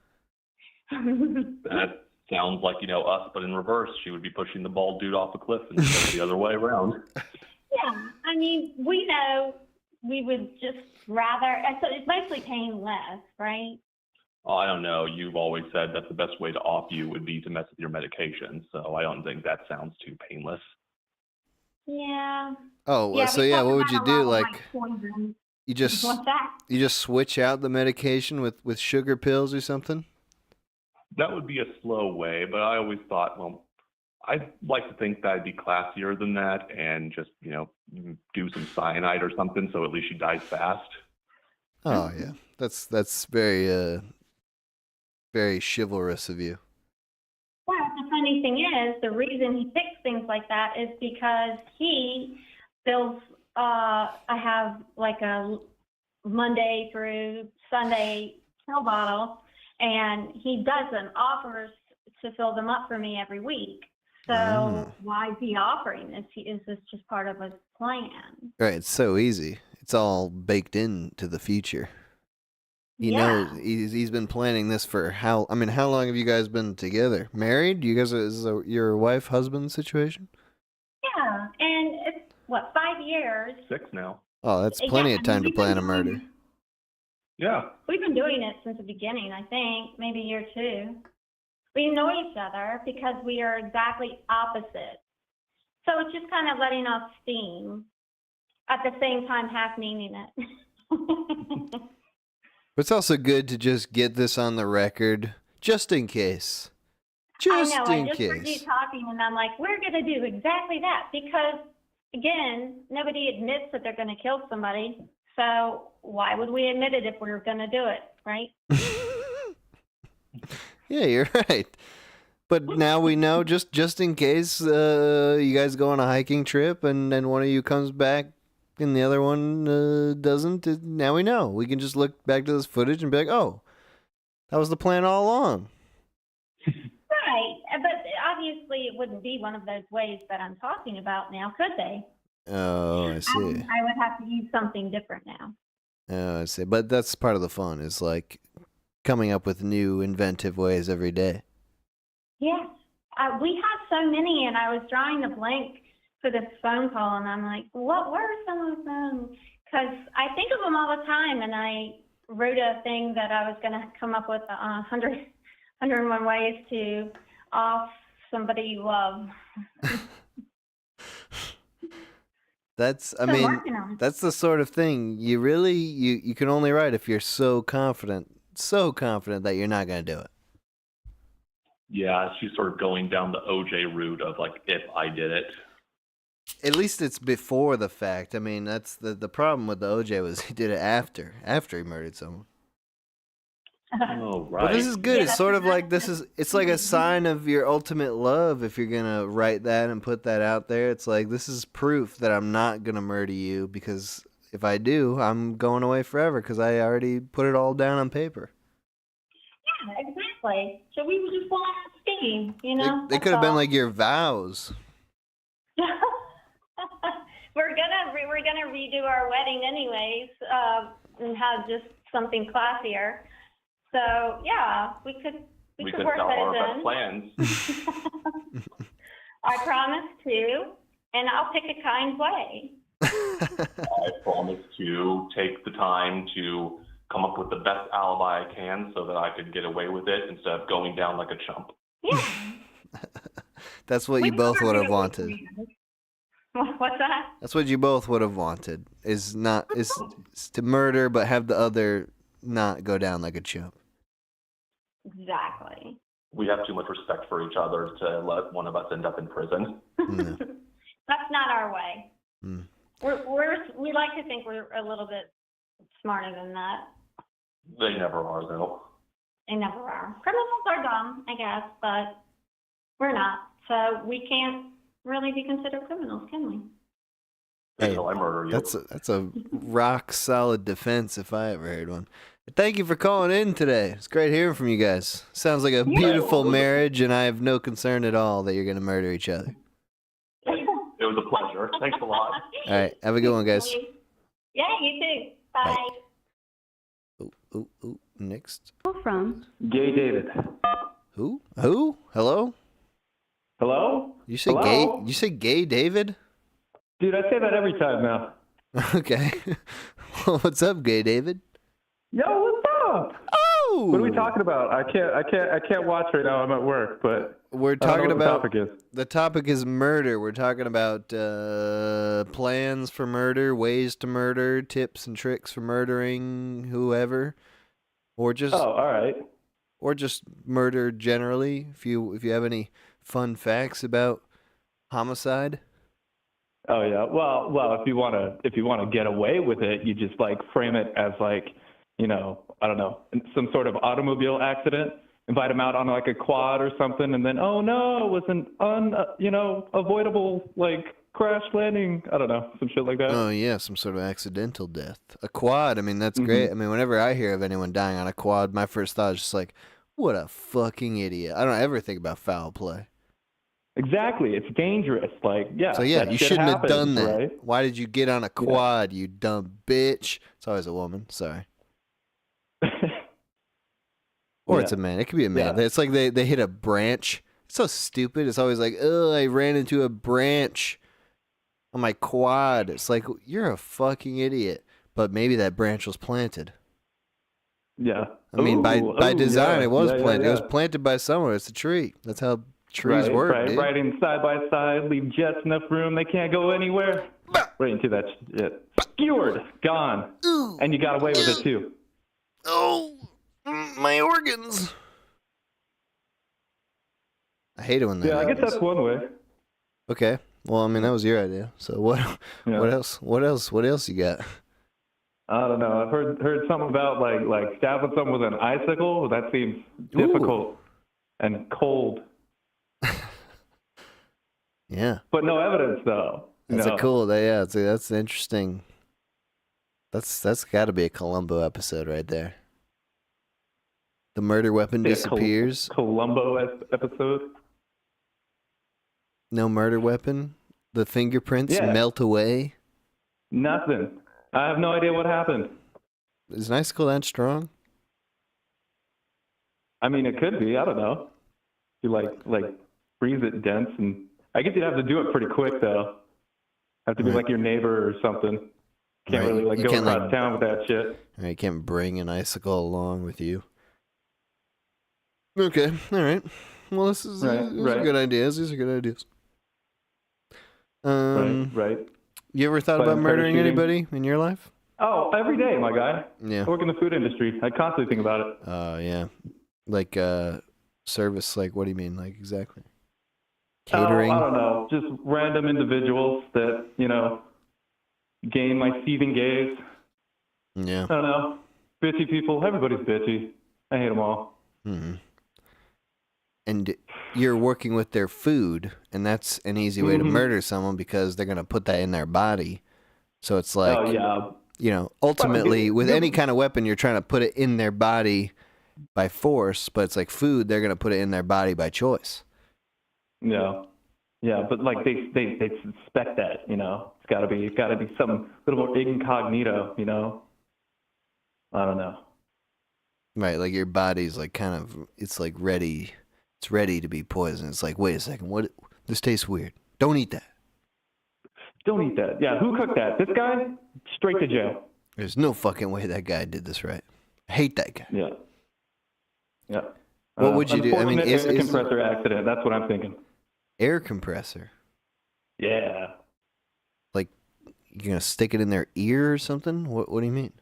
That sounds like, us, but in reverse. She would be pushing the bald dude off a cliff instead of the other way around. Yeah, I mean, we know we would just rather, so it's mostly painless, right? Oh, I don't know. You've always said that the best way to off you would be to mess with your medication, so I don't think that sounds too painless. Yeah. Oh, Yeah, so we yeah, talked what would about you a do? lot of, Like poison. you just What's that? you just switch out the medication with sugar pills or something? That would be a slow way, but I always thought, well, I'd like to think that I'd be classier than that and just, do some cyanide or something so at least she dies fast. Oh yeah, that's very very chivalrous of you. Well, the funny thing is, the reason he picks things like that is because he feels I have like a Monday through Sunday pill bottle, and he doesn't offer to fill them up for me every week. So why is he offering this? Is this just part of his plan? Right, it's so easy. It's all baked into the future. He knows he's been planning this for how long have you guys been together? Married? You guys is your wife husband situation? Yeah, and it's 5 years? 6 now. Oh, that's plenty of time to plan a murder. Yeah. We've been doing it since the beginning, I think, maybe year 2. We know each other because we are exactly opposite. So it's just kind of letting off steam at the same time half meaning it. But it's also good to just get this on the record, just in case. I know, I just heard you talking, and I'm like, we're going to do exactly that because, again, nobody admits that they're going to kill somebody. So why would we admit it if we were going to do it, right? Yeah, you're right. But now we know, just in case you guys go on a hiking trip and then one of you comes back and the other one doesn't, now we know. We can just look back to this footage and be like, oh, that was the plan all along. Right, but obviously it wouldn't be one of those ways that I'm talking about now, could they? Oh, I see. I would have to use something different now. I see. But that's part of the fun, is like coming up with new inventive ways every day. Yes. We have so many, and I was drawing a blank for this phone call, and I'm like, what were some of them? Because I think of them all the time, and I wrote a thing that I was going to come up with 101 ways to off somebody you love. That's, I So mean, working on it. that's the sort of thing you really, you can only write if you're so confident that you're not going to do it. Yeah, she's sort of going down the OJ route of like, if I did it. At least it's before the fact. I mean, that's the problem with the OJ was he did it after he murdered someone. Oh, right. But this is good. It's sort of like it's like a sign of your ultimate love if you're gonna write that and put that out there. It's like, this is proof that I'm not gonna murder you, because if I do, I'm going away forever because I already put it all down on paper. Yeah, exactly. So we were just going on steam, you know? They could have been like your vows. We're gonna redo our wedding anyways, and have just something classier. So yeah, we could work tell that our in. best plans. I promise to, and I'll pick a kind way. I promise to take the time to come up with the best alibi I can so that I could get away with it instead of going down like a chump. Yeah. That's what you both would have wanted. What's that? That's what you both would have wanted. Is to murder, but have the other not go down like a chump. Exactly. We have too much respect for each other to let one of us end up in prison. No. That's not our way. Mm. We like to think we're a little bit smarter than that. They never are, though. They never are. Criminals are dumb, I guess, but we're not. So we can't really be considered criminals, can we? Hey, Until I murder you. that's a rock solid defense if I ever heard one. Thank you for calling in today. It's great hearing from you guys. Sounds like a beautiful marriage, and I have no concern at all that you're going to murder each other. It was a pleasure. Thanks a lot. All right, have a good one, guys. Yeah, you too. Bye. Ooh, next. From Gay David. Who? Hello? Hello? You say Hello? gay? You say gay David? Dude, I say that every time now. Okay. Well, what's up, gay David? Yo, what's up? Oh! What are we talking about? I can't watch right now. I'm at work, but We're I don't know talking what the about topic is. the topic is murder. We're talking about plans for murder, ways to murder, tips and tricks for murdering whoever, or just all right, or just murder generally. If you have any fun facts about homicide. Oh yeah. Well, if you wanna get away with it, you just like frame it as like, I don't know, some sort of automobile accident. Invite them out on like a quad or something, and then oh no, it was an avoidable like crash landing. I don't know, some shit like that. Oh yeah, some sort of accidental death. A quad. I mean, that's great. I mean, whenever I hear of anyone dying on a quad, my first thought is just like, what a fucking idiot. I don't ever think about foul play. Exactly, it's dangerous. Like, yeah. So yeah, that you shit shouldn't happens, have done that. Right? Why did you get on a quad, you dumb bitch? It's always a woman. Sorry. Or it's a man. It could be a man. Yeah. It's like they hit a branch. It's so stupid. It's always like, oh, I ran into a branch on my quad. It's like, you're a fucking idiot. But maybe that branch was planted. Yeah. I mean, by design, yeah. it was Yeah, planted. yeah, It was yeah. planted by someone. It's a tree. That's how trees work, right, dude. riding side by side, leave jets enough room, they can't go anywhere. Right into that shit. Skewered, gone. And you got away with it too. Oh, my organs. I hate it when that Yeah, I guess happens. that's one way. Okay. Well, I mean, that was your idea. So what else? What else you got? I don't know. I've heard something about like stabbing someone with an icicle. That seems difficult and cold. Yeah. But no evidence though. That's no. a cool. That's interesting. That's got to be a Columbo episode right there. The murder weapon Yeah, disappears. Columbo episode. No murder weapon. The fingerprints Yeah. melt away. Nothing. I have no idea what happened. Is an icicle that strong? I mean, it could be. I don't know. You like freeze it dense, and I guess you'd have to do it pretty quick though. Have to be like your neighbor or something. Can't really like go across town with that shit. Right, you can't bring an icicle along with you. Okay, all right. Well, these are good ideas. These are good ideas. Right. You ever thought about murdering anybody in your life? Oh, every day, my guy. Yeah. I work in the food industry. I constantly think about it. Yeah. Like service. Like, what do you mean? Like exactly? Catering. Oh, I don't know. Just random individuals that gain my seething gaze. Yeah. I don't know. Bitchy people. Everybody's bitchy. I hate them all. Mm-hmm. And you're working with their food, and that's an easy way to murder someone because they're going to put that in their body. So it's like, ultimately, with any kind of weapon, you're trying to put it in their body by force, but it's like food, they're going to put it in their body by choice. Yeah. Yeah, but like they suspect that, It's got to be some little more incognito, I don't know. Right, like your body's like kind of, it's like ready. It's ready to be poisoned. It's like, wait a second, what? This tastes weird. Don't eat that. Don't eat that. Yeah, who cooked that? This guy? Straight to jail. There's no fucking way that guy did this right. I hate that guy. Yeah. Yeah. What would you do? I mean, is air compressor accident. That's what I'm thinking. Air compressor? Yeah. Like, you're going to stick it in their ear or something? What do you mean?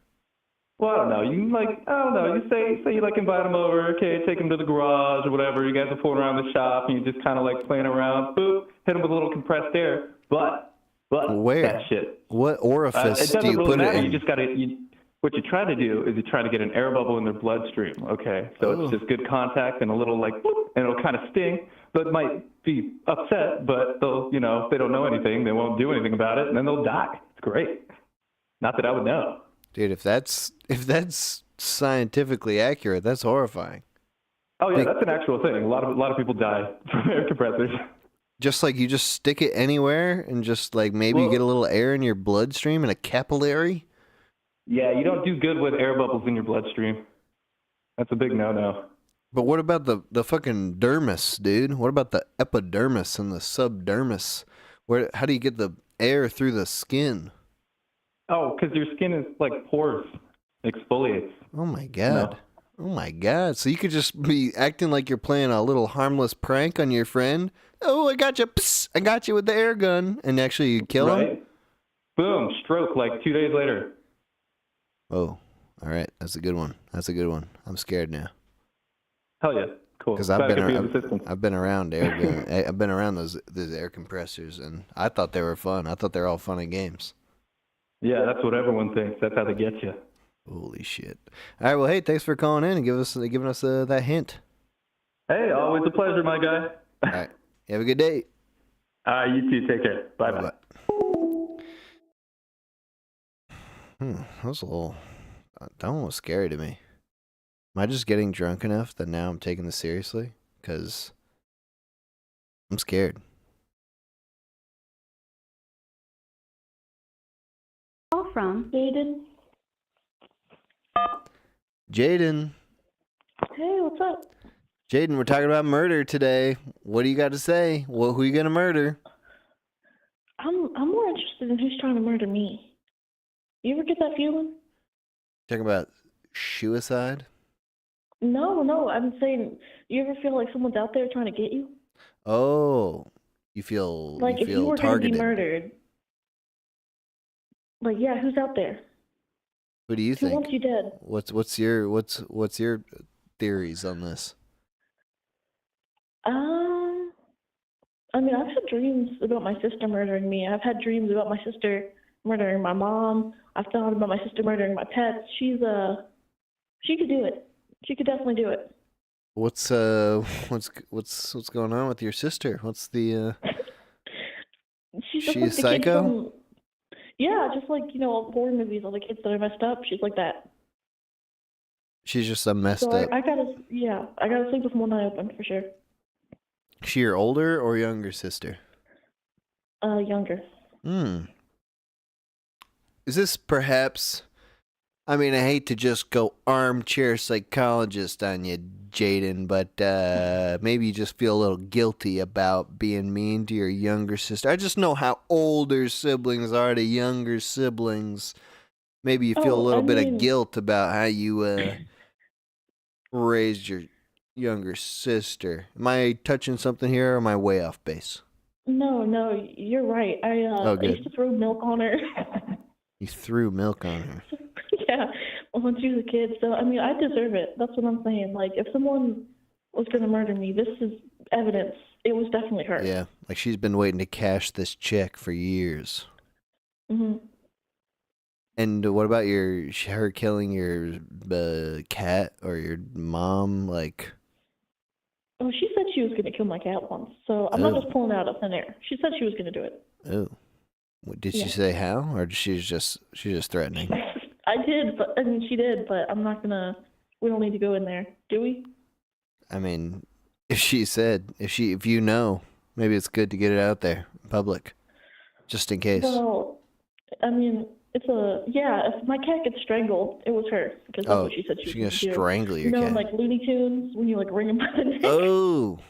Well, I don't know. You say you like invite them over, okay, take them to the garage or whatever. You guys are fooling around the shop and you just kind of like playing around. Boop, hit them with a little compressed air. But where? That shit. What orifice do you put it in? You just got to. What you try to do is you try to get an air bubble in their bloodstream. Okay, so it's just good contact and a little like, whoop, and it'll kind of sting, but might be upset. But they'll, if they don't know anything, they won't do anything about it, and then they'll die. It's great. Not that I would know. Dude, if that's scientifically accurate, that's horrifying. Oh yeah, that's an actual thing. A lot of people die from air compressors. Just like you just stick it anywhere and just like maybe you get a little air in your bloodstream and a capillary. Yeah, you don't do good with air bubbles in your bloodstream. That's a big no-no. But what about the fucking dermis, dude? What about the epidermis and the subdermis? How do you get the air through the skin? Oh, because your skin is like porous, exfoliates. Oh my god. Oh my god. So you could just be acting like you're playing a little harmless prank on your friend. Oh, I got you. Psst, I got you with the air gun. And actually you kill him? Boom, stroke like 2 days later. Oh, all right. That's a good one. I'm scared now. Hell yeah. Cool. Because I've been around air gun. I've been around those air compressors, and I thought they were fun. I thought they were all fun and games. Yeah, that's what everyone thinks. That's how they get you. Holy shit! All right, well, hey, thanks for calling in and giving us that hint. Hey, always a pleasure, my guy. All right, you have a good day. You too. Take care. Bye bye. That was a little. That one was scary to me. Am I just getting drunk enough that now I'm taking this seriously? Because I'm scared. Call from Jayden. Jayden. Hey, what's up? Jayden, we're talking about murder today. What do you got to say? Who you gonna murder? I'm more interested in who's trying to murder me. You ever get that feeling? Talking about suicide? No, I'm saying, you ever feel like someone's out there trying to get you? Oh, you feel like if you were targeted. Going to be murdered. Like, yeah, who's out there? Who do you think? Who wants you dead? What's your theories on this? I mean, I've had dreams about my sister murdering me. I've had dreams about my sister murdering my mom. I've thought about my sister murdering my pets. She could do it. She could definitely do it. What's going on with your sister? What's the She's she a psycho? Yeah, just like, horror movies, all the kids that are messed up. She's like that. She's just a messed So up. I gotta sleep with one eye open for sure. She your older or younger sister? Younger. Is this perhaps I mean, I hate to just go armchair psychologist on you, Jayden, but maybe you just feel a little guilty about being mean to your younger sister. I just know how older siblings are to younger siblings. Maybe you feel a little bit of guilt about how you raised your younger sister. Am I touching something here, or am I way off base? No, you're right. I used to throw milk on her. You threw milk on her. Yeah, when she was a kid. So, I mean, I deserve it. That's what I'm saying. Like, if someone was going to murder me, this is evidence. It was definitely her. Yeah, like she's been waiting to cash this check for years. Mm-hmm. And what about her killing your cat or your mom? Like, Oh, she said she was going to kill my cat once. So I'm not just pulling it out of thin air. She said she was going to do it. oh, did she say how, or she's just threatening? I did, but I mean, she did, but I'm not gonna. We don't need to go in there, do we? I mean, if you know, maybe it's good to get it out there in public, just in case. Well, I mean, if my cat gets strangled, it was her, because that's what she said she was gonna going to do. strangle your cat. cat. Like Looney Tunes, when you like ring him by the neck. Oh,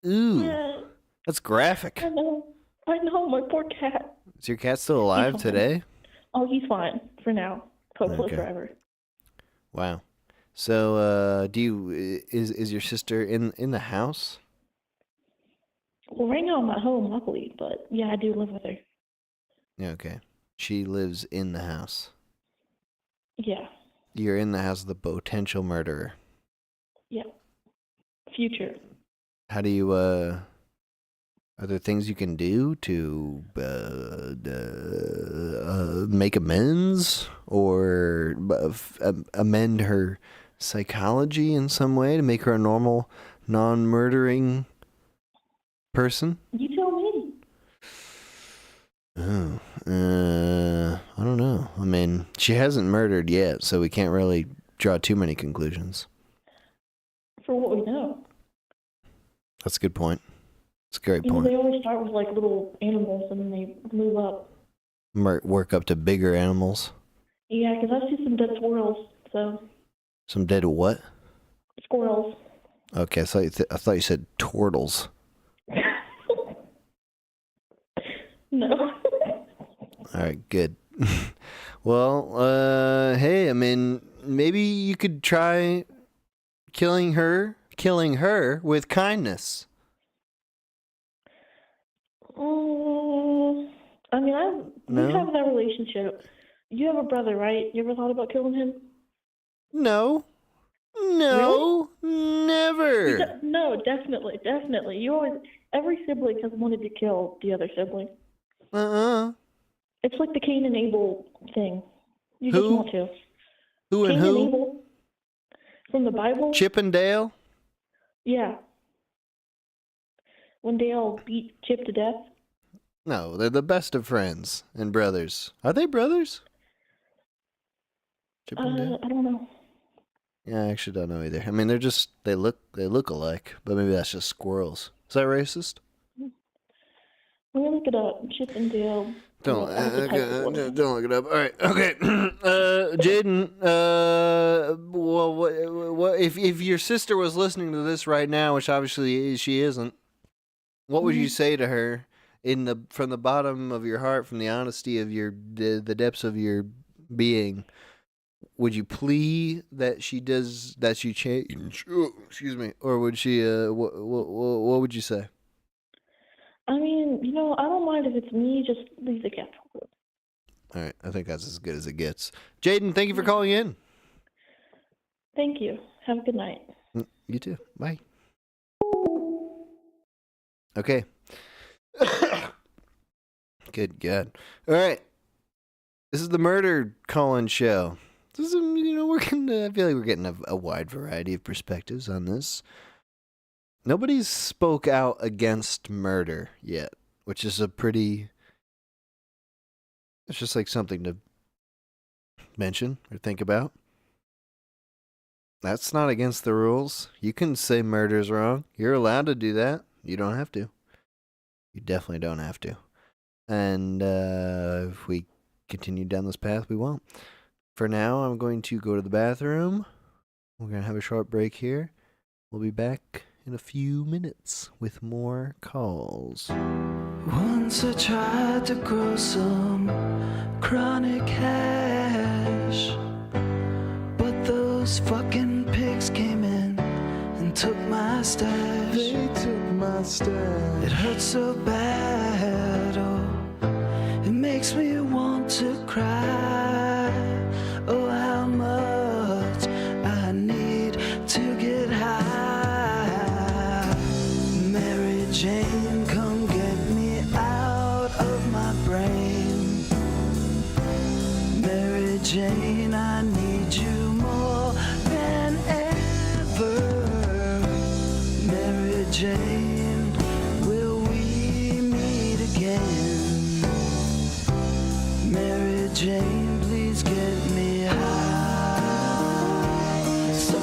ooh, Yeah, that's graphic. I know, my poor cat. Is your cat still alive today? Oh, he's fine for now. Hopefully Okay. forever. Wow. So, is your sister in the house? Well, right now I'm at home, luckily, but yeah, I do live with her. Yeah, okay. She lives in the house. Yeah, You're in the house of the potential murderer. yeah. Future. How do you, are there things you can do to make amends or amend her psychology in some way to make her a normal, non-murdering person? You tell me. Oh, I don't know. I mean, she hasn't murdered yet, so we can't really draw too many conclusions. For what we know. That's a good point. That's a great You know, point. they always start with like little animals and then they move up. Work up to bigger animals. Yeah, because I see some dead squirrels, so. Some dead what? Squirrels. Okay, I thought you said turtles. No. All right, good. Well, hey, I mean, maybe you could try killing her with kindness. I mean, we have that relationship. You have a brother, right? You ever thought about killing him? No. No, never. No, definitely. You always, every sibling has wanted to kill the other sibling. It's like the Kane and Abel thing. You just want to. Who and Kane who? and Abel from the Bible. Chip and Dale? Yeah. When they all beat Chip to death. No, they're the best of friends and brothers. Are they brothers? Chip and Dale? I don't know. Yeah, I actually don't know either. I mean, they look alike, but maybe that's just squirrels. Is that racist? Let me look it up. Chip and Dale. Don't look it up. All right, okay. Jayden, what if your sister was listening to this right now, which obviously she isn't? What would you say to her from the bottom of your heart, from the honesty of the depths of your being? Would you plea that she change? Excuse me, or would she? What would you say? I mean, I don't mind if it's me. Just leave the cat. All right, I think that's as good as it gets. Jayden, thank you for calling in. Thank you. Have a good night. You too. Bye. Okay. Good God. All right. This is the Murder Call-In Show. This is, I feel like we're getting a wide variety of perspectives on this. Nobody's spoke out against murder yet, which is it's just like something to mention or think about. That's not against the rules. You can say murder's wrong. You're allowed to do that. You don't have to. You definitely don't have to. And if we continue down this path, we won't. For now, I'm going to go to the bathroom. We're going to have a short break here. We'll be back in a few minutes with more calls. Once I tried to grow some chronic hash, but those fucking pigs came in and took my stash. They took my stash. It hurts so bad, oh, it makes me want to cry. Oh, how much I need to get high. Mary Jane, come get me out of my brain. Mary Jane, I need you more than ever. Mary Jane, will we meet again? Mary Jane, please get me high. So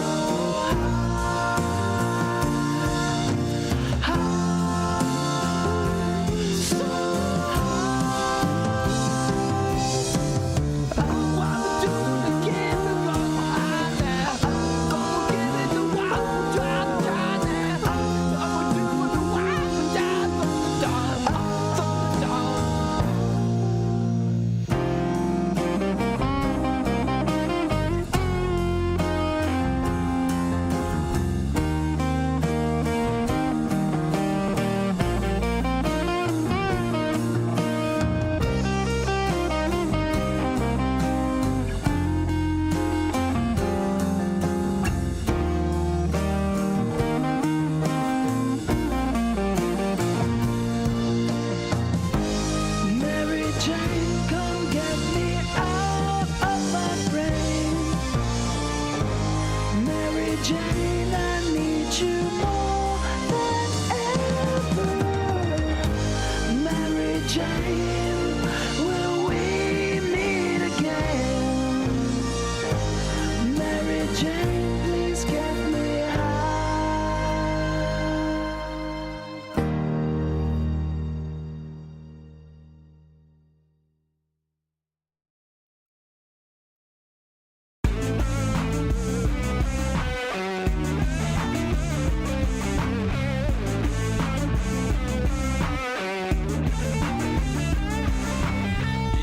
Mary Jane, come get me out of my brain. Mary Jane, I need you more than ever. Mary Jane, will we meet again? Mary Jane, please get me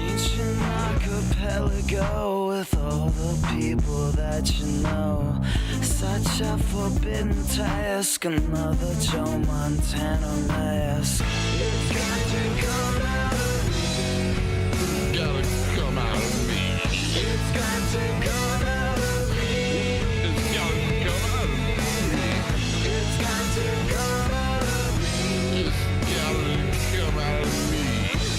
Ancient archipelago with all the people that you know. Such a forbidden task, another Joe Montana mask. It's got to come out of me. Gotta come out of me. It's got to come out of me. It's gotta come out of me. It's got to come out of me. It's gotta come out of me.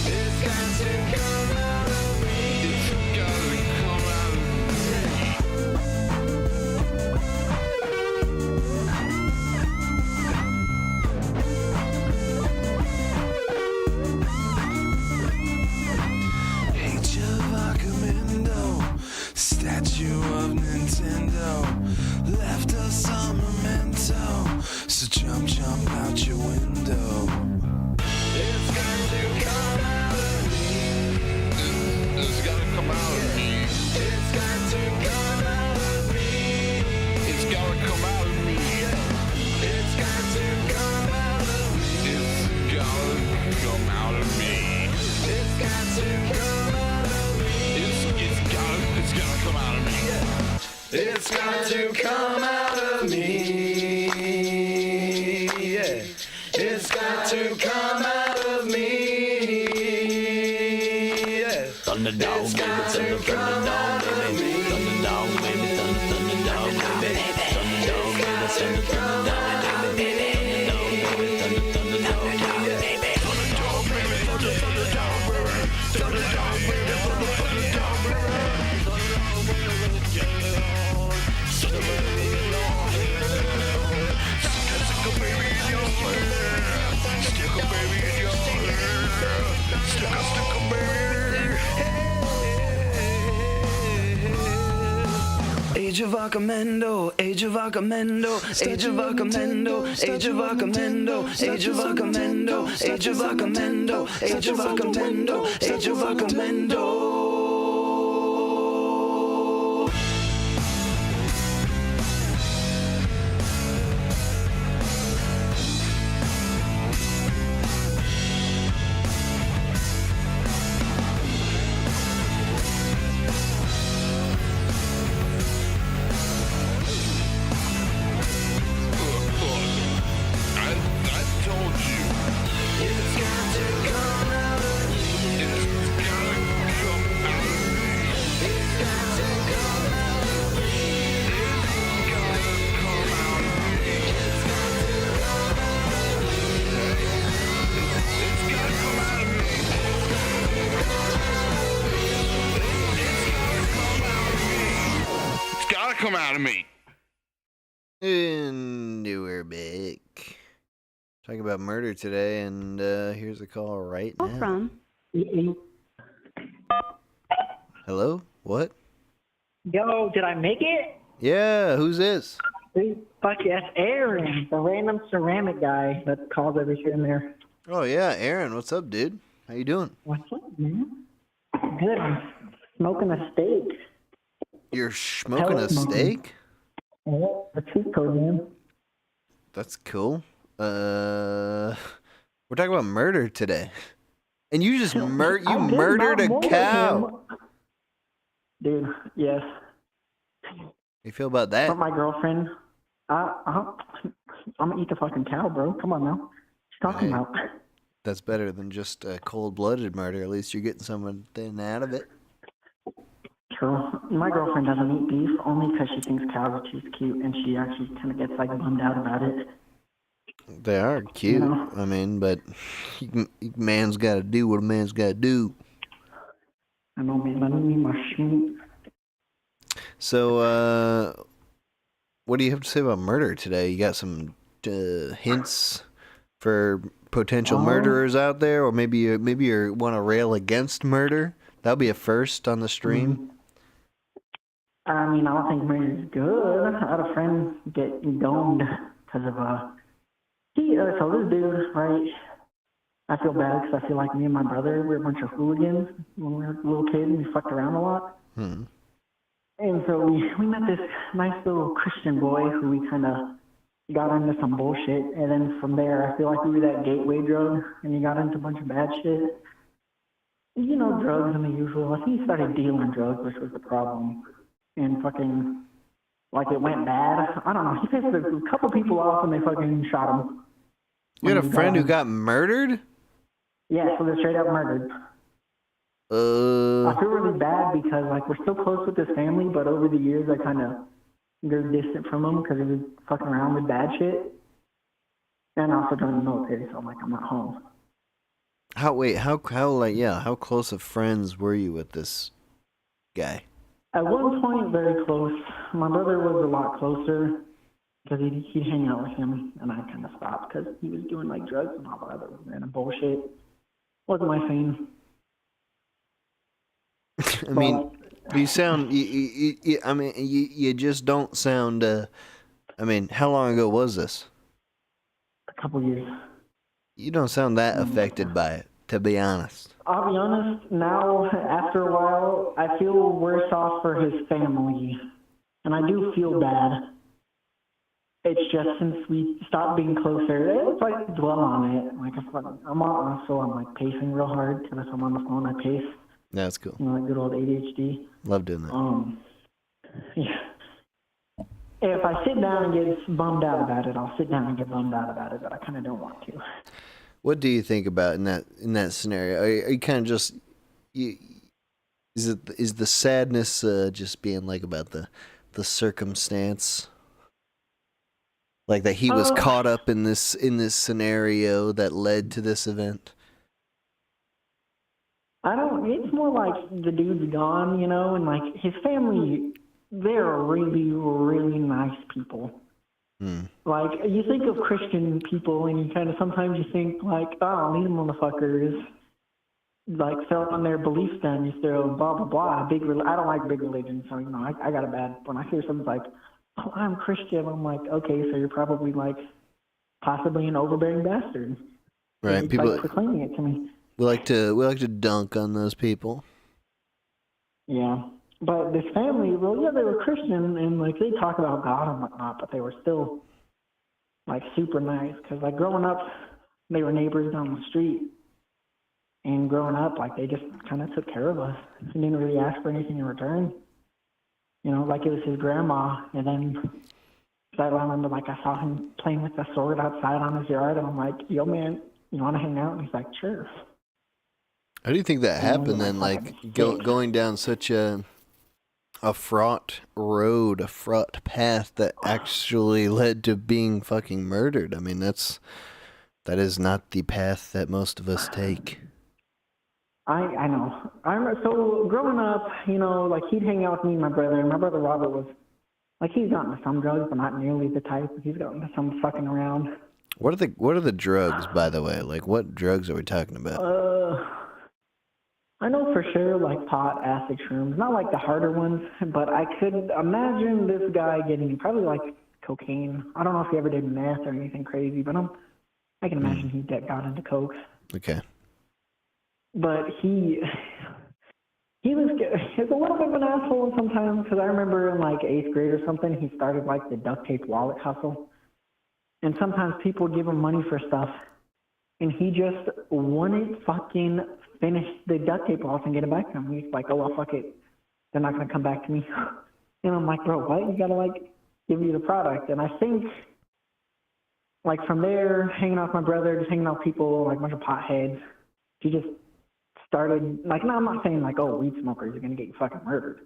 It's got to come out of me. It's gotta come out of me. Age of Akamendo, statue of Nintendo, left us a memento, so jump out your window. It's got to come out of me. It's gotta come out of me. It's got to come out of me. It's gotta come out of me. It's got to come out of me. It's gotta come out of me. It's got to come out of me. It's gotta come out of me. It's got to come out of me. Yeah. It's got to come out of me. Yeah. Thunderdog, It's baby, got to come out of me. Thunderdog, baby, Thunderdog, baby, Thunderdog, baby, Thunderdog, baby, Thunderdog, baby, Age of Akamendo, Age of Akamendo, Age of Akamendo, Age of Akamendo, Age of Akamendo, Age of Akamendo, Age of Akamendo, Age of Akamendo. come out of me. And we're back. Talking about murder today, and here's a call right now. From Hello? What? Yo, did I make it? Yeah, who's this? Fuck yes, Aaron, the random ceramic guy that calls every here and there. Oh yeah, Aaron, what's up, dude? How you doing? What's up, man? Good, I'm smoking a steak. You're smoking a Pellet smoking. steak? Yeah, the cheat code, man. That's cool. We're talking about murder today. And you just murdered a cow. Dude, yes. How you feel about that? But my girlfriend, I'm gonna eat the fucking cow, bro. Come on now. What you talking about? That's better than just a cold-blooded murder. At least you're getting something out of it. True. My girlfriend doesn't eat beef only because she thinks cows are too cute, and she actually kind of gets like bummed out about it. They are cute. You know? I mean, but man's got to do what a man's got to do. I know, man. Let me eat my shmeat. So, what do you have to say about murder today? You got some hints for potential murderers out there, or maybe you want to rail against murder? That'll be a first on the stream. I mean, I don't think murder is good. I had a friend get domed because of so this dude, right? I feel bad because I feel like me and my brother, we're a bunch of hooligans when we were little kids and we fucked around a lot. Hmm. And so we met this nice little Christian boy who we kind of got into some bullshit. And then from there, I feel like we were that gateway drug and he got into a bunch of bad shit. You know, drugs and the usual. I think he started dealing drugs, which was the problem. And fucking, like, it went bad. I don't know. He pissed a couple people off and they fucking shot him. You had a friend who got murdered? Yeah, so they're straight up murdered. I feel really bad because, like, we're still close with his family, but over the years I kind of grew distant from him because he was fucking around with bad shit. And also joined the military, so I'm like, I'm not home. How close of friends were you with this guy? At one point, very close. My brother was a lot closer because he'd hang out with him, and I kind of stopped because he was doing, like, drugs and all that other random bullshit. Wasn't my thing. I mean, you sound. You just don't sound. I mean, how long ago was this? A couple years. You don't sound that affected by it, to be honest. I'll be honest. Now, after a while, I feel worse off for his family, and I do feel bad. It's just since we stopped being closer, it's like dwell on it. Like I'm like pacing real hard because if I'm on the phone, I pace. That's cool. You know, like good old ADHD. Love doing that. Yeah. If I sit down and get bummed out about it, I'll sit down and get bummed out about it, but I kind of don't want to. What do you think about in that scenario? Are you kind of just is the sadness just being like about the circumstance? Like that he was caught up in this scenario that led to this event? It's more like the dude's gone, you know, and like his family, they're really, really nice people. Like, you think of Christian people and you kind of sometimes you think like, oh, these motherfuckers like fell on their beliefs then, you throw blah, blah, blah. I don't like big religion, so, you know, I got a bad, when I hear something like, oh, I'm Christian, I'm like, okay, so you're probably like possibly an overbearing bastard. Right, It's people like proclaiming it to me. we like to dunk on those people. Yeah. But this family, well, yeah, they were Christian, and, like, they talk about God and whatnot, but they were still, like, super nice. Because, like, growing up, they were neighbors down the street. And growing up, like, they just kind of took care of us. They didn't really ask for anything in return. You know, like, it was his grandma, and then I remember, like, I saw him playing with a sword outside on his yard, and I'm like, yo, man, you want to hang out? And he's like, sure. How do you think that happened then? Like, going down such a fraught road, a fraught path that actually led to being fucking murdered. I mean, that is not the path that most of us take. I know. So growing up, you know, like he'd hang out with me and my brother. And my brother Robert was Like, he's gotten to some drugs, but not nearly the type. He's gotten to some fucking around. What are the drugs, by the way? Like, what drugs are we talking about? I know for sure, like, pot, acid, shrooms. Not like the harder ones, but I could imagine this guy getting probably, like, cocaine. I don't know if he ever did meth or anything crazy, but I can imagine he got into coke. Okay. But he's a little bit of an asshole sometimes, because I remember in, like, 8th grade or something, he started, like, the duct tape wallet hustle. And sometimes people would give him money for stuff, and he just wouldn't fucking finish the duct tape wallets and get it back to him. He's like, oh, well, fuck it. They're not going to come back to me. And I'm like, bro, what? You got to, like, give me the product. And I think, like, from there, hanging out with my brother, just hanging out with people, like, a bunch of potheads, he just started, like, no, I'm not saying, like, oh, weed smokers are going to get you fucking murdered.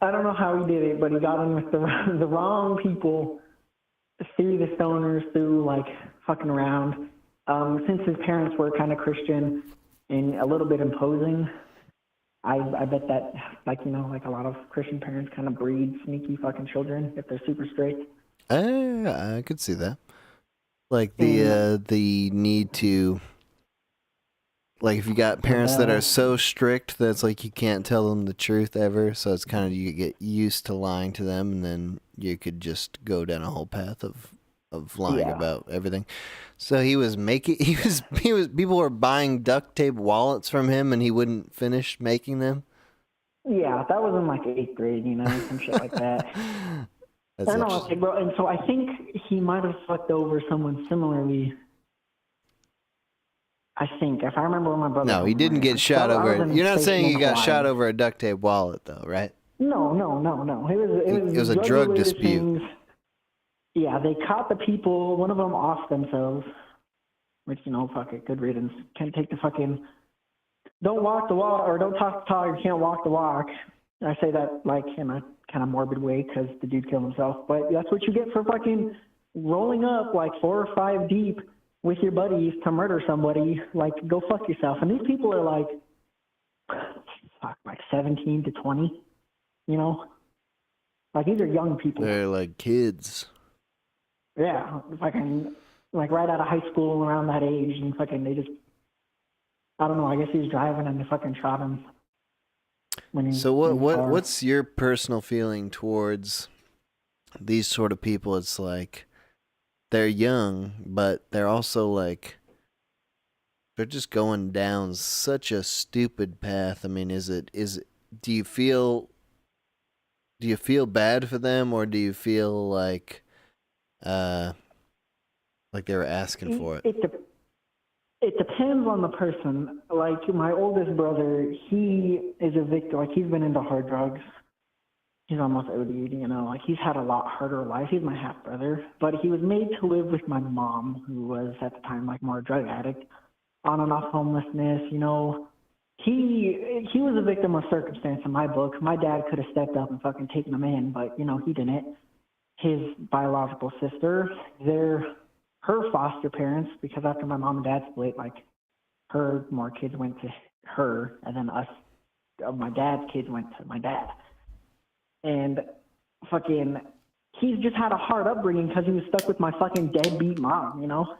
I don't know how he did it, but he got in with the wrong people, through the stoners, through, like, fucking around. Since his parents were kind of Christian and a little bit imposing, I bet that, like, you know, like a lot of Christian parents kind of breed sneaky fucking children if they're super strict. I could see that. Like the need to, like, if you got parents that are so strict that it's like you can't tell them the truth ever, so it's kind of you get used to lying to them, and then you could just go down a whole path of lying about everything. So he was people were buying duct tape wallets from him, and he wouldn't finish making them. Yeah, that was in like 8th grade, you know, some shit like that. That's I know, like, bro, and so I think he might have fucked over someone similarly. I think, if I remember when my brother. No, he didn't get shot over. You're not saying he got shot over a duct tape wallet, though, right? No. It was a drug dispute. Things. Yeah, they caught the people. One of them off themselves, which, you know, fuck it, good riddance. Can't take the fucking. Don't walk the walk, or don't talk the talk. You can't walk the walk. I say that like in a kind of morbid way because the dude killed himself. But that's what you get for fucking rolling up like 4 or 5 deep with your buddies to murder somebody. Like, go fuck yourself. And these people are like, like 17 to 20. You know, like these are young people. They're like kids. Yeah, fucking like right out of high school, around that age, and fucking they just. I don't know. I guess he was driving and they fucking shot him. So what's your personal feeling towards these sort of people? It's like they're young, but they're also like they're just going down such a stupid path. I mean, do you feel bad for them, or do you feel like they were asking for it? It depends on the person. Like, my oldest brother, he is a victim. Like, he's been into hard drugs. He's almost OD'd, you know. Like, he's had a lot harder life. He's my half-brother. But he was made to live with my mom, who was, at the time, like, more a drug addict. On and off homelessness, you know. He was a victim of circumstance in my book. My dad could have stepped up and fucking taken him in, but, you know, he didn't. His biological sister, her foster parents, because after my mom and dad split, like, more kids went to her, and then my dad's kids went to my dad. And fucking, he's just had a hard upbringing because he was stuck with my fucking deadbeat mom, you know?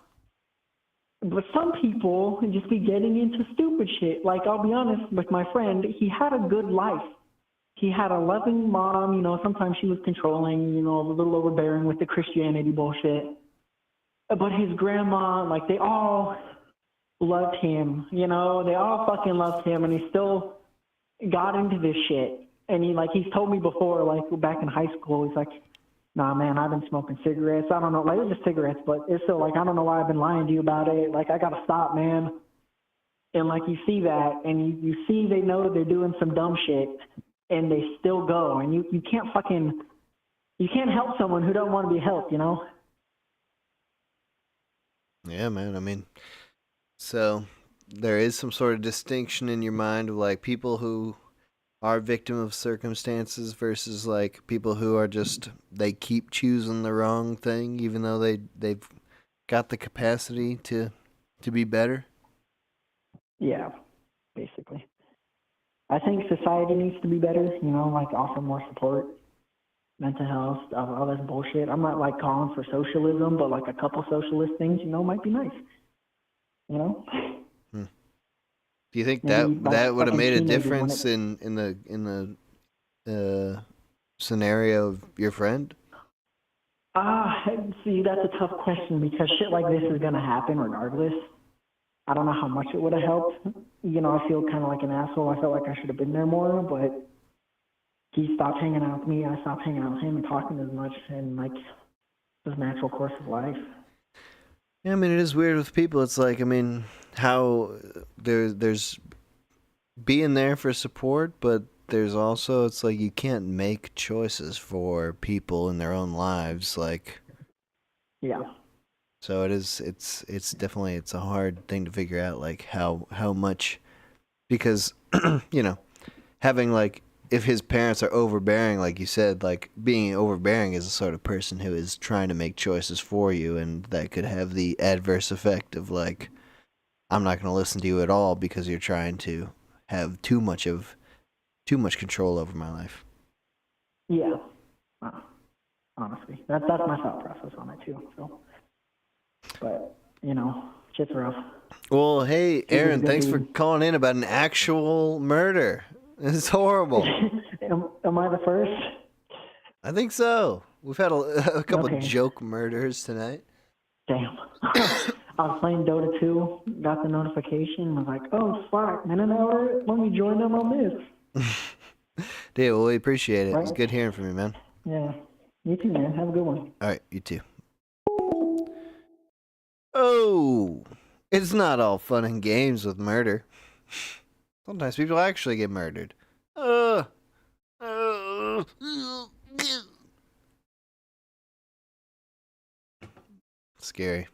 But some people just be getting into stupid shit. Like, I'll be honest with my friend, he had a good life. He had a loving mom, you know, sometimes she was controlling, you know, a little overbearing with the Christianity bullshit. But his grandma, like, they all loved him, you know? They all fucking loved him, and he still got into this shit. And he's told me before, like, back in high school, he's like, nah, man, I've been smoking cigarettes. I don't know, like, it's just cigarettes, but it's still, like, I don't know why I've been lying to you about it. Like, I gotta stop, man. And, like, you see that, and you see they know they're doing some dumb shit, and they still go. And you can't help someone who don't want to be helped, you know? Yeah, man. I mean, so there is some sort of distinction in your mind of like people who are victim of circumstances versus like people who are just, they keep choosing the wrong thing even though they've got the capacity to be better. Yeah, basically. I think society needs to be better, you know, like offer more support. mental health, all this bullshit. I'm not like calling for socialism, but like a couple socialist things, might be nice. Do you think Maybe that like that would have fucking made a teenagers when difference in the scenario of your friend? See, that's a tough question because shit like this is gonna happen regardless. I don't know how much it would have helped. I feel kind of like an asshole. I felt like I should have been there more, but he stopped hanging out with me. I stopped hanging out with him and talking as much, and like, this natural course of life. Yeah, I mean, it is weird with people. It's like, I mean, how there's being there for support, but there's also, it's like you can't make choices for people in their own lives, like. Yeah. So it's definitely, it's a hard thing to figure out, like how much, because having like, if his parents are overbearing, like you said, like being overbearing is a sort of person who is trying to make choices for you, and that could have the adverse effect of like, I'm not going to listen to you at all because you're trying to have too much control over my life. Yeah. Honestly, that's my thought process on it too. So, but shit's rough. Well, hey, Aaron, good thanks for dude. calling in about an actual murder. It's horrible. Am I the first? I think so. We've had a couple Okay. joke murders tonight. Damn. I was playing Dota 2, got the notification, was like, oh, fuck, man, an hour, let me join them on this. Dude, well, we appreciate it. It's Right. good hearing from you, man. Yeah. You too, man. Have a good one. All right, you too. Oh, it's not all fun and games with murder. Sometimes people actually get murdered. Scary.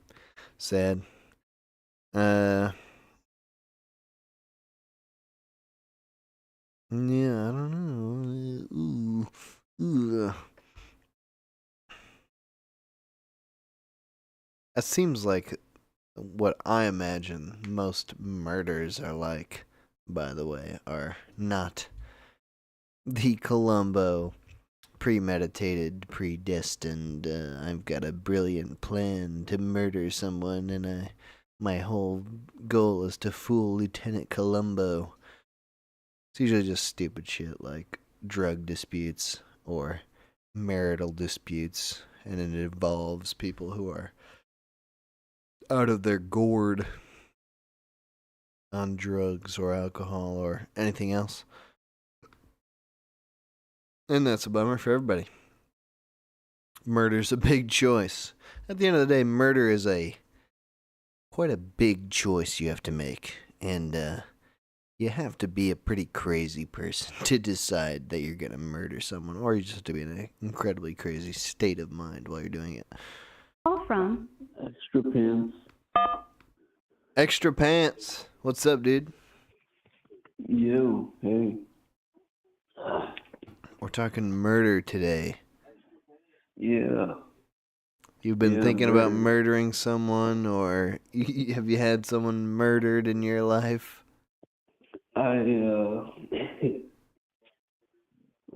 Sad. Yeah, I don't know. Ooh. That seems like what I imagine most murders are like, by the way, are not the Columbo premeditated, predestined, I've got a brilliant plan to murder someone and my whole goal is to fool Lieutenant Columbo. It's usually just stupid shit like drug disputes or marital disputes, and it involves people who are out of their gourd on drugs or alcohol or anything else. And that's a bummer for everybody. Murder's a big choice. At the end of the day, murder is quite a big choice you have to make. And you have to be a pretty crazy person to decide that you're going to murder someone. Or you just have to be in an incredibly crazy state of mind while you're doing it. All from Extra pants. Extra pants. What's up, dude? Yo, hey. We're talking murder today. Yeah. You've been Yeah, thinking about murder. murdering someone, or have you had someone murdered in your life? I'm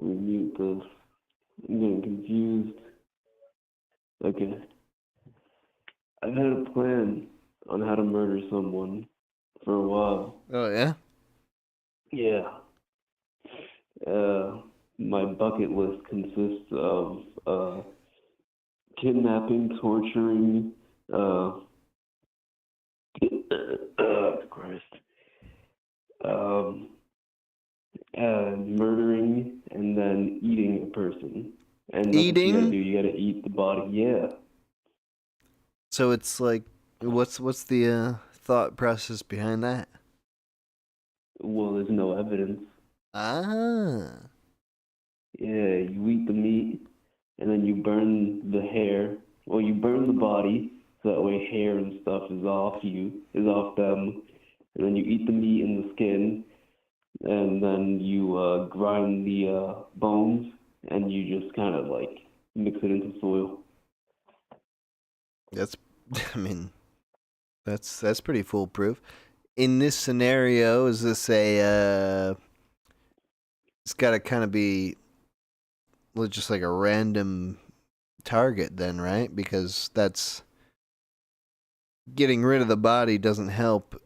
mute this. I'm getting confused. Okay. I've had a plan on how to murder someone for a while. Oh, yeah? Yeah. My bucket list consists of kidnapping, torturing, Christ, murdering, and then eating a person. And that's what you gotta do. You gotta eat the body. Yeah. So it's like, what's the thought process behind that? Well, there's no evidence. Ah. Yeah, you eat the meat, and then you burn the hair. Well, you burn the body, so that way hair and stuff is off them. And then you eat the meat and the skin, and then you grind the bones, and you just kind of like mix it into soil. That's, I mean, that's pretty foolproof. In this scenario, is this it's got to kind of be just like a random target then, right? Because that's getting rid of the body doesn't help.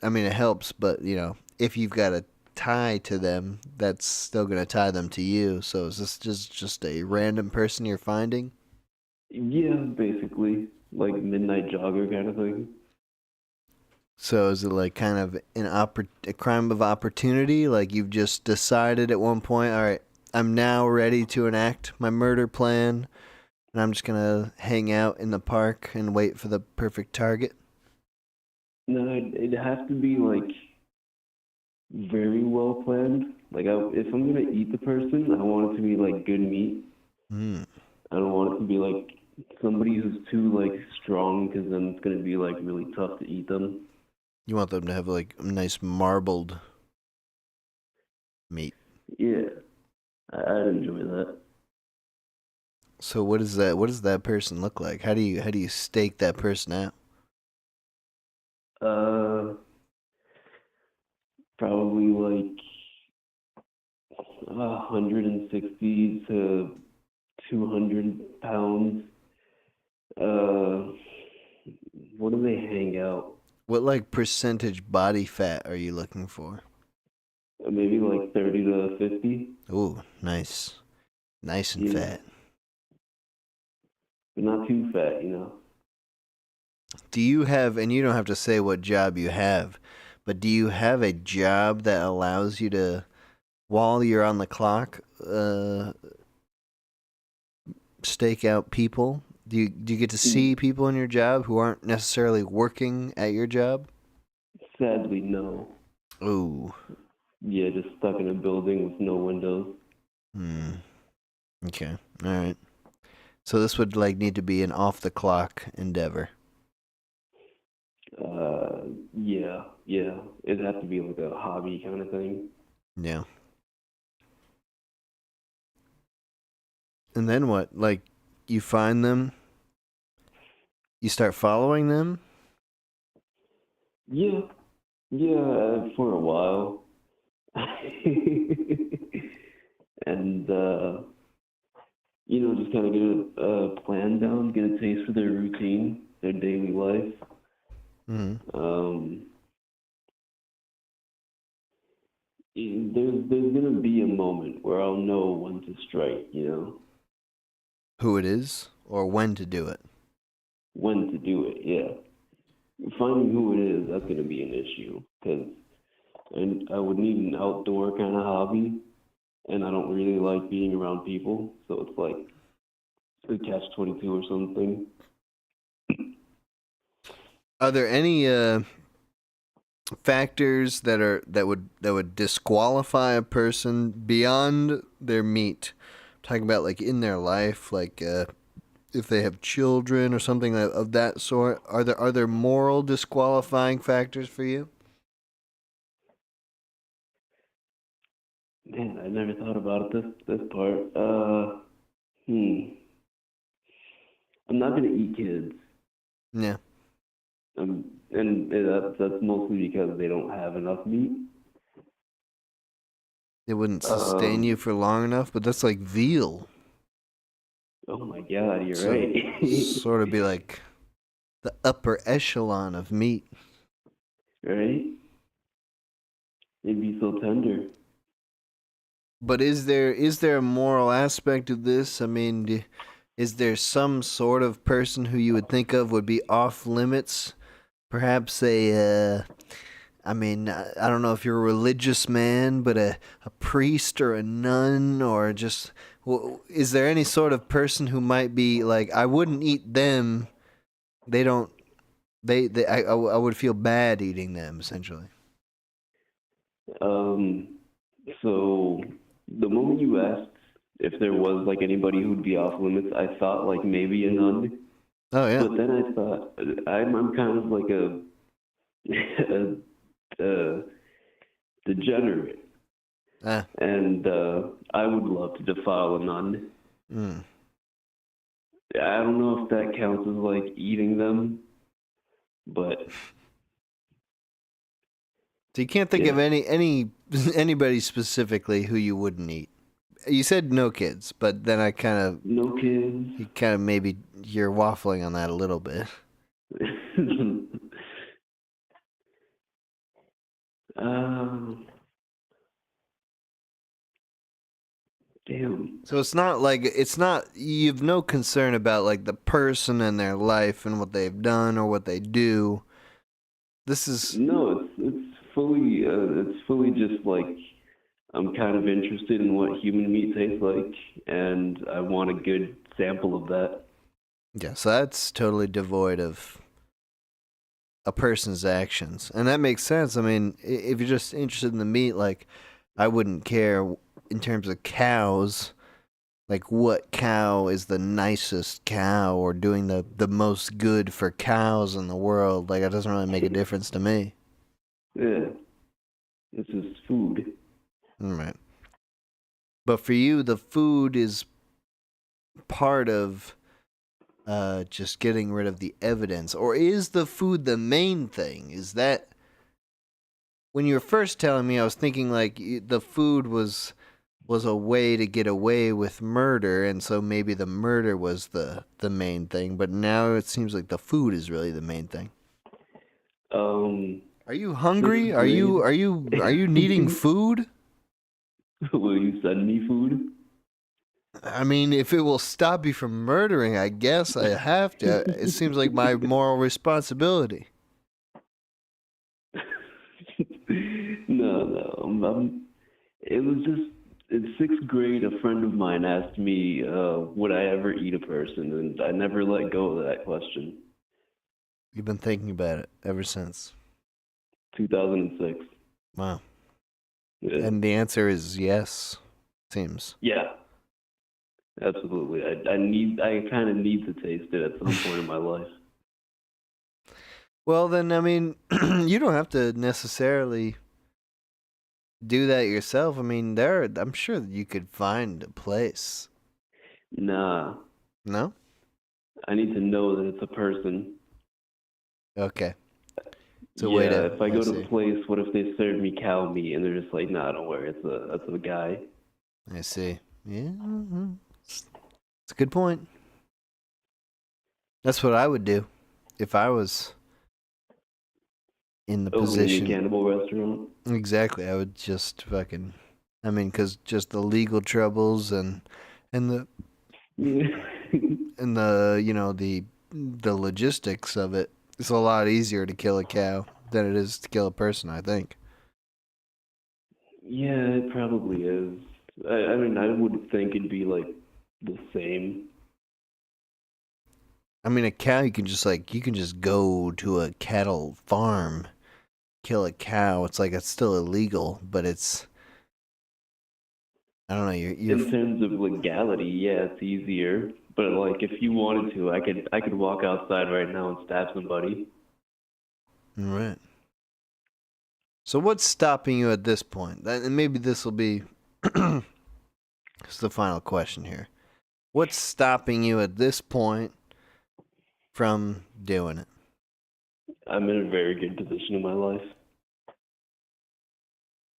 I mean, it helps, but you know, if you've got a tie to them, that's still going to tie them to you. So is this just a random person you're finding? Yeah, basically, like midnight jogger kind of thing. So is it like kind of a crime of opportunity? Like you've just decided at one point, all right, I'm now ready to enact my murder plan, and I'm just going to hang out in the park and wait for the perfect target? No, it has to be like very well planned. Like if I'm gonna eat the person, I want it to be like good meat. Mm. I don't want it to be like somebody who's too like strong, because then it's gonna be like really tough to eat them. You want them to have like nice marbled meat. Yeah, I'd enjoy that. So what is that? What does that person look like? How do you stake that person out? Probably like 160 to 200 pounds. What do they hang out? What like percentage body fat are you looking for? Maybe like 30 to 50. Ooh, nice. Nice and fat. But not too fat, you know. Do you have, and you don't have to say what job you have, but do you have a job that allows you to, while you're on the clock, stake out people? Do you get to see people in your job who aren't necessarily working at your job? Sadly, no. Ooh. Yeah, just stuck in a building with no windows. Okay. All right. So this would like need to be an off the clock endeavor. Yeah. It'd have to be like a hobby kind of thing. Yeah. And then what? Like, you find them? You start following them? Yeah, for a while. And, just kind of get a plan down, get a taste for their routine, their daily life. There's going to be a moment where I'll know when to strike, you know? Who it is, or when to do it? When to do it, yeah. Finding who it is, that's going to be an issue, because I would need an outdoor kind of hobby, and I don't really like being around people, so it's like a catch-22 or something. Are there any factors that would disqualify a person beyond their meat? I'm talking about like in their life, like if they have children or something of that sort. Are there moral disqualifying factors for you? Man, I never thought about this part. I'm not gonna eat kids. Yeah. And that's mostly because they don't have enough meat. It wouldn't sustain you for long enough, but that's like veal. Oh my God, you're right. Sort of be like the upper echelon of meat. Right? It'd be so tender. But is there a moral aspect of this? I mean, is there some sort of person who you would think of would be off limits? Perhaps I don't know if you're a religious man, but a priest or a nun, or just, is there any sort of person who might be like, I wouldn't eat them, I would feel bad eating them, essentially? So the moment you asked if there was like anybody who'd be off limits, I thought like maybe a nun. Oh yeah. But then I thought I'm kind of like a degenerate, and I would love to defile a nun. I don't know if that counts as like eating them, but So you can't think of anybody specifically who you wouldn't eat. you said no kids, but then I kind of no kids. You kind of maybe you're waffling on that a little bit. Damn. So it's not you've no concern about like the person and their life and what they've done or what they do. This is no, it's fully just like I'm kind of interested in what human meat tastes like, and I want a good sample of that. Yeah, so that's totally devoid of a person's actions, and that makes sense. I mean, if you're just interested in the meat, like I wouldn't care in terms of cows. Like, what cow is the nicest cow or doing the most good for cows in the world? Like, it doesn't really make a difference to me. Yeah. This is food. All right. But for you, the food is part of just getting rid of the evidence. Or is the food the main thing? Is that... When you were first telling me, I was thinking, like, the food was a way to get away with murder, and so maybe the murder was the main thing, but now it seems like the food is really the main thing. Are you hungry? Are you needing food? Will you send me food? I mean, if it will stop you from murdering, I guess I have to. It seems like my moral responsibility. No. It was just in 6th grade, a friend of mine asked me, would I ever eat a person? And I never let go of that question. You've been thinking about it ever since? 2006. Wow. Yeah. And the answer is yes, seems. Yeah. Absolutely. I kind of need to taste it at some point in my life. Well, then, I mean, you don't have to necessarily do that yourself. I mean, I'm sure that you could find a place. Nah. No? I need to know that it's a person. Okay. So way to... if I go to a place, what if they serve me cow meat and they're just like, nah, don't worry, that's a guy. I see. Yeah. It's a good point. That's what I would do if I was in the position. Opening a cannibal restaurant? Exactly. I would just fucking... I mean, because just the legal troubles and the... and the, you know, the logistics of it. It's a lot easier to kill a cow than it is to kill a person, I think. Yeah, it probably is. I mean, I would think it'd be like the same. I mean, a cow, you can just go to a cattle farm, kill a cow. It's like, it's still illegal, but it's, I don't know, you're in terms of legality, yeah, it's easier. But like, if you wanted to, I could walk outside right now and stab somebody. All right. So what's stopping you at this point? And maybe this will be it's the final question here. What's stopping you at this point from doing it? I'm in a very good position in my life.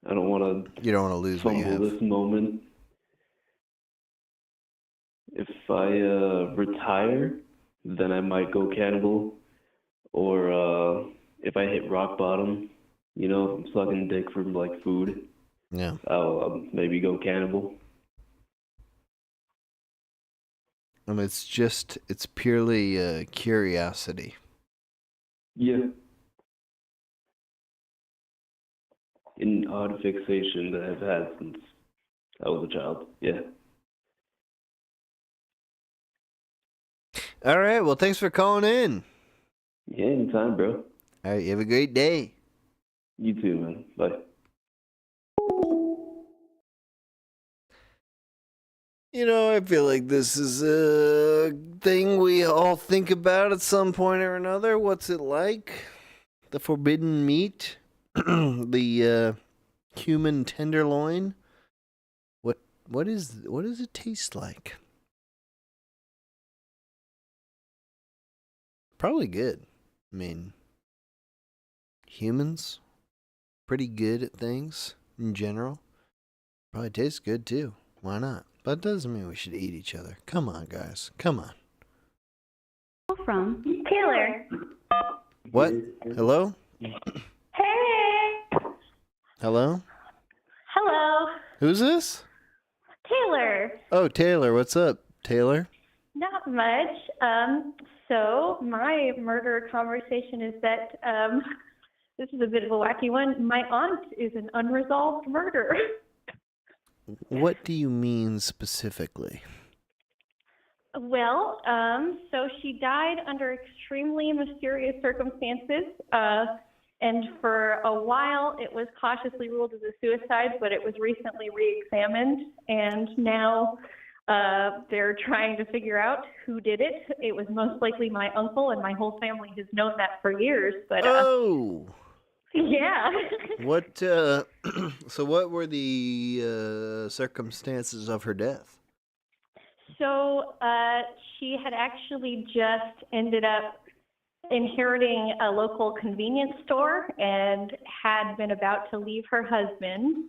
I don't want to. You don't want to lose what you have. Fumble this moment. If I retire, then I might go cannibal. Or if I hit rock bottom, you know, if I'm sucking dick for like food, yeah, I'll maybe go cannibal. I mean, it's purely curiosity. Yeah. An odd fixation that I've had since I was a child. Yeah. All right. Well, thanks for calling in. Yeah, anytime, bro. All right. You have a great day. You too, man. Bye. You know, I feel like this is a thing we all think about at some point or another. What's it like? The forbidden meat? The human tenderloin? What does it taste like? Probably good. I mean, humans pretty good at things in general. Probably tastes good too. Why not? But that doesn't mean we should eat each other. Come on, guys. Come on. From Taylor. What? Hello? Hey. Hello? Hello. Who's this? Taylor. Oh, Taylor. What's up, Taylor? Not much. So my murder conversation is that this is a bit of a wacky one. My aunt is an unresolved murder. What do you mean specifically? Well, so she died under extremely mysterious circumstances, and for a while it was cautiously ruled as a suicide, but it was recently re-examined, and now they're trying to figure out who did it. It was most likely my uncle, and my whole family has known that for years. But oh, yeah. What? So, what were the circumstances of her death? So she had actually just ended up inheriting a local convenience store and had been about to leave her husband.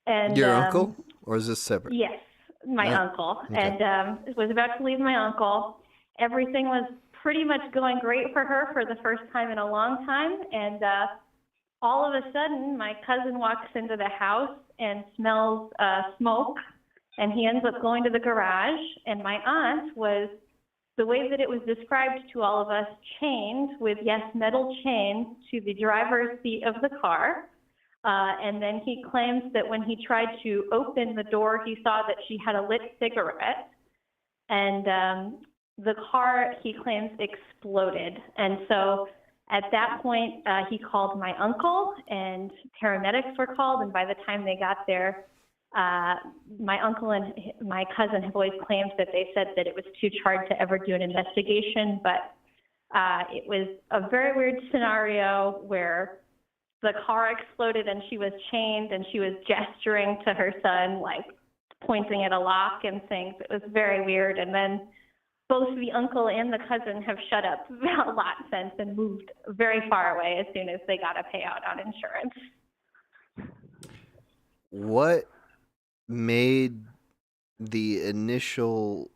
And Your uncle, or is this separate? Yes, my uncle. Okay. And was about to leave my uncle. Everything was pretty much going great for her for the first time in a long time. And all of a sudden, my cousin walks into the house and smells smoke. And he ends up going to the garage, and my aunt was, the way that it was described to all of us, chained with, yes, metal chains to the driver's seat of the car. And then he claims that when he tried to open the door, he saw that she had a lit cigarette. And the car, he claims, exploded. And so at that point, he called my uncle, and paramedics were called. And by the time they got there, my uncle and my cousin have always claimed that they said that it was too hard to ever do an investigation, but it was a very weird scenario where the car exploded and she was chained and she was gesturing to her son, like pointing at a lock and things. It was very weird. And then both the uncle and the cousin have shut up a lot since and moved very far away as soon as they got a payout on insurance. What made the initial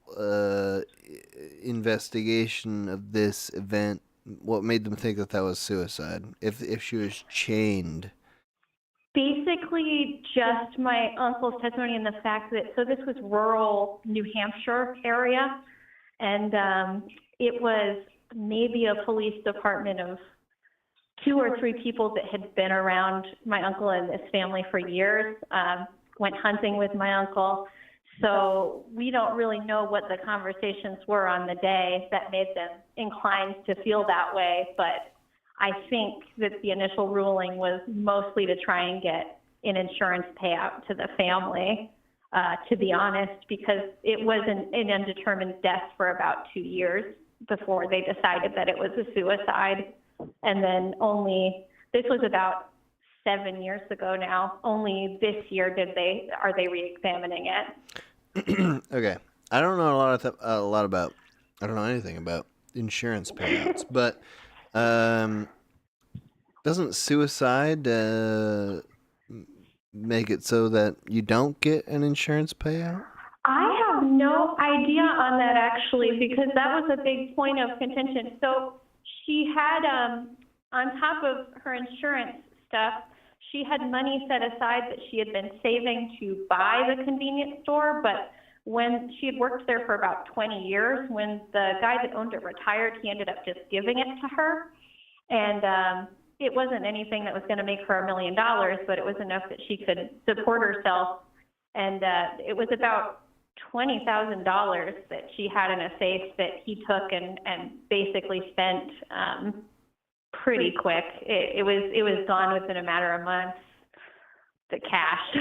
investigation of this event, what made them think that that was suicide if she was chained? Basically just my uncle's testimony and the fact that, so this was rural New Hampshire area, and it was maybe a police department of 2 or 3 people that had been around my uncle and his family for years, went hunting with my uncle. So we don't really know what the conversations were on the day that made them inclined to feel that way. But I think that the initial ruling was mostly to try and get an insurance payout to the family, to be honest, because it was an undetermined death for about 2 years before they decided that it was a suicide. And then this was about 7 years ago now. Only this year are they re-examining it. Okay, I don't know I don't know anything about insurance payouts, but doesn't suicide make it so that you don't get an insurance payout? I have no idea on that actually, because that was a big point of contention. So she had, on top of her insurance stuff, she had money set aside that she had been saving to buy the convenience store, but when she had worked there for about 20 years, when the guy that owned it retired, he ended up just giving it to her. And it wasn't anything that was going to make her $1 million, but it was enough that she could support herself. And it was about $20,000 that she had in a safe that he took and basically spent pretty quick. It was gone within a matter of months, the cash.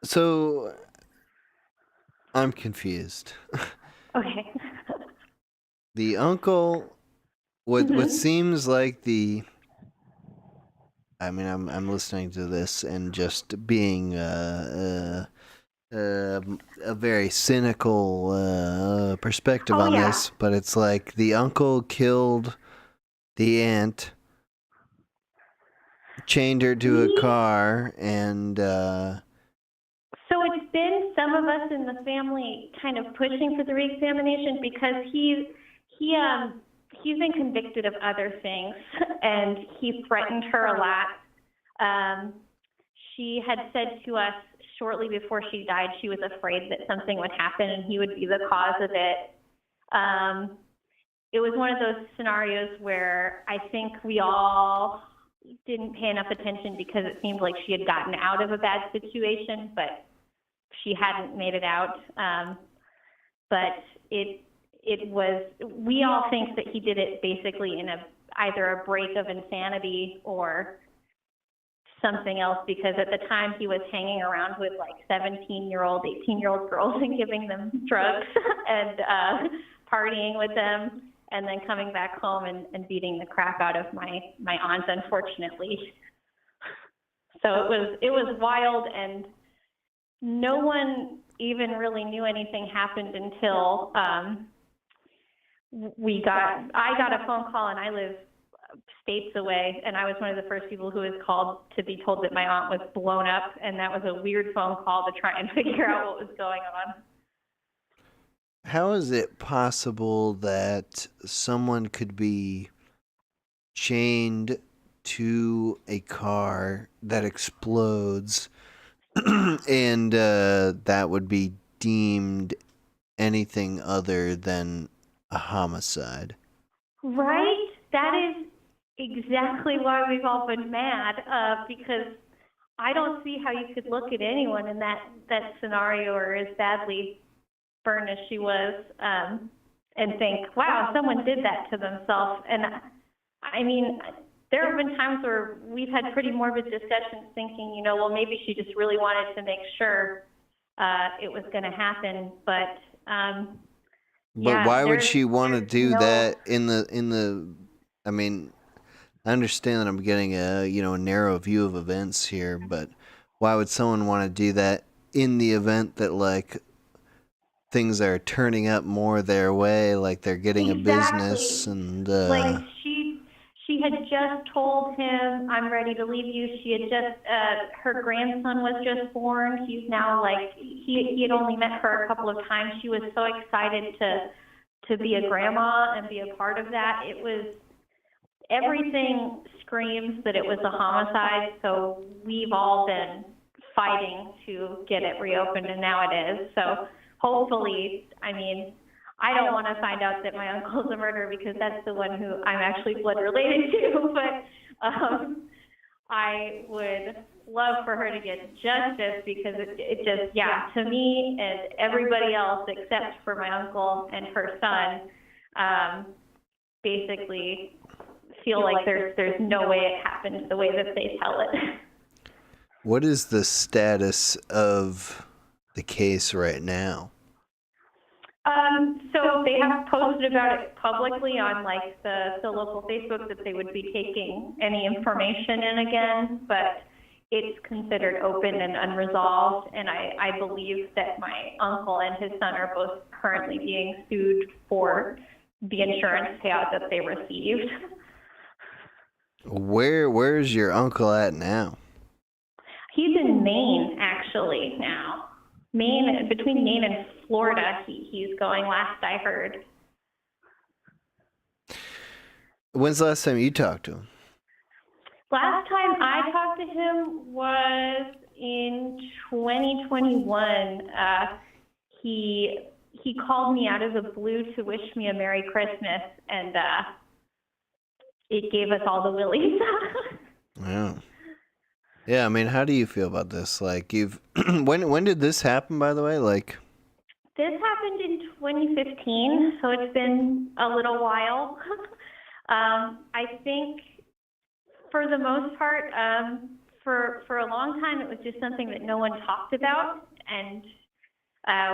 So I'm confused. Okay. The uncle, what seems like I'm listening to this and just being a very cynical perspective on this, but it's like the uncle killed the aunt, chained her to a car, and some of us in the family kind of pushing for the reexamination because he's been convicted of other things, and he threatened her a lot. She had said to us shortly before she died she was afraid that something would happen and he would be the cause of it. It was one of those scenarios where I think we all didn't pay enough attention because it seemed like she had gotten out of a bad situation, but she hadn't made it out. But it was, we all think that he did it basically in either a break of insanity or something else, because at the time he was hanging around with like 17-year-old, 18-year-old girls and giving them drugs and partying with them, and then coming back home and beating the crap out of my aunt, unfortunately. So it was wild, and no one even really knew anything happened until I got a phone call, and I live states away, and I was one of the first people who was called to be told that my aunt was blown up, and that was a weird phone call to try and figure out what was going on. How is it possible that someone could be chained to a car that explodes and that would be deemed anything other than a homicide? Right? That is exactly why we've all been mad, because I don't see how you could look at anyone in that scenario or as badly burned as she was, and think, wow, someone did that to themselves. And I mean, there have been times where we've had pretty morbid discussions thinking, well, maybe she just really wanted to make sure it was going to happen. But why would she want to do that in the I mean, I understand that I'm getting a narrow view of events here, but why would someone want to do that in the event that like things are turning up more their way, like they're getting a business and like she had just told him, I'm ready to leave you. She had just her grandson was just born. He's now like he had only met her a couple of times. She was so excited to be a grandma and be a part of that. It was, everything screams that it was a homicide, so we've all been fighting to get it reopened, and now it is. So hopefully, I mean, I don't want to find out that my uncle's a murderer because that's the one who I'm actually blood related to, but I would love for her to get justice because it just, to me and everybody else except for my uncle and her son, basically feel like there's no way it happened the way that they tell it. What is the status of the case right now? So they have posted about it publicly on like the local Facebook that they would be taking any information in again, but it's considered open and unresolved, and I believe that my uncle and his son are both currently being sued for the insurance payout that they received. Where's your uncle at now? He's in Maine, actually, now. Maine, between Maine and Florida, he's going, last I heard. When's the last time you talked to him? Last time I talked to him was in 2021. He called me out of the blue to wish me a Merry Christmas, and it gave us all the willies. Yeah. Yeah, I mean, how do you feel about this? Like, when did this happen, by the way? Like, this happened in 2015, so it's been a little while. I think, for the most part, for a long time, it was just something that no one talked about, and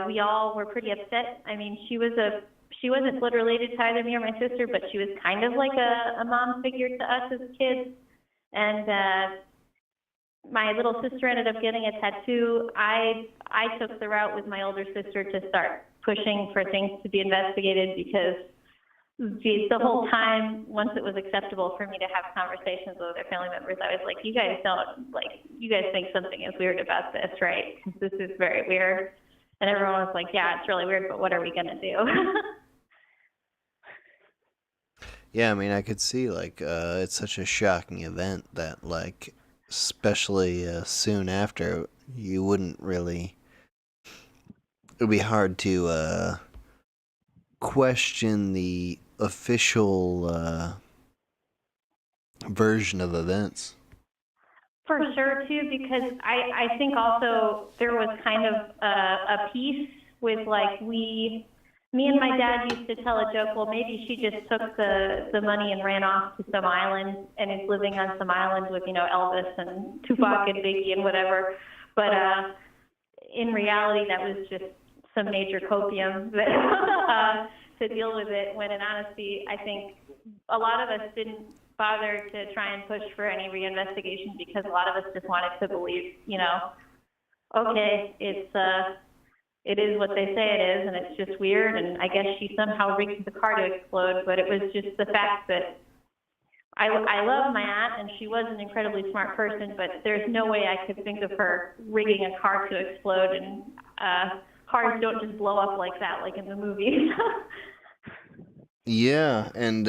we all were pretty upset. I mean, she wasn't blood related to either me or my sister, but she was kind of like a mom figure to us as kids, and my little sister ended up getting a tattoo. I took the route with my older sister to start pushing for things to be investigated because the whole time, once it was acceptable for me to have conversations with other family members, I was like, you guys think something is weird about this, right? This is very weird. And everyone was like, yeah, it's really weird, but what are we going to do? Yeah, I mean, I could see, like, it's such a shocking event that, like, especially soon after, you wouldn't really. It would be hard to question the official version of events. For sure, too, because I think also there was kind of a piece with, like, me and my dad used to tell a joke, well, maybe she just took the money and ran off to some island and is living on some island with, you know, Elvis and Tupac and Biggie and whatever. But in reality, that was just some major copium that, to deal with it, when in honesty, I think a lot of us didn't bother to try and push for any reinvestigation because a lot of us just wanted to believe, you know, okay, it is what they say it is, and it's just weird, and I guess she somehow rigged the car to explode, but it was just the fact that I love my aunt, and she was an incredibly smart person, but there's no way I could think of her rigging a car to explode, and cars don't just blow up like that, like in the movies. Yeah, and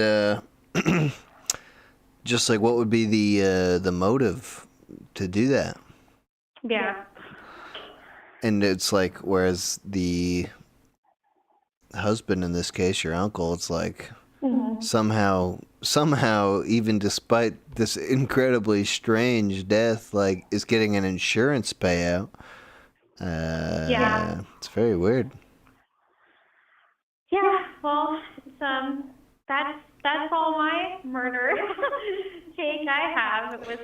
just like, what would be the motive to do that? Yeah. And it's like, whereas the husband in this case, your uncle, it's like somehow, even despite this incredibly strange death, like, is getting an insurance payout. Yeah. It's very weird. Yeah, well, it's, that's all my murder take I have. It was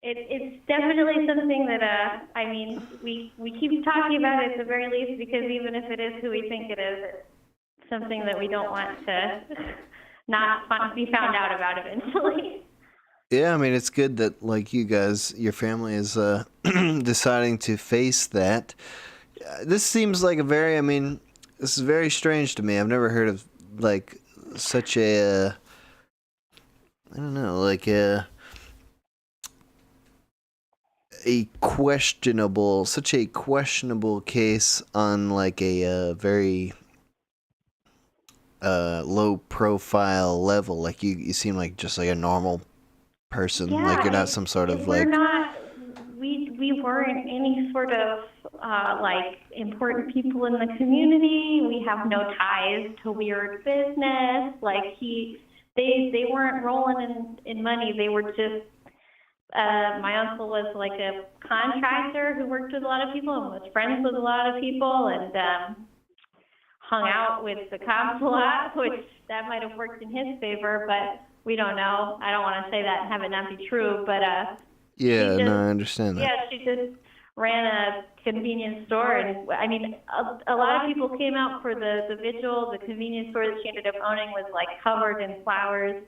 it's definitely something that I mean, we keep talking about it at the very least, because even if it is who we think it is, it's something that we don't want to not be found out about eventually. Yeah, I mean, it's good that, like, you guys, your family is deciding to face that. This seems like this is very strange to me. I've never heard of, like, such a, I don't know, like such a questionable case on, like, a very low profile level. Like, you seem like just like a normal person. Yeah, like, you're not some sort of, we're like, not, we weren't any sort of like important people in the community. We have no ties to weird business. Like, they weren't rolling in money. They were just, my uncle was like a contractor who worked with a lot of people and was friends with a lot of people, and hung out with the cops a lot, which that might have worked in his favor, but we don't know. I don't want to say that and have it not be true, but yeah, no, I understand that. yeah, she just ran a convenience store, and I mean, a lot of people came out for the vigil. The convenience store that she ended up owning was like covered in flowers.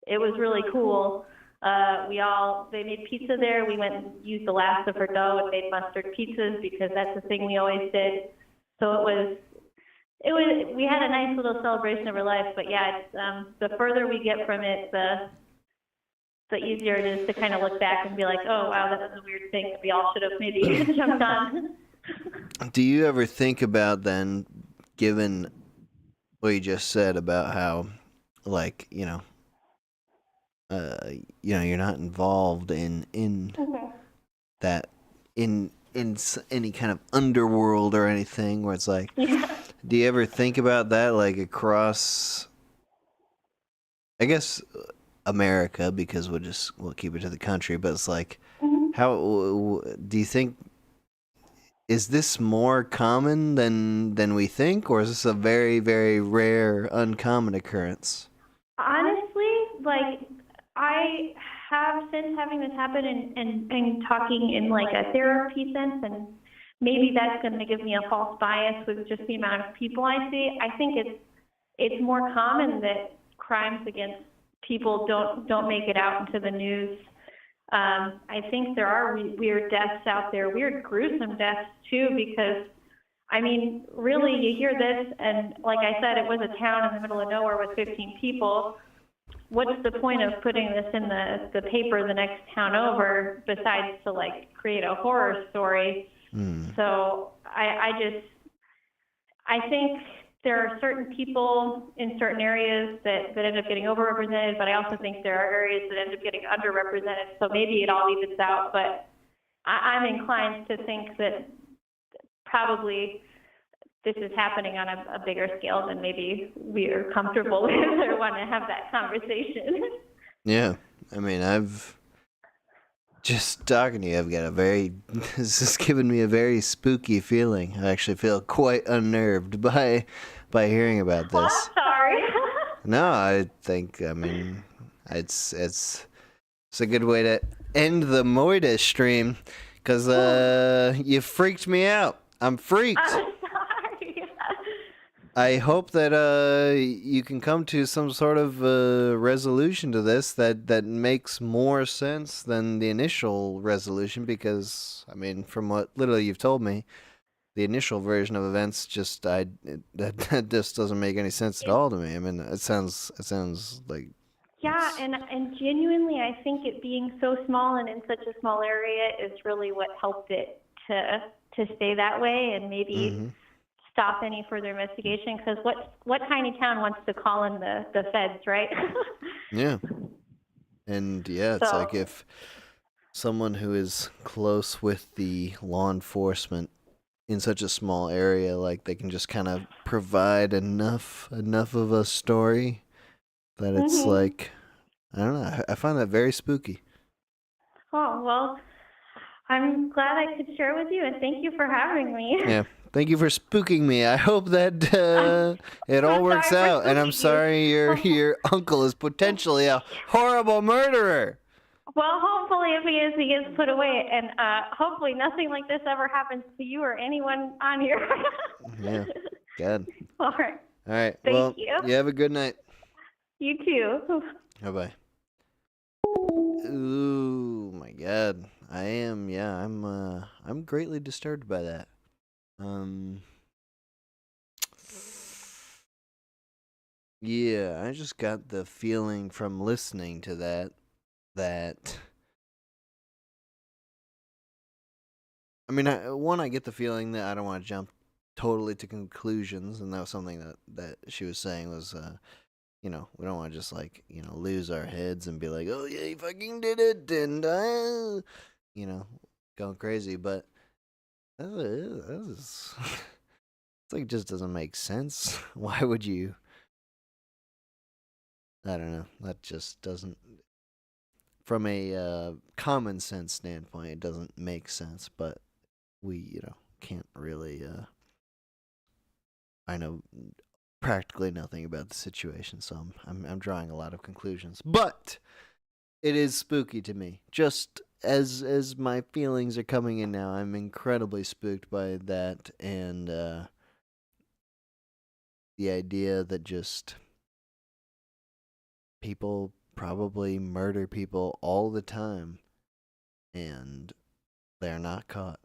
It was really cool. They made pizza there. We went and used the last of her dough and made mustard pizzas, because that's the thing we always did. So we had a nice little celebration of her life. But yeah, it's, the further we get from it, the easier it is to kind of look back and be like, oh wow, that was a weird thing that we all should have maybe jumped on. Do you ever think about, then, given what you just said about how, like, you're not involved in that, in any kind of underworld or anything, where it's like, do you ever think about that, like, across, I guess, America, because we'll keep it to the country, but it's like, how do you think, is this more common than we think, or is this a very, very rare, uncommon occurrence? Honestly, like, I have, since having this happen and talking in like a therapy sense, and maybe that's going to give me a false bias with just the amount of people I see, I think it's more common that crimes against people don't make it out into the news. I think there are weird deaths out there, weird gruesome deaths too, because I mean, really, you hear this, and like I said, it was a town in the middle of nowhere with 15 people. What's the point of putting this in the paper the next town over, besides to like create a horror story? So I think there are certain people in certain areas that end up getting overrepresented, but I also think there are areas that end up getting underrepresented. So maybe it all evens out, but I'm inclined to think that probably this is happening on a bigger scale than maybe we are comfortable with or want to have that conversation. Yeah, I mean, I've just talking to you. I've got a very this is giving me a very spooky feeling. I actually feel quite unnerved by hearing about this. Well, I'm sorry. No, I think it's a good way to end the Moida stream because you freaked me out. I'm freaked. I'm sorry. I hope that you can come to some sort of resolution to this that makes more sense than the initial resolution because, I mean, from what literally you've told me, the initial version of events just that just doesn't make any sense at all to me. I mean, it sounds like Yeah, and genuinely, I think it being so small and in such a small area is really what helped it to stay that way and maybe stop any further investigation. Because what tiny town wants to call in the feds, right? Yeah. And yeah, it's So- like if someone who is close with the law enforcement in such a small area, like they can just kind of provide enough of a story that it's like, I don't know, I find that very spooky. Oh, well, I'm glad I could share with you, and thank you for having me. Yeah. Thank you for spooking me. I hope that it all works sorry for out. And I'm spooking you. sorry your uncle is potentially a horrible murderer. Well, hopefully, if he gets put away, and hopefully nothing like this ever happens to you or anyone on here. Yeah. Good. All right. All right. Thank well, you. have a good night. You too. Bye-bye. Ooh, my God. I'm greatly disturbed by that. Yeah, I just got the feeling from listening to that I mean, I get the feeling that I don't want to jump totally to conclusions, and that was something that she was saying was, we don't want to just lose our heads and be like, oh yeah, he fucking did it, and going crazy, but that is, it's like, it just doesn't make sense. Why would you? I don't know. That just doesn't, from a common sense standpoint, it doesn't make sense, but we, can't really, I know practically nothing about the situation, so I'm drawing a lot of conclusions. But it is spooky to me. Just as my feelings are coming in now, I'm incredibly spooked by that, and the idea that just people probably murder people all the time, and they're not caught.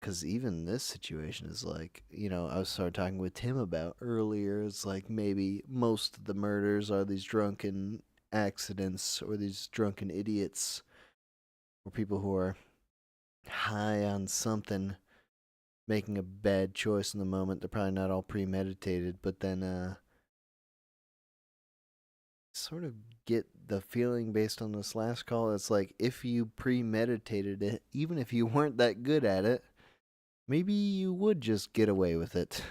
Because even this situation is like, I was started talking with Tim about earlier, it's like maybe most of the murders are these drunken accidents or these drunken idiots or people who are high on something, making a bad choice in the moment. They're probably not all premeditated, but then sort of get the feeling based on this last call, it's like if you premeditated it, even if you weren't that good at it, maybe you would just get away with it.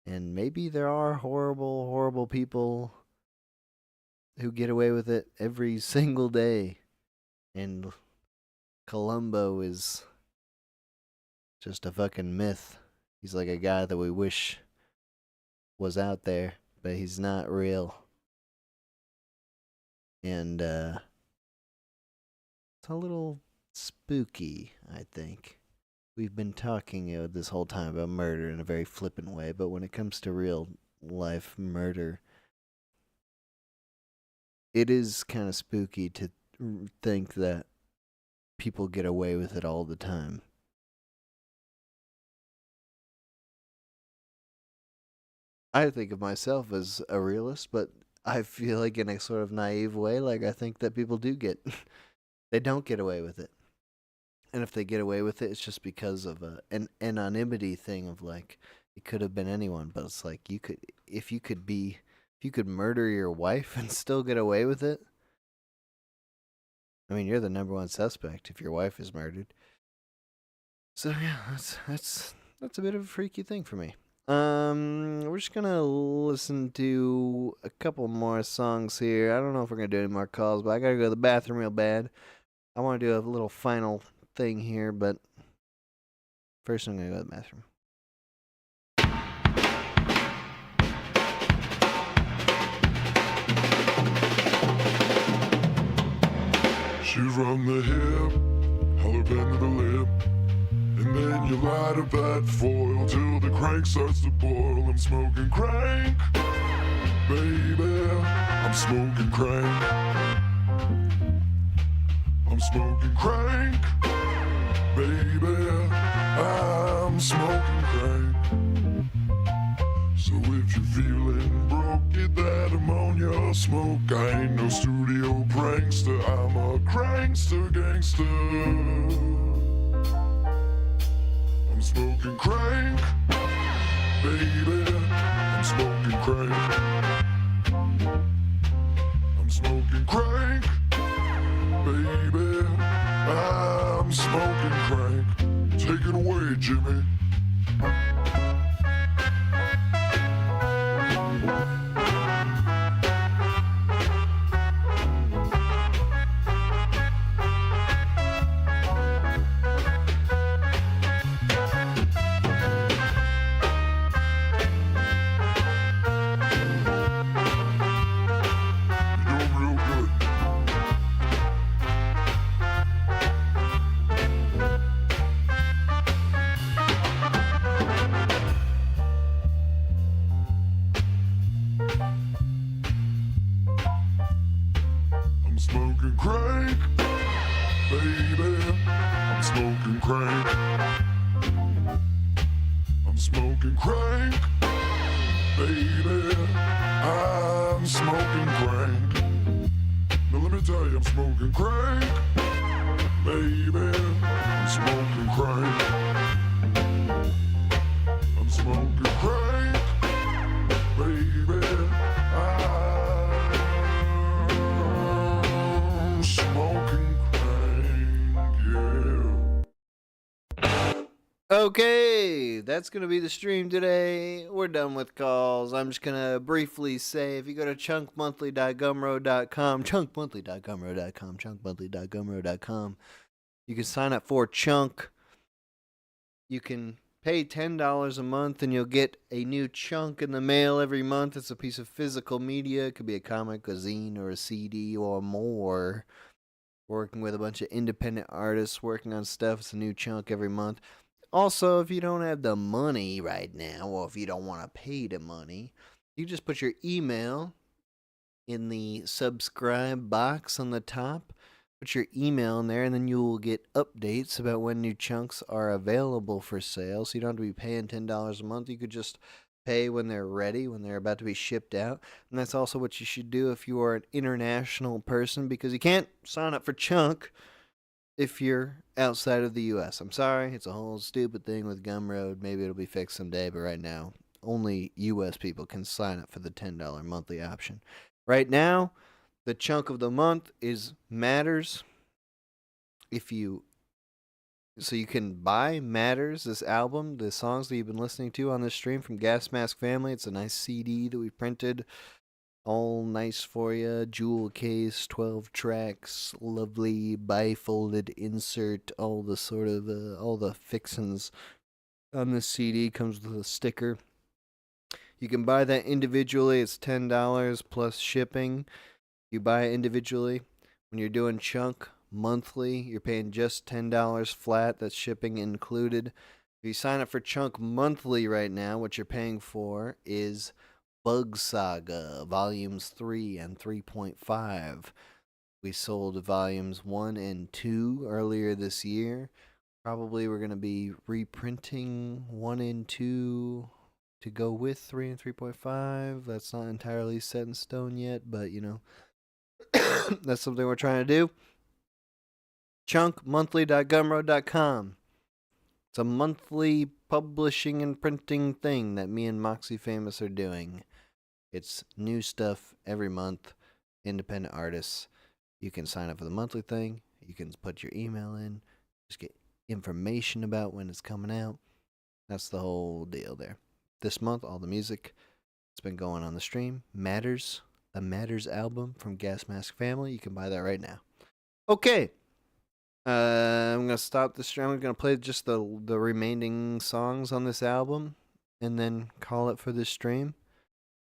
And maybe there are horrible, horrible people who get away with it every single day. And Columbo is just a fucking myth. He's like a guy that we wish was out there, but he's not real. And it's a little spooky, I think. We've been talking this whole time about murder in a very flippant way, but when it comes to real life murder, it is kind of spooky to think that people get away with it all the time. I think of myself as a realist, but I feel like in a sort of naive way, like I think that people do they don't get away with it. And if they get away with it, it's just because of an anonymity thing of like it could have been anyone, but it's like if you could murder your wife and still get away with it. I mean, you're the number one suspect if your wife is murdered. So yeah, that's a bit of a freaky thing for me. We're just gonna listen to a couple more songs here. I don't know if we're gonna do any more calls, but I gotta go to the bathroom real bad. I want to do a little final thing here, but first I'm gonna go to the bathroom. She's from the hip, holler pen to the lip, and then you light up that foil till the crank starts to boil. I'm smoking crank, baby, I'm smoking crank. I'm smoking crank, baby, I'm smoking crank. So if you're feeling broke, get that ammonia smoke. I ain't no studio prankster, I'm a crankster gangster. I'm smoking crank, baby, I'm smoking crank. I'm smoking crank, baby, I'm smoking crank. Take it away, Jimmy. Smoking crank, baby, I'm smoking crank. I'm smoking crank, baby, I'm smoking crank. Now let me tell you, I'm smoking crank, baby, I'm smoking crank. I'm smoking crank, baby, smoking crank, yeah. Okay, that's going to be the stream today. We're done with calls. I'm just going to briefly say, if you go to chunkmonthly.gumroad.com, chunkmonthly.gumroad.com, you can sign up for Chunk. You can pay $10 a month and you'll get a new chunk in the mail every month. It's a piece of physical media. It could be a comic, a zine, or a CD, or more. Working with a bunch of independent artists, working on stuff. It's a new chunk every month. Also, if you don't have the money right now, or if you don't want to pay the money, you just put your email in the subscribe box on the top. Put your email in there, and then you will get updates about when new chunks are available for sale. So you don't have to be paying $10 a month. You could just pay when they're ready, when they're about to be shipped out. And that's also what you should do if you are an international person, because you can't sign up for Chunk if you're outside of the U.S. I'm sorry, it's a whole stupid thing with Gumroad. Maybe it'll be fixed someday, but right now, only U.S. people can sign up for the $10 monthly option. Right now, the chunk of the month is Matters. So you can buy Matters, this album, the songs that you've been listening to on this stream from Gas Mask Family. It's a nice CD that we printed. All nice for you. Jewel case, 12 tracks, lovely bifolded insert, all the sort of, all the fixins on this CD. Comes with a sticker. You can buy that individually. It's $10 plus shipping. You buy it individually. When you're doing Chunk monthly, you're paying just $10 flat. That's shipping included. If you sign up for Chunk monthly right now, what you're paying for is Bug Saga, Volumes 3 and 3.5. We sold Volumes 1 and 2 earlier this year. Probably we're going to be reprinting 1 and 2 to go with 3 and 3.5. That's not entirely set in stone yet, but, you know, that's something we're trying to do. chunkmonthly.gumroad.com. It's a monthly publishing and printing thing that me and Moxie Famous are doing. It's new stuff every month, independent artists. You can sign up for the monthly thing. You can put your email in, just get information about when it's coming out. That's the whole deal there. This month, all the music that's been going on the stream, Matters, the Matters album from Gas Mask Family. You can buy that right now. Okay. I'm going to stop the stream. I'm going to play just the remaining songs on this album and then call it for this stream.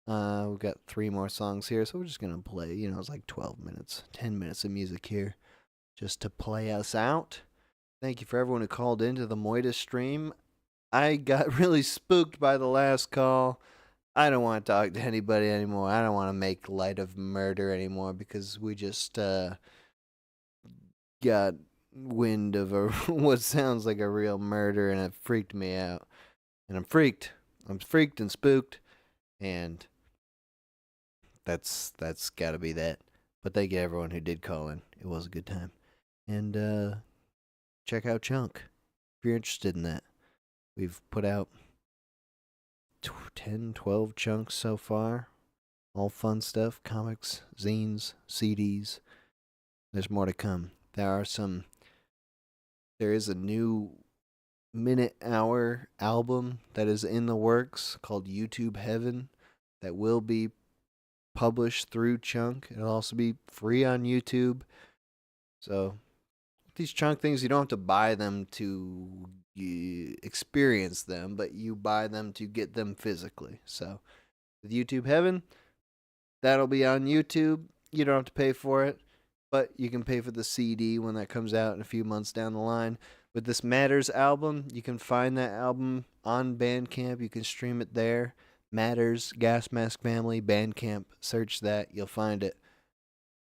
We've got 3 more songs here, so we're just going to play. It's like 12 minutes, 10 minutes of music here just to play us out. Thank you for everyone who called into the Moida stream. I got really spooked by the last call. I don't want to talk to anybody anymore. I don't want to make light of murder anymore because we just got wind of what sounds like a real murder, and it freaked me out. And I'm freaked. I'm freaked and spooked, and that's got to be that. But thank you everyone who did call in. It was a good time. And check out Chunk if you're interested in that. We've put out 10, 12 chunks so far. All fun stuff. Comics, zines, CDs. There's more to come. There is a new minute-hour album that is in the works called YouTube Heaven that will be published through Chunk. It'll also be free on YouTube. So these Chunk things, you don't have to buy them to experience them, but you buy them to get them physically. So with YouTube Heaven, that'll be on YouTube. You don't have to pay for it, but you can pay for the CD when that comes out in a few months down the line. With this Matters album, you can find that album on Bandcamp. You can stream it there. Matters, Gas Mask Family, Bandcamp. Search that. You'll find it.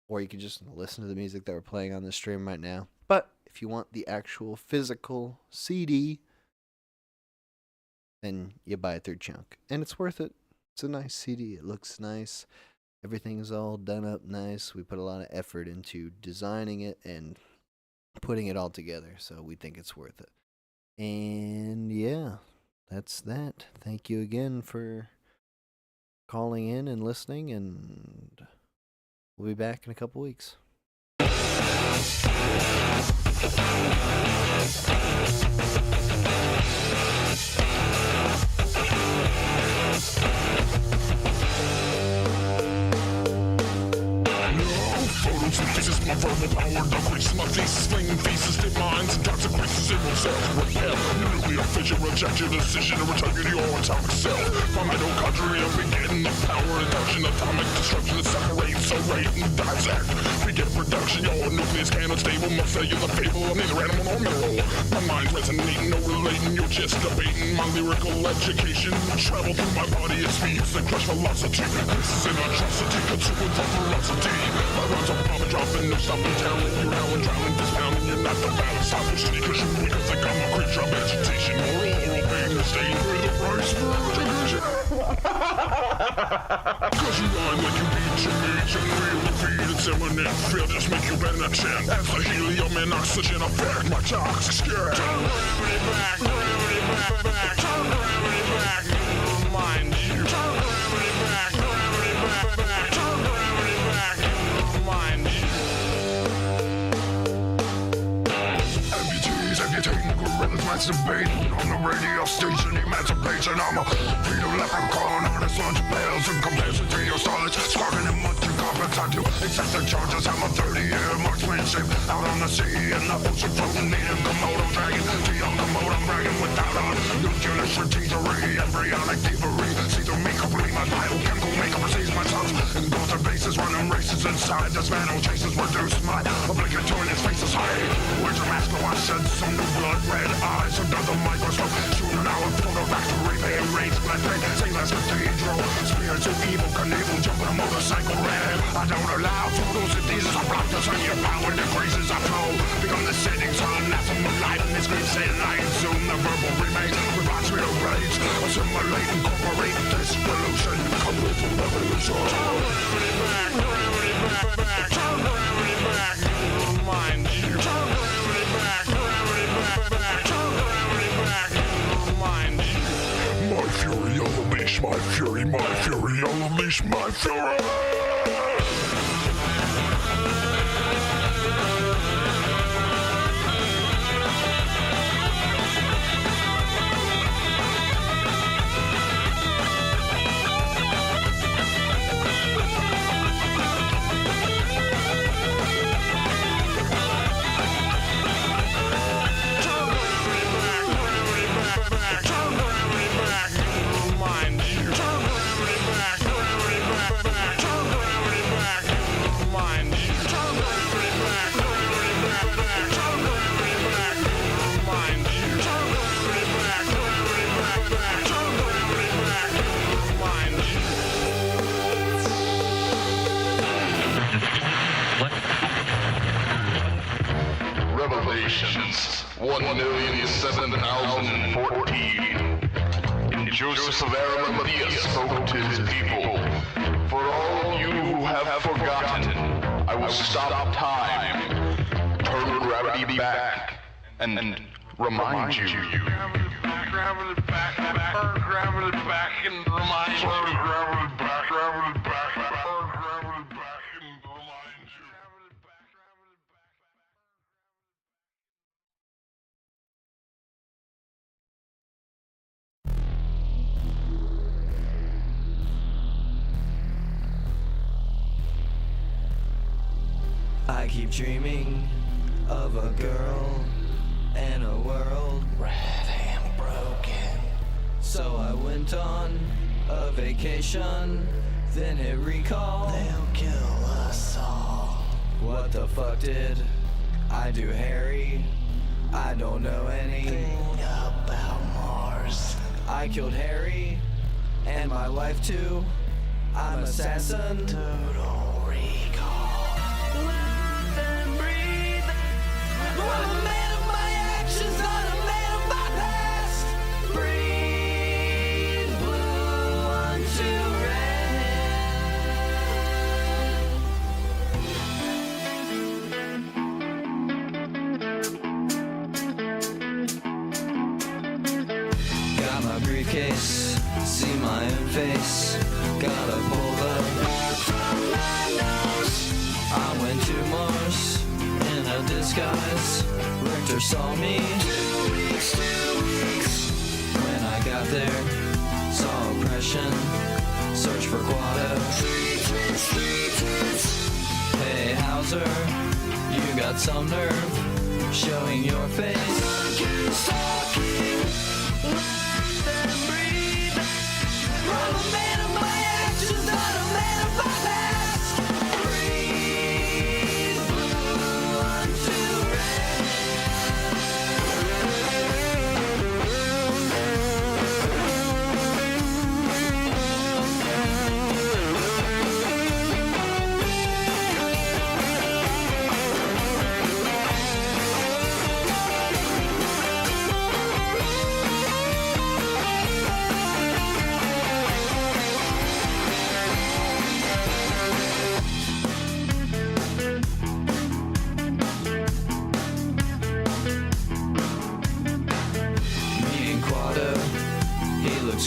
Or you can just listen to the music that we're playing on the stream right now. But if you want the actual physical CD, then you buy it through Chunk. And it's worth it. It's a nice CD. It looks nice. Everything's all done up nice. We put a lot of effort into designing it and putting it all together. So we think it's worth it. And yeah, that's that. Thank you again for calling in and listening. And we'll be back in a couple weeks. Photosynthesis, my verbal power decreases. My thesis, flinging thesis, dip minds and consequences. It will self-repel. Nuclear fission, reject your decision and return you to your atomic self. My mitochondria begin the power induction, atomic destruction that separates, array, and dissect. Begin production, your nucleus cannot stable. My cellular fable, I'm neither animal nor mineral. My mind resonating, no relating, you're just debating. My lyrical education travel through my body, it speeds and crush velocity. This is an atrocity, consuming for ferocity. My rhymes are bomb dropping, no stopping, telling you how and drowning, dispounding. You're not the balance, I'm just because you're weak. I think I'm a creature of agitation. Moral pain to stay through the price for education. Cause you lie like you beat your meat and real defeat. It's imminent, fear just make you penitent. As the helium and oxygen affect my toxic skin. Turn gravity back, gravity back. Turn gravity back, remind you. Turn gravity back, gravity back. Turn gravity back, remind you. Amputees, amputating gorillas, masturbating on the radio station, emancipation. I'm a Peter Leprechaun, artist on bells and complexity. Your solid, sparking and munching carpets. I do accept the charges. I'm a 30-year marksmanship out on the sea and the ocean floating, needing Komodo dragon. Beyond the mode, I'm bragging without a nuclear strategery, embryonic thievery. See through me, complete my biochemical makeup, receives my tongues and go to bases, running races inside. This man who chases reduce my obligatory his face is high. Where's your mask? Oh, I shed some new blood, red eyes under the microscope. Shooting out a photo factory, paying rates, black paint, say less cathedral. Spiritual evil, Knievel, jumping a motorcycle red. I don't allow photosynthesis, I block the sun, your power decreases, I flow. Become the setting sun, anathema light in this green setting. I consume the verbal remains, revives me to rage. Assimilate, incorporate this pollution, complete the revolution. Turn gravity back, gravity back. Turn gravity back, remind you. Turn gravity unleash my fury. Revelations 1,007,014. And Joseph of Arimathea spoke to his people. For all you who have forgotten, I will stop time, turn gravity back, and remind you. Gravity back, turn gravity back, and remind you. Turn gravity back, gravity back, turn gravity back, and remind you. I keep dreaming of a girl and a world red and broken. So I went on a vacation, then hit recall. They'll kill us all. What the fuck did I do, Harry? I don't know anything about Mars. I killed Harry and my wife too. I'm assassin. Total recall. Let them breathe. I'm a man of my actions, not a man of my past. Breathe blue unto red. Got my briefcase, see my own face. Gotta pull the hair from my nose. I went to Mars in a disguise. Richter saw me 2 weeks. When I got there, saw oppression. Search for Guado. Hey Hauser, you got some nerve showing your face. Stalking. Let them breathe. I'm a man of my actions, not a man of my past. Breathe blue unto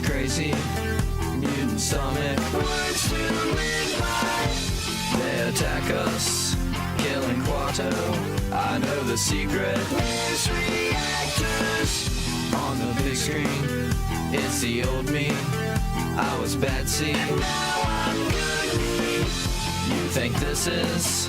crazy, mutant stomach. Words to live by. They attack us, killing Quato. I know the secret. There's reactors on the big screen. It's the old me. I was bad seed. Now I'm good me. You think this is